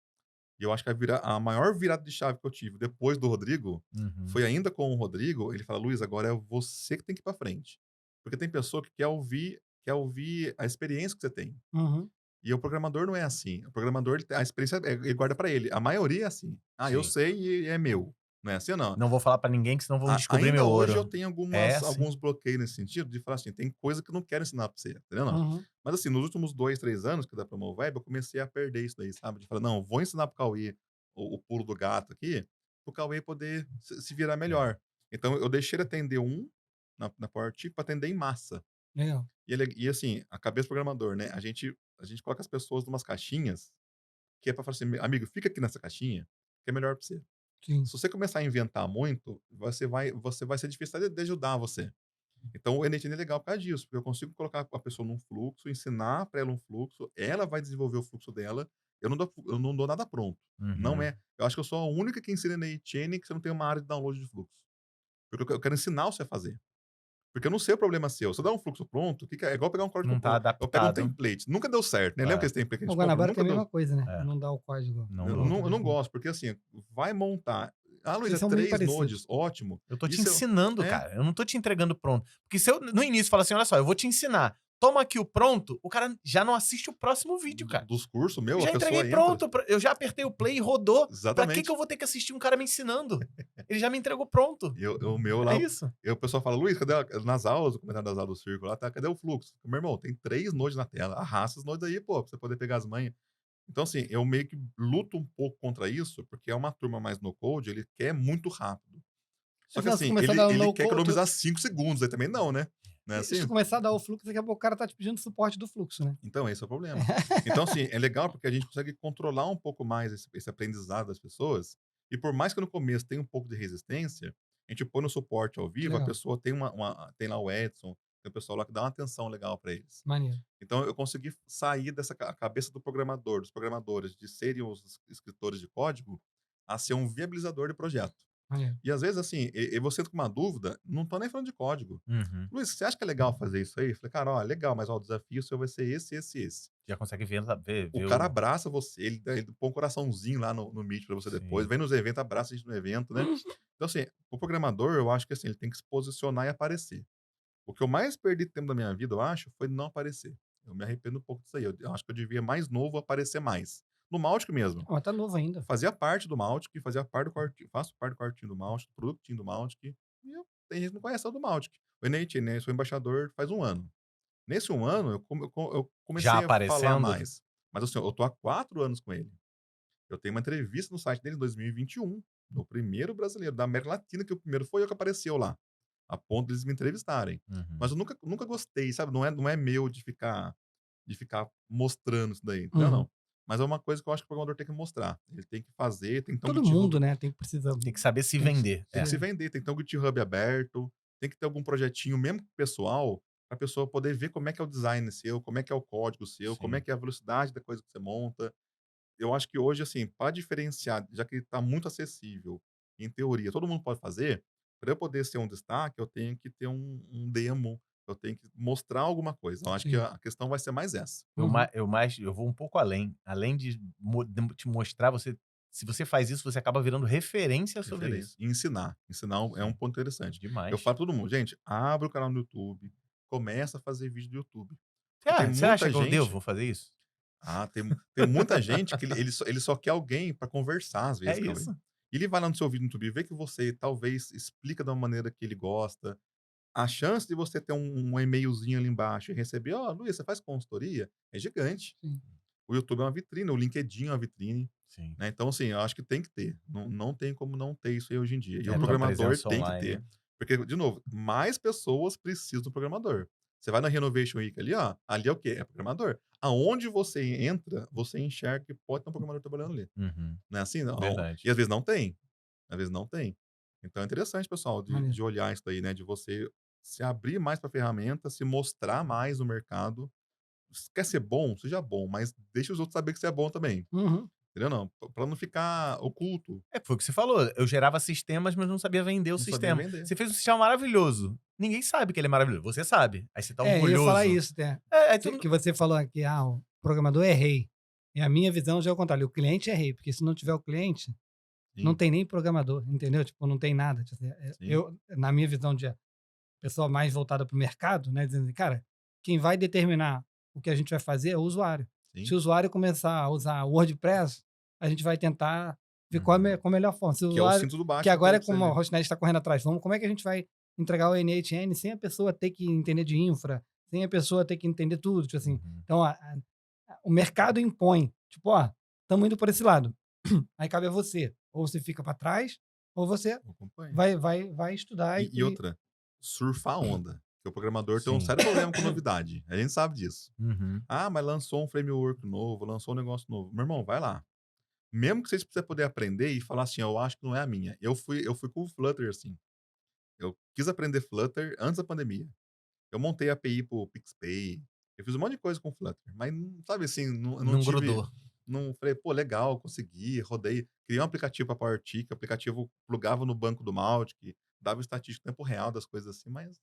E eu acho que a maior virada de chave que eu tive depois do Rodrigo, Uhum. foi ainda com o Rodrigo, ele fala, Luiz, agora é você que tem que ir para frente. Porque tem pessoa que quer ouvir a experiência que você tem. Uhum. E o programador não é assim. O programador, a experiência, ele guarda para ele. A maioria é assim. Ah, eu Sim. sei e é meu. Não é assim ou não? Não vou falar pra ninguém, que senão vão descobrir Ainda meu hoje ouro. eu tenho É, sim. alguns bloqueios nesse sentido, de falar assim, tem coisa que eu não quero ensinar pra você, entendeu? Não. Uhum. Mas assim, nos últimos 2, 3 anos que dá pra Promovo Web, eu comecei a perder isso daí, sabe? De falar, não, vou ensinar pro Cauê o pulo do gato aqui, pro Cauê poder se virar melhor. Então eu deixei ele atender na PowerTik pra atender em massa. Legal. E assim, a cabeça do programador, né? A gente coloca as pessoas numas caixinhas, que é pra falar assim, amigo, fica aqui nessa caixinha, que é melhor pra você. Sim. Se você começar a inventar muito, você vai ser difícil de ajudar você. Então o NTN é legal por causa disso, porque eu consigo colocar a pessoa num fluxo, ensinar para ela um fluxo, ela vai desenvolver o fluxo dela, eu não dou nada pronto. Não Uhum. é. Eu acho que eu sou a única que ensina na NTN que você não tem uma área de download de fluxo. Porque eu quero ensinar você a fazer. Porque eu não sei o problema seu. Se eu dar um fluxo pronto, é igual pegar um código Não tá eu pego um adaptado. template. Nunca deu certo, né? Lembra que esse template que a O gente compra? Guanabara Nunca tem a deu. mesma coisa, né? É. Não dá o código. Não Eu dou. não gosto, porque assim, vai montar. Ah, Luiz, Vocês são muito 3 parecidos. nodes, ótimo. Eu tô te Isso ensinando, é. cara. Eu não tô te entregando pronto. Porque se eu, no início, falar assim, olha só, eu vou te ensinar. Toma aqui o pronto, o cara já não assiste o próximo vídeo, cara. Dos cursos, meu, Eu já a pessoa entreguei entra. pronto, eu já apertei o play e rodou. Pra Exatamente. que eu vou ter que assistir um cara me ensinando? Ele já me entregou pronto. O meu lá, É isso. o pessoal fala, Luiz, cadê nas aulas, o comentário das aulas do círculo lá, tá, cadê o fluxo? Meu irmão, tem 3 nodes na tela, arrasta os nodes aí, pô, pra você poder pegar as manhas. Então, assim, eu meio que luto um pouco contra isso, porque é uma turma mais no code, ele quer muito rápido. Só que Afinal, se assim, começar a dar ele no quer code, economizar 5 segundos, aí também não, né? Não é se assim? começar a dar o fluxo, daqui a pouco o cara tá te pedindo suporte do fluxo, né? Então, esse é o problema. Então, assim, é legal porque a gente consegue controlar um pouco mais esse aprendizado das pessoas. E por mais que no começo tenha um pouco de resistência, a gente põe no suporte ao vivo, a Legal. pessoa tem tem lá o Edson, tem o pessoal lá que dá uma atenção legal para eles. Maneiro. Então, eu consegui sair dessa cabeça do programador, dos programadores, de serem os escritores de código, a ser um viabilizador de projeto. Maneiro. E às vezes, assim, e você entra com uma dúvida, não tô nem falando de código. Uhum. Luiz, você acha que é legal fazer isso aí? Eu falei, cara, ó, legal, mas ó, o desafio seu vai ser esse. Já consegue ver O cara abraça você, ele põe um coraçãozinho lá no Meet pra você depois, Sim. vem nos eventos, abraça a gente no evento, né? Então, assim, o programador, eu acho que assim, ele tem que se posicionar e aparecer. O que eu mais perdi tempo da minha vida, eu acho, foi não aparecer. Eu me arrependo um pouco disso aí. Eu acho que eu devia mais novo aparecer mais. No Mautic mesmo. Ó, tá novo ainda. Fazia parte do Mautic, fazia parte do quartinho, faço parte do quartinho do Mautic, do produtinho do Mautic. Tem gente que não conhece o do Mautic. O NAT, né? Eu sou embaixador faz 1 ano. Nesse 1 ano, eu comecei Já a falar aparecendo? mais. Mas assim, eu tô há 4 anos com ele. Eu tenho uma entrevista no site dele em 2021, no primeiro brasileiro da América Latina, que o primeiro foi eu que apareceu lá, a ponto deles me entrevistarem. Uhum. Mas eu nunca gostei, sabe? Não é meu de ficar mostrando isso daí. Uhum. Não. Mas é uma coisa que eu acho que o programador tem que mostrar. Ele tem que fazer, tem que ter um Todo GitHub, mundo, né? Tem que precisar. Tem que saber se Tem que- vender. tem É. que se vender, tem que ter um GitHub aberto, tem que ter algum projetinho, mesmo pessoal, para a pessoa poder ver como é que é o design seu, como é que é o código seu, como é Sim. que é a velocidade da coisa que você monta. Eu acho que hoje, assim, para diferenciar, já que está muito acessível, em teoria, todo mundo pode fazer, para eu poder ser um destaque, eu tenho que ter um demo, eu tenho que mostrar alguma coisa. Eu acho que Sim. a questão vai ser mais essa. Uhum. Eu vou um pouco além. Além de te mostrar, se você faz isso, você acaba virando referência sobre Referência. isso. E ensinar. Ensinar é um ponto interessante. Demais. Eu falo pra todo mundo, gente, abre o canal no YouTube, começa a fazer vídeo do YouTube. Você acha que eu gente- devo fazer isso? Tem muita gente que ele só quer alguém para conversar, às vezes, É com isso. ele. Ele vai lá no seu vídeo no YouTube e vê que você talvez explica de uma maneira que ele gosta. A chance de você ter um e-mailzinho ali embaixo e receber, ó, Luiz, você faz consultoria? É gigante. Sim. O YouTube é uma vitrine, o LinkedIn é uma vitrine. Sim. Né? Então, assim, eu acho que tem que ter. Não tem como não ter isso aí hoje em dia. E É, o tua programador presença tem que online. ter. Porque, de novo, mais pessoas precisam do programador. Você vai na Renovation Week ali, ó, ali é o quê? É programador. Aonde você entra, você enxerga que pode ter um programador trabalhando ali. Uhum. Não é assim? Não. Verdade. E às vezes não tem. Às vezes não tem. Então é interessante, pessoal, Maneiro. de olhar isso daí, né? De você se abrir mais para ferramenta, se mostrar mais no mercado. Se quer ser bom, seja bom, mas deixa os outros saber que você é bom também. Uhum. Entendeu? Não, pra não ficar oculto. Foi o que você falou. Eu gerava sistemas, mas não sabia vender o Não sabia sistema. vender. Você fez um sistema maravilhoso. Ninguém sabe que ele é maravilhoso. Você sabe. Aí você tá Eu orgulhoso. ia falar isso, né? É, Que você falou aqui, o programador é rei. E a minha visão já é o contrário. O cliente é rei, porque se não tiver o cliente, Sim. não tem nem programador, entendeu? Tipo, não tem nada. Tipo, Sim. na minha visão de pessoa mais voltada para o mercado, né? Dizendo, cara, quem vai determinar o que a gente vai fazer é o usuário. Sim. Se o usuário começar a usar o WordPress, a gente vai tentar ver qual é a melhor forma. Se o Que é o usuário, cinto do baixo. que agora é pra você como a ver. Rosnete está correndo atrás. Como é que a gente vai entregar o NHN sem a pessoa ter que entender de infra, sem a pessoa ter que entender tudo? Tipo assim, Uhum. então, o mercado impõe. Tipo, estamos indo por esse lado. Aí cabe a você. Ou você fica para trás, ou você Eu acompanho. vai estudar. E outra, surfar a onda. Porque o programador tem um Sim. sério problema com novidade. A gente sabe disso. Uhum. Mas lançou um framework novo, lançou um negócio novo. Meu irmão, vai lá. Mesmo que você poder aprender e falar assim, eu acho que não é a minha. Eu fui com o Flutter, assim. Eu quis aprender Flutter antes da pandemia. Eu montei a API pro PixPay. Eu fiz um monte de coisa com Flutter. Mas, sabe assim, eu Não não tive... grudou. Não falei, pô, legal, consegui, rodei. Criei um aplicativo para PowerTik, o aplicativo plugava no banco do Mautic, dava estatística em tempo real das coisas assim, mas...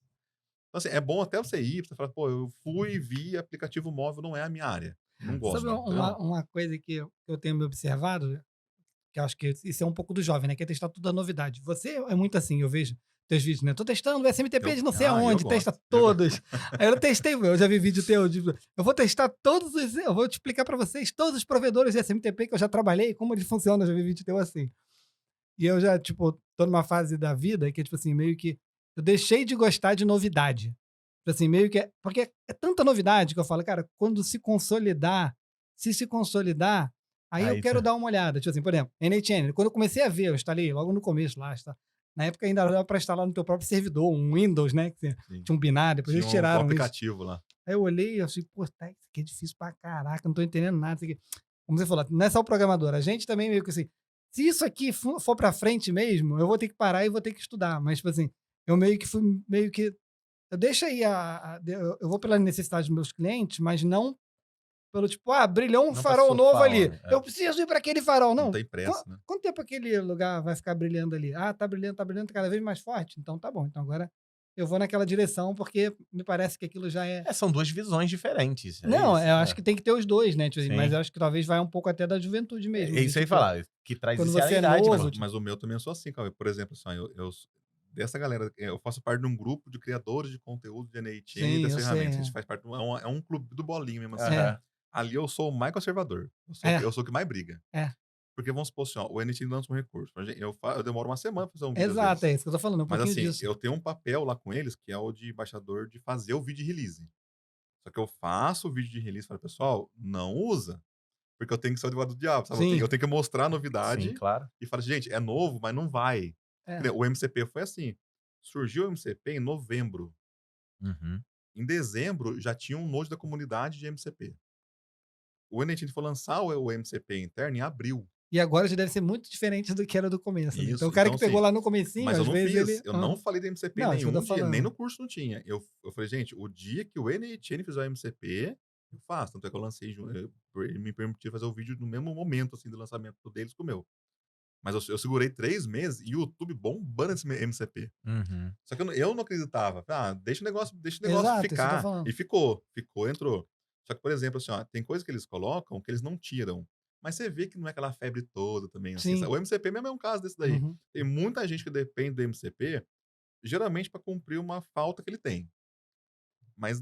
Então, assim, é bom até você ir, você falar, pô, eu fui, vi, aplicativo móvel não é a minha área. Não gosto. Sabe uma coisa que eu tenho me observado, que eu acho que isso é um pouco do jovem, né? Que é testar tudo a novidade. Você é muito assim, eu vejo teus vídeos, né? Tô testando o SMTP de não sei aonde, eu testa gosto. todos. Aí eu testei, eu já vi vídeo teu, eu vou testar todos os, eu vou te explicar para vocês todos os provedores de SMTP que eu já trabalhei, como eles funcionam, eu já vi vídeo teu assim. E eu já, tipo, tô numa fase da vida que, tipo assim, meio que eu deixei de gostar de novidade. Tipo assim, meio que porque é tanta novidade que eu falo, cara, quando se consolidar, aí eu Aí quero você- dar uma olhada. Tipo assim, por exemplo, NHN, quando eu comecei a ver, eu instalei logo no começo lá, na época ainda dava pra instalar no teu próprio servidor, um Windows, né, que Sim. tinha um binário, depois Tinha eles um tiraram isso. aplicativo lá. Aí eu olhei e eu achei, pô, tá, isso aqui é difícil pra caraca, não tô entendendo nada. Isso aqui. Como você falou, não é só o programador, a gente também meio que assim, se isso aqui for pra frente mesmo, eu vou ter que parar e vou ter que estudar. Mas, tipo assim, eu meio que fui, meio que, eu deixo aí, eu vou pela necessidade dos meus clientes, mas não pelo tipo, brilhou um Não pra farol novo surfar ali, onda, é. eu preciso ir pra aquele farol. Não Não, tem pressa, né? quanto tempo aquele lugar vai ficar brilhando ali? Tá brilhando cada vez mais forte? Então tá bom, então agora eu vou naquela direção porque me parece que aquilo já é. São duas visões diferentes. Não, isso, eu acho que tem que ter os dois, né? Tipo assim, mas Sim. eu acho que talvez vai um pouco até da juventude mesmo. É isso aí tipo, falar, que traz quando isso é a você é idade, novo, né? Mas o meu também eu sou assim, Cauê. Por exemplo, assim, ó, dessa galera, eu faço parte de um grupo de criadores de conteúdo de NHN e Sim, das eu sei, ferramentas. A gente faz parte, é um clube do bolinho mesmo assim. Aham. Ali eu sou o mais conservador. É. Eu sou o que mais briga. É. Porque vamos supor assim, ó, o NHN lança um recurso. Eu demoro uma semana pra fazer um vídeo. às Exato, é vezes. isso que eu tô falando, um Mas pouquinho assim, disso. eu tenho um papel lá com eles, que é o de embaixador de fazer o vídeo de release. Só que eu faço o vídeo de release e falo, pessoal, não usa. Porque eu tenho que ser o advogado do diabo, sabe? Sim. Eu tenho que mostrar a novidade Sim, claro. e falar, gente, é novo, mas não vai. É. O MCP foi assim. Surgiu o MCP em novembro. Uhum. Em dezembro, já tinha um node da comunidade de MCP. O NHN foi lançar o MCP interno em abril. E agora já deve ser muito diferente do que era do começo. Né? Isso, Então o cara então, que pegou assim, lá no comecinho, Mas às eu não vezes fiz. ele. Eu não falei de MCP Não, isso que eu nenhum tô dia, nem falando. no curso não tinha. Eu falei, gente, o dia que o NHN fizer o MCP, eu faço. Tanto é que eu lancei, ele me permitiu fazer o vídeo no mesmo momento, assim, do lançamento deles com o meu. Mas eu segurei 3 meses e o YouTube bombando esse MCP. Uhum. Só que eu não acreditava. Deixa o negócio Exato, isso que eu tô ficar. falando. E ficou, entrou. Só que, por exemplo, assim, ó, tem coisas que eles colocam que eles não tiram. Mas você vê que não é aquela febre toda também, assim. Sim. O MCP mesmo é um caso desse daí. Uhum. Tem muita gente que depende do MCP, geralmente para cumprir uma falta que ele tem. Mas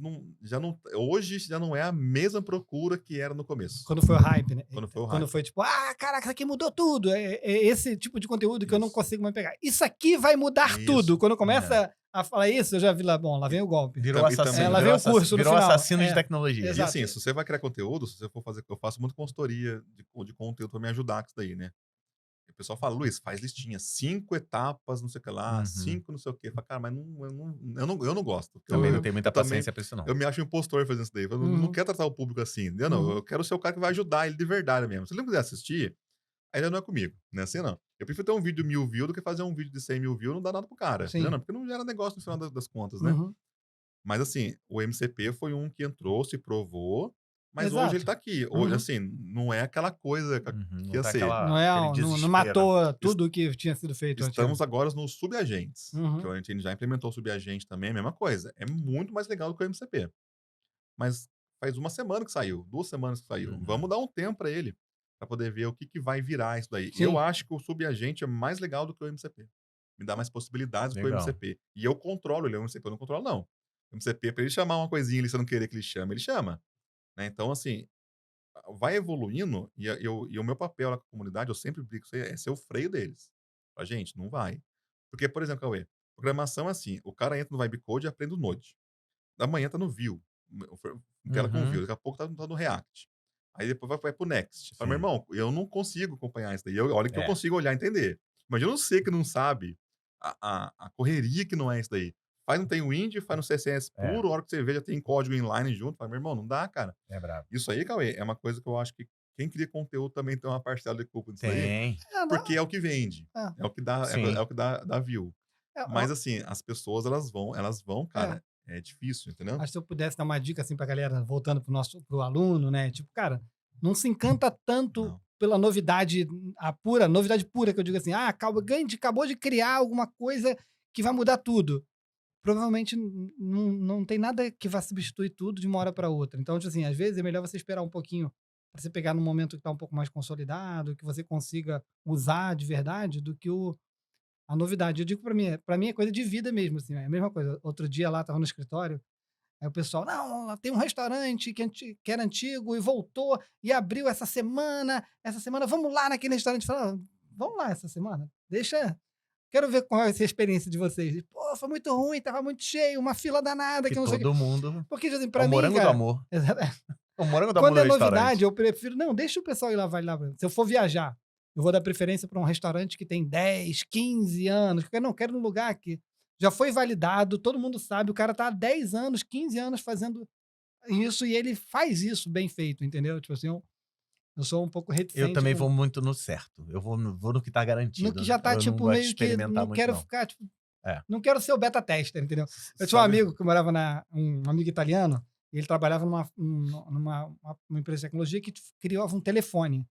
hoje já não é a mesma procura que era no começo. Quando foi o hype, né? Quando foi o Quando hype. foi tipo, caraca, isso aqui mudou tudo. É esse tipo de conteúdo que eu não Isso. consigo mais pegar. Isso aqui vai mudar Isso. tudo. Quando começa a falar isso, eu já vi lá, bom, lá vem o golpe. Virou E assassino. também- Ela virou vem o curso no virou final. assassino de É. tecnologia. Exato. E assim, se você vai criar conteúdo, se você for fazer, eu faço muito consultoria de conteúdo para me ajudar com isso daí, né? E o pessoal fala, Luiz, faz listinha, 5 etapas, não sei o que lá, Uhum. 5 não sei o que. Fala, cara, mas eu não gosto. Porque Também eu, não tenho muita eu também- paciência pra isso, não. eu me acho impostor fazendo isso daí. Eu Uhum. não quero tratar o público assim, entendeu? Não, Uhum. eu quero ser o cara que vai ajudar ele de verdade mesmo. Se ele não quiser assistir, ainda não é comigo, né? Assim não. Eu prefiro ter um vídeo de 1000 views do que fazer um vídeo de 100 mil views, não dá nada pro cara. Sim. Entendeu? Não, porque não gera negócio no final das contas, né? Uhum. Mas assim, o MCP foi um que entrou, se provou, mas Exato. hoje ele tá aqui. Hoje, Uhum. assim, não é aquela coisa Uhum. que ia tá ser. Não, aquele não desespero. matou tudo que tinha sido feito antes. Estamos agora nos subagentes, Uhum. que a gente já implementou o subagente também, é a mesma coisa. É muito mais legal do que o MCP. Mas faz uma semana que saiu, 2 semanas que saiu. Uhum. Vamos dar um tempo para ele, para poder ver o que vai virar isso daí. Sim. Eu acho que o subagente é mais legal do que o MCP. Me dá mais possibilidades do que o Legal. MCP. E eu controlo ele, o MCP eu não controlo, não. O MCP, para ele chamar uma coisinha ali, se eu não querer que ele chame, ele chama. Né? Então, assim, vai evoluindo e o meu papel lá com a comunidade, eu sempre brinco, é ser o freio deles. A gente, não vai. Porque, por exemplo, Cauê, programação é assim, o cara entra no Vibe Code e aprende o Node. Da manhã tá no Vue, tela com Uhum. Vue, daqui a pouco tá no React. Aí depois vai pro Next. Fala, meu Sim. irmão, eu não consigo acompanhar isso daí. Olha que eu É. consigo olhar e entender. Imagina você que não sabe a correria que não é isso daí. Faz não tem Wind, faz no CSS É. puro, a hora que você vê já tem código inline junto. Fala, meu irmão, não dá, cara. É brabo. Isso aí, Cauê, é uma coisa que eu acho que quem cria conteúdo também tem uma parcela de culpa disso aí. Tem. Porque é o que vende. É. É o que dá, Sim. é o que dá view. É, Mas assim, as pessoas, elas vão, cara. É difícil, entendeu? Acho que se eu pudesse dar uma dica assim pra galera, voltando pro aluno, né? Tipo, cara, não se encanta tanto Não. pela novidade, novidade pura, que eu digo assim, acabou de criar alguma coisa que vai mudar tudo. Provavelmente não tem nada que vá substituir tudo de uma hora para outra. Então, tipo assim, às vezes é melhor você esperar um pouquinho para você pegar num momento que tá um pouco mais consolidado, que você consiga usar de verdade, do que a novidade. Eu digo para mim é coisa de vida mesmo, assim, é a mesma coisa. Outro dia lá, tava no escritório, aí o pessoal, não, lá tem um restaurante que era antigo e voltou e abriu essa semana, vamos lá naquele restaurante. Fala, vamos lá essa semana? Quero ver qual vai ser a experiência de vocês. Pô, foi muito ruim, tava muito cheio, uma fila danada, Que que não sei o quê. todo mundo... Porque, assim, É pra o mim, morango do cara... amor. O morango do amor Quando do é restaurante. novidade, eu prefiro... Não, deixa o pessoal ir lá, vai lá. Se eu for viajar, eu vou dar preferência para um restaurante que tem 10, 15 anos. Porque eu não quero num lugar que já foi validado, todo mundo sabe, o cara tá há 10 anos, 15 anos fazendo isso e ele faz isso bem feito, entendeu? Tipo assim, eu sou um pouco reticente. Eu também vou muito no certo. Eu vou no que tá garantido. No que já tá, eu tipo, não gosto de meio que experimentar não muito, quero não. ficar, tipo... É. Não quero ser o beta tester, entendeu? Eu tinha um amigo que morava um amigo italiano, e ele trabalhava numa empresa de tecnologia que criava um telefone.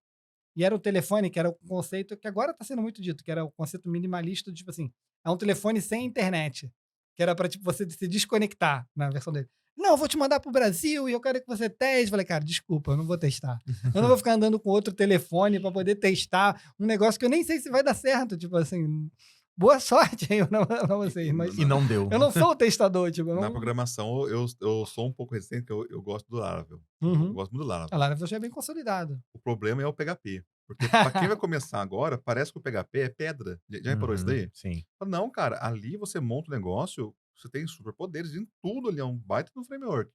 E era o telefone que era o conceito que agora está sendo muito dito, que era o conceito minimalista, tipo assim, é um telefone sem internet, que era para tipo, você se desconectar na versão dele. Não, eu vou te mandar pro Brasil e eu quero que você teste. Falei, cara, desculpa, eu não vou testar. Eu não vou ficar andando com outro telefone para poder testar um negócio que eu nem sei se vai dar certo, tipo assim... Boa sorte aí pra vocês, mas E não deu. eu não sou o testador, tipo, eu Na não... programação, eu sou um pouco resistente, porque eu gosto do Laravel. Eu Uhum. gosto muito do Laravel. A Laravel já é bem consolidado. O problema é o PHP. Porque pra quem vai começar agora, parece que o PHP é pedra. Já reparou isso daí? Sim. Não, cara, ali você monta um negócio, você tem superpoderes em tudo ali, é um baita do framework.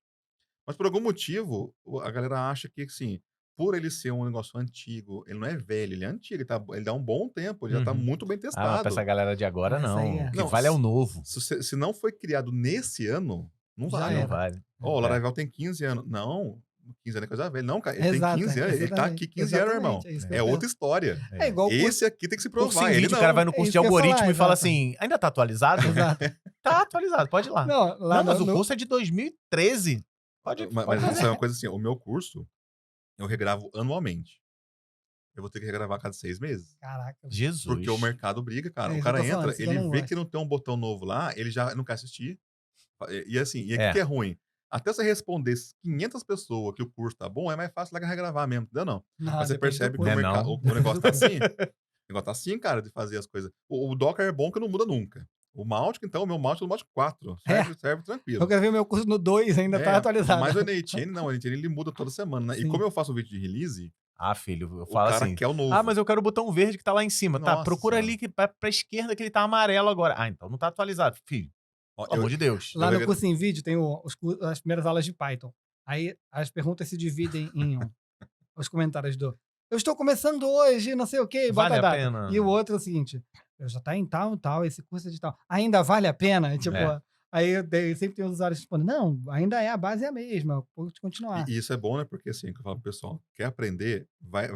Mas por algum motivo, a galera acha que, assim, por ele ser um negócio antigo, ele não é velho, ele é antigo, ele dá um bom tempo, ele já tá muito bem Ah, mas testado. pra essa galera de agora, Mas aí não. é. O que Não, vale é o novo. Se não foi criado nesse ano, não Já vale. era. Não vale. Ó, o Laravel tem 15 anos. Não, 15 anos é coisa velha. Não, cara, ele Exato, tem 15 anos, ele tá exatamente, aqui 15 anos, irmão. exatamente, é isso que É eu outra penso. história. É igual o curso... Esse aqui tem que se Curso provar. em Ele vídeo, não. o cara vai no curso isso de que eu ia algoritmo falar, e fala exato. assim, ainda tá atualizado? Exato. Tá atualizado, pode ir lá. Não, lá Não, mas o no... curso é de 2013. Pode Mas fazer. isso é uma coisa assim, o meu curso, eu regravo anualmente. Eu vou ter que regravar a cada 6 meses. Caraca. Jesus. Porque o mercado briga, cara. É O isso que cara eu tô falando, entra, isso que eu ele não vê gosto. que não tem um botão novo lá, ele já não quer assistir. E assim, e aqui É. que é ruim. Até você responder 500 pessoas que o curso tá bom, é mais fácil lá regravar mesmo, entendeu? Não. Não, Mas você depende do percebe que curso. Não é não. o negócio tá assim. O negócio tá assim, cara, de fazer as coisas. O Docker é bom que não muda nunca. O Mautic, então, o meu Mautic é o Mautic 4. Serve tranquilo. Eu gravei o meu curso no 2, ainda tá atualizado. Mas o NHN, não, o NHN ele muda toda semana, né? E Sim. como eu faço um vídeo de release, Ah, filho, eu o falo cara assim. quer o novo. Ah, mas eu quero o botão verde que tá lá em cima. Tá, Nossa procura Senhora. ali que, pra esquerda que ele tá amarelo agora. Ah, então não tá atualizado. Filho, Ó, pelo amor de Deus. Lá Eu no curso em vídeo tem as primeiras aulas de Python. Aí as perguntas se dividem em os comentários do eu estou começando hoje, não sei o quê, bota Vale a a data. pena? E o outro é o seguinte, eu já tá em tal, esse curso é de tal. Ainda vale a pena? E, tipo, É. aí sempre tem os usuários que respondem, não, ainda é, a base é a mesma, pode continuar. E isso é bom, né? Porque assim, que eu falo pro pessoal, quer aprender, vai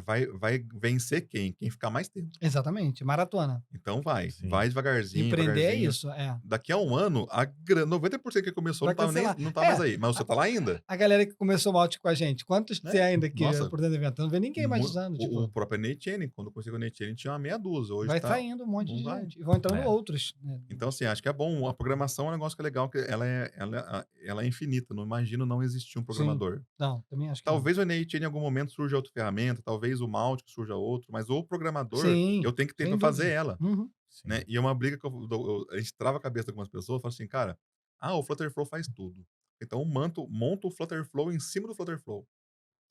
vencer quem? Quem ficar mais tempo. Exatamente, maratona. Então vai. Sim. Vai devagarzinho, Empreender é devagarzinho. isso, é. Daqui a um ano, 90% que começou Vai não tá, cancelar. não tá É. mais aí. Mas você tá lá ainda. A galera que começou o Malte com a gente, quantos tem ainda aqui Nossa. por dentro do evento? Eu não vê ninguém mais Mu- usando, o tipo, próprio NHN, quando eu consegui o NHN, tinha uma meia dúzia. Hoje vai tá... saindo um monte de não vai. gente. E vão entrando É. outros. Né? Então, assim, acho que é bom. A programação é um negócio que é legal, que ela é infinita. Não imagino não existir um programador. Não, também acho que não. Talvez o NHN em algum momento surja outra ferramenta, talvez o Mautic surja outro, mas o programador, Sim, eu tenho que ter sem pra fazer dúvida. ela. Uhum. Sim. Né? E é uma briga que a gente trava a cabeça de algumas pessoas, fala assim, cara, o Flutterflow faz tudo. Então monta o Flutterflow em cima do Flutterflow.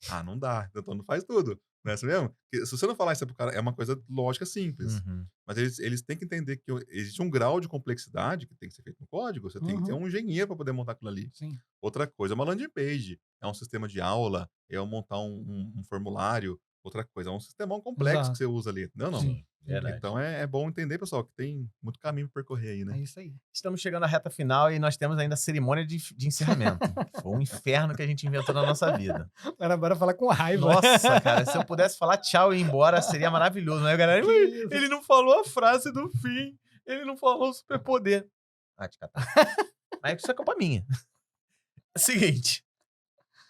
Ah, não dá, então não faz tudo. Não é assim mesmo? Porque se você não falar isso pro cara, é uma coisa lógica simples. Uhum. Mas eles têm que entender que existe um grau de complexidade que tem que ser feito no código. Você tem que ter um engenheiro para poder montar aquilo ali. Sim. Outra coisa é uma landing page, é um sistema de aula, é eu montar um formulário. Outra coisa é um sistemão complexo Exato. que você usa ali. Não. Sim, verdade. Então é bom entender, pessoal, que tem muito caminho para percorrer aí, É né? isso aí. Estamos chegando à reta final e nós temos ainda a cerimônia de encerramento. Foi um inferno que a gente inventou na nossa vida. Bora falar com raiva. Nossa, cara, se eu pudesse falar tchau e ir embora, seria maravilhoso. Mas a galera, Que isso? ele não falou a frase do fim. Ele não falou o superpoder. Ah, te catar. Mas isso é culpa minha. Seguinte.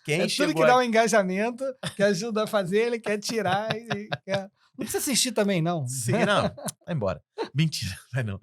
Quem É tudo chegou que dá um engajamento, que ajuda a fazer, ele quer tirar e quer... Não precisa assistir também, não. Sim, não. Vai embora. Mentira, vai não.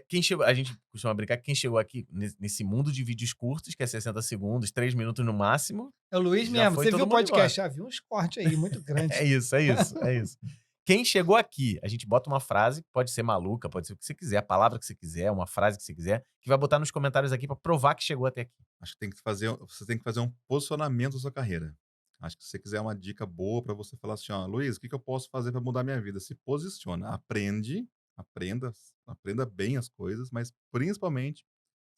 Quem chegou, a gente costuma brincar que quem chegou aqui nesse mundo de vídeos curtos, que é 60 segundos, 3 minutos no máximo. É o Luiz Já mesmo. foi Você todo viu o mundo podcast? Já viu uns cortes aí, muito grandes. É isso. Quem chegou aqui, a gente bota uma frase, pode ser maluca, pode ser o que você quiser, a palavra que você quiser, uma frase que você quiser, que vai botar nos comentários aqui pra provar que chegou até aqui. Acho que você tem que fazer um posicionamento da sua carreira. Acho que se você quiser uma dica boa para você falar assim, ó, Luiz, o que eu posso fazer para mudar minha vida? Se posiciona, aprende aprenda bem as coisas, mas principalmente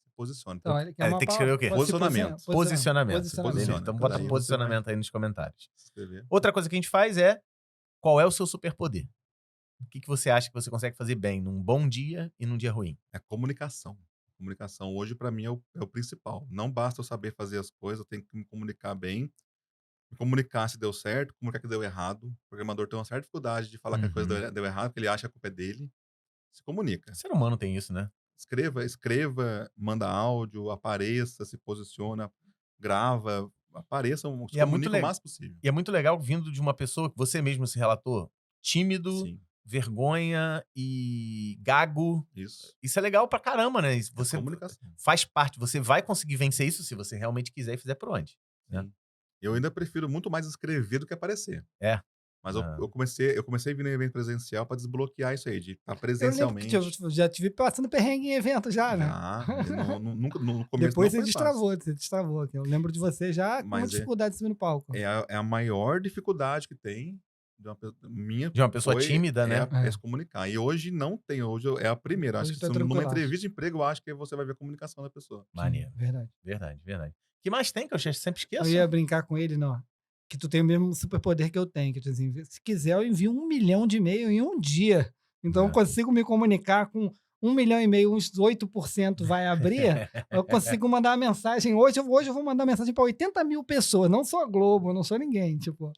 se posicione. Então, ele quer uma tem que escrever o quê? Posicionamento. Posicionamento. Posiciona. Então bota Daí você posicionamento aí nos comentários. Se inscrever. Outra coisa que a gente faz é, qual é o seu superpoder? O que você acha que você consegue fazer bem num bom dia e num dia ruim? É comunicação. Comunicação hoje, para mim, é o principal. Não basta eu saber fazer as coisas, eu tenho que me comunicar bem. Me comunicar se deu certo, comunicar que deu errado. O programador tem uma certa dificuldade de falar que a coisa deu errado, porque ele acha que a culpa é dele. Se comunica. O ser humano tem isso, né? Escreva, manda áudio, apareça, se posiciona, grava, apareça, se E é muito comunica o legal. máximo possível. E é muito legal vindo de uma pessoa que você mesmo se relatou tímido, Sim, vergonha e gago. isso. Isso é legal pra caramba, né? Você Comunicação. faz parte, você vai conseguir vencer isso se você realmente quiser e fizer por onde. né? Sim. Eu ainda prefiro muito mais escrever do que aparecer. É. Mas Ah. eu comecei a vir no evento presencial para desbloquear isso aí, de estar Eu lembro que presencialmente. eu já tive passando perrengue em evento já, né? Já, nunca, no começo Depois não você foi fácil. destravou. Eu lembro de você já com uma Mas dificuldade de subir no palco. É a maior dificuldade que tem De uma pessoa tímida, né? É se comunicar. E hoje não tem, hoje é a primeira. Acho Hoje que tá numa tranquilaço. entrevista de emprego, eu acho que você vai ver a comunicação da pessoa. Maneiro. Verdade. Verdade. O que mais tem que eu sempre esqueço? Eu ia brincar com ele, não. Que tu tem o mesmo superpoder que eu tenho. Que tu assim, se quiser, eu envio 1 milhão de e-mail em um dia. Então, eu consigo me comunicar com 1 milhão e meio, uns 8% vai abrir. Eu consigo mandar uma mensagem. Hoje eu vou mandar mensagem para 80 mil pessoas. Não sou a Globo, não sou ninguém. Tipo,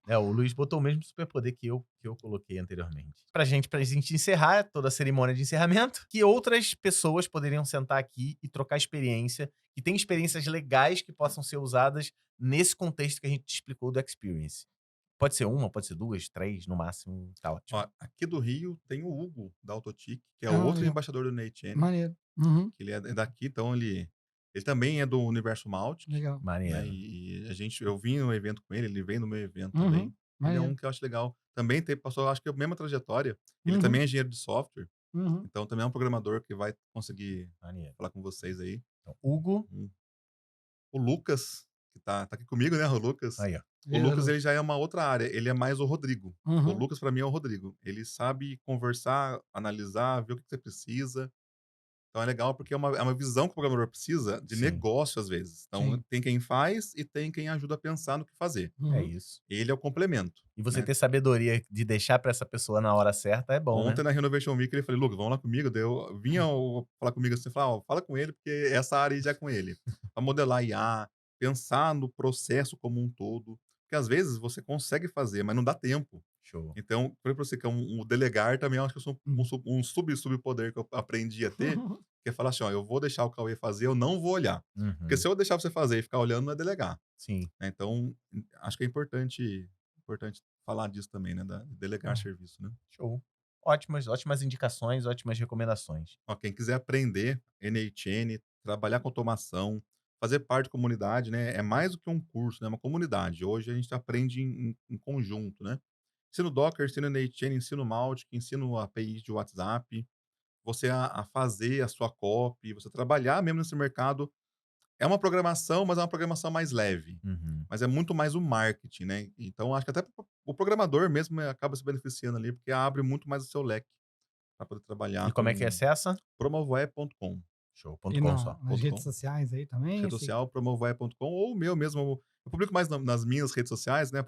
O Luiz botou o mesmo superpoder que eu coloquei anteriormente. Pra gente encerrar toda a cerimônia de encerramento, que outras pessoas poderiam sentar aqui e trocar experiência, que tem experiências legais que possam ser usadas nesse contexto que a gente te explicou do Experience. Pode ser uma, pode ser 2, 3, no máximo, tá ótimo. Ó, aqui do Rio tem o Hugo, da Autotic, que é Ah, outro legal. embaixador do Nate maneiro. Uhum, que ele é daqui, então ele também é do Universo Mautic. legal. Né? Maneiro. E eu vim no evento com ele vem no meu evento Uhum, também. Ele é maneiro. um que eu acho legal. Também passou, acho que a mesma trajetória. Ele Uhum. também é engenheiro de software, Uhum. então também é um programador que vai conseguir Maneiro. falar com vocês aí. Então, Hugo. O Lucas, que tá aqui comigo, né? O Lucas. Aí, ó. O Lucas, ele já é uma outra área. Ele é mais o Rodrigo. Uhum. O Lucas, pra mim, é o Rodrigo. Ele sabe conversar, analisar, ver o que você precisa. Então é legal porque é uma visão que o programador precisa de Sim. negócio, às vezes. Então Sim. tem quem faz e tem quem ajuda a pensar no que fazer. Uhum. É isso. Ele é o complemento. E você né? ter sabedoria de deixar pra essa pessoa na hora certa é bom, Ontem né? na Renovation Week ele falou, Lucas, vamos lá comigo. Daí eu vinha falar comigo assim, fala com ele, porque essa área aí já é com ele. Pra modelar IA, pensar no processo como um todo. Porque às vezes você consegue fazer, mas não dá tempo. Show. Então, falei pra você que é um delegar também, eu acho que eu sou um subpoder que eu aprendi a ter, que é falar assim, ó, eu vou deixar o Cauê fazer, eu não vou olhar. Uhum. Porque se eu deixar você fazer e ficar olhando, não é delegar. Sim. Né? Então, acho que é importante falar disso também, né? De delegar serviço, né? Show. Ótimas indicações, ótimas recomendações. Ó, quem quiser aprender NHN, trabalhar com automação, fazer parte de comunidade, né? É mais do que um curso, né? É uma comunidade. Hoje a gente aprende em conjunto, né? Ensino Docker, ensino NHN, ensino Mautic, ensino API de WhatsApp. Você a fazer a sua copy, você trabalhar mesmo nesse mercado. É uma programação, mas é uma programação mais leve. Uhum. Mas é muito mais o marketing, né? Então, acho que até o programador mesmo acaba se beneficiando ali, porque abre muito mais o seu leque para poder trabalhar. E como é que acessa? Promovoe.com. Show. E .com só. nas redes sociais aí também? Rede social, promovoe.com, ou o meu mesmo. Eu publico mais nas minhas redes sociais, né?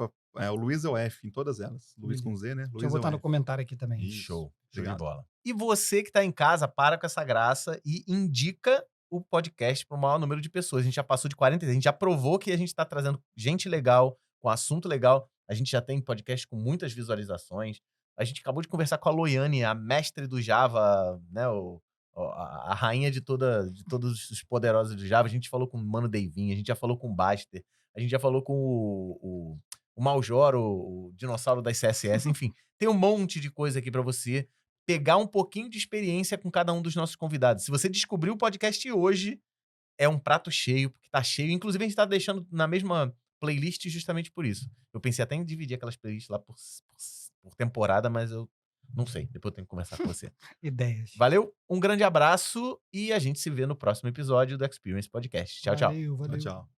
O Luiz é o F em todas elas. Luiz com Z, né? Deixa eu Luiz botar é o no F. comentário aqui também. Isso. Show. Show de Obrigado. bola. E você que tá em casa, para com essa graça e indica o podcast para o maior número de pessoas. A gente já passou de 40, a gente já provou que a gente tá trazendo gente legal, com assunto legal. A gente já tem podcast com muitas visualizações. A gente acabou de conversar com a Loiane, a mestre do Java, né? A rainha de todos os poderosos do Java. A gente falou com o Mano Deivin, a gente já falou com o Baster, a gente já falou com o Maljor, o dinossauro das CSS, enfim. Tem um monte de coisa aqui para você pegar um pouquinho de experiência com cada um dos nossos convidados. Se você descobriu o podcast hoje, é um prato cheio, porque tá cheio. Inclusive, a gente tá deixando na mesma playlist justamente por isso. Eu pensei até em dividir aquelas playlists lá por temporada, mas eu não sei. Depois eu tenho que conversar com você. Ideias. Valeu, um grande abraço e a gente se vê no próximo episódio do Experience Podcast. Tchau, tchau. Valeu. Tchau.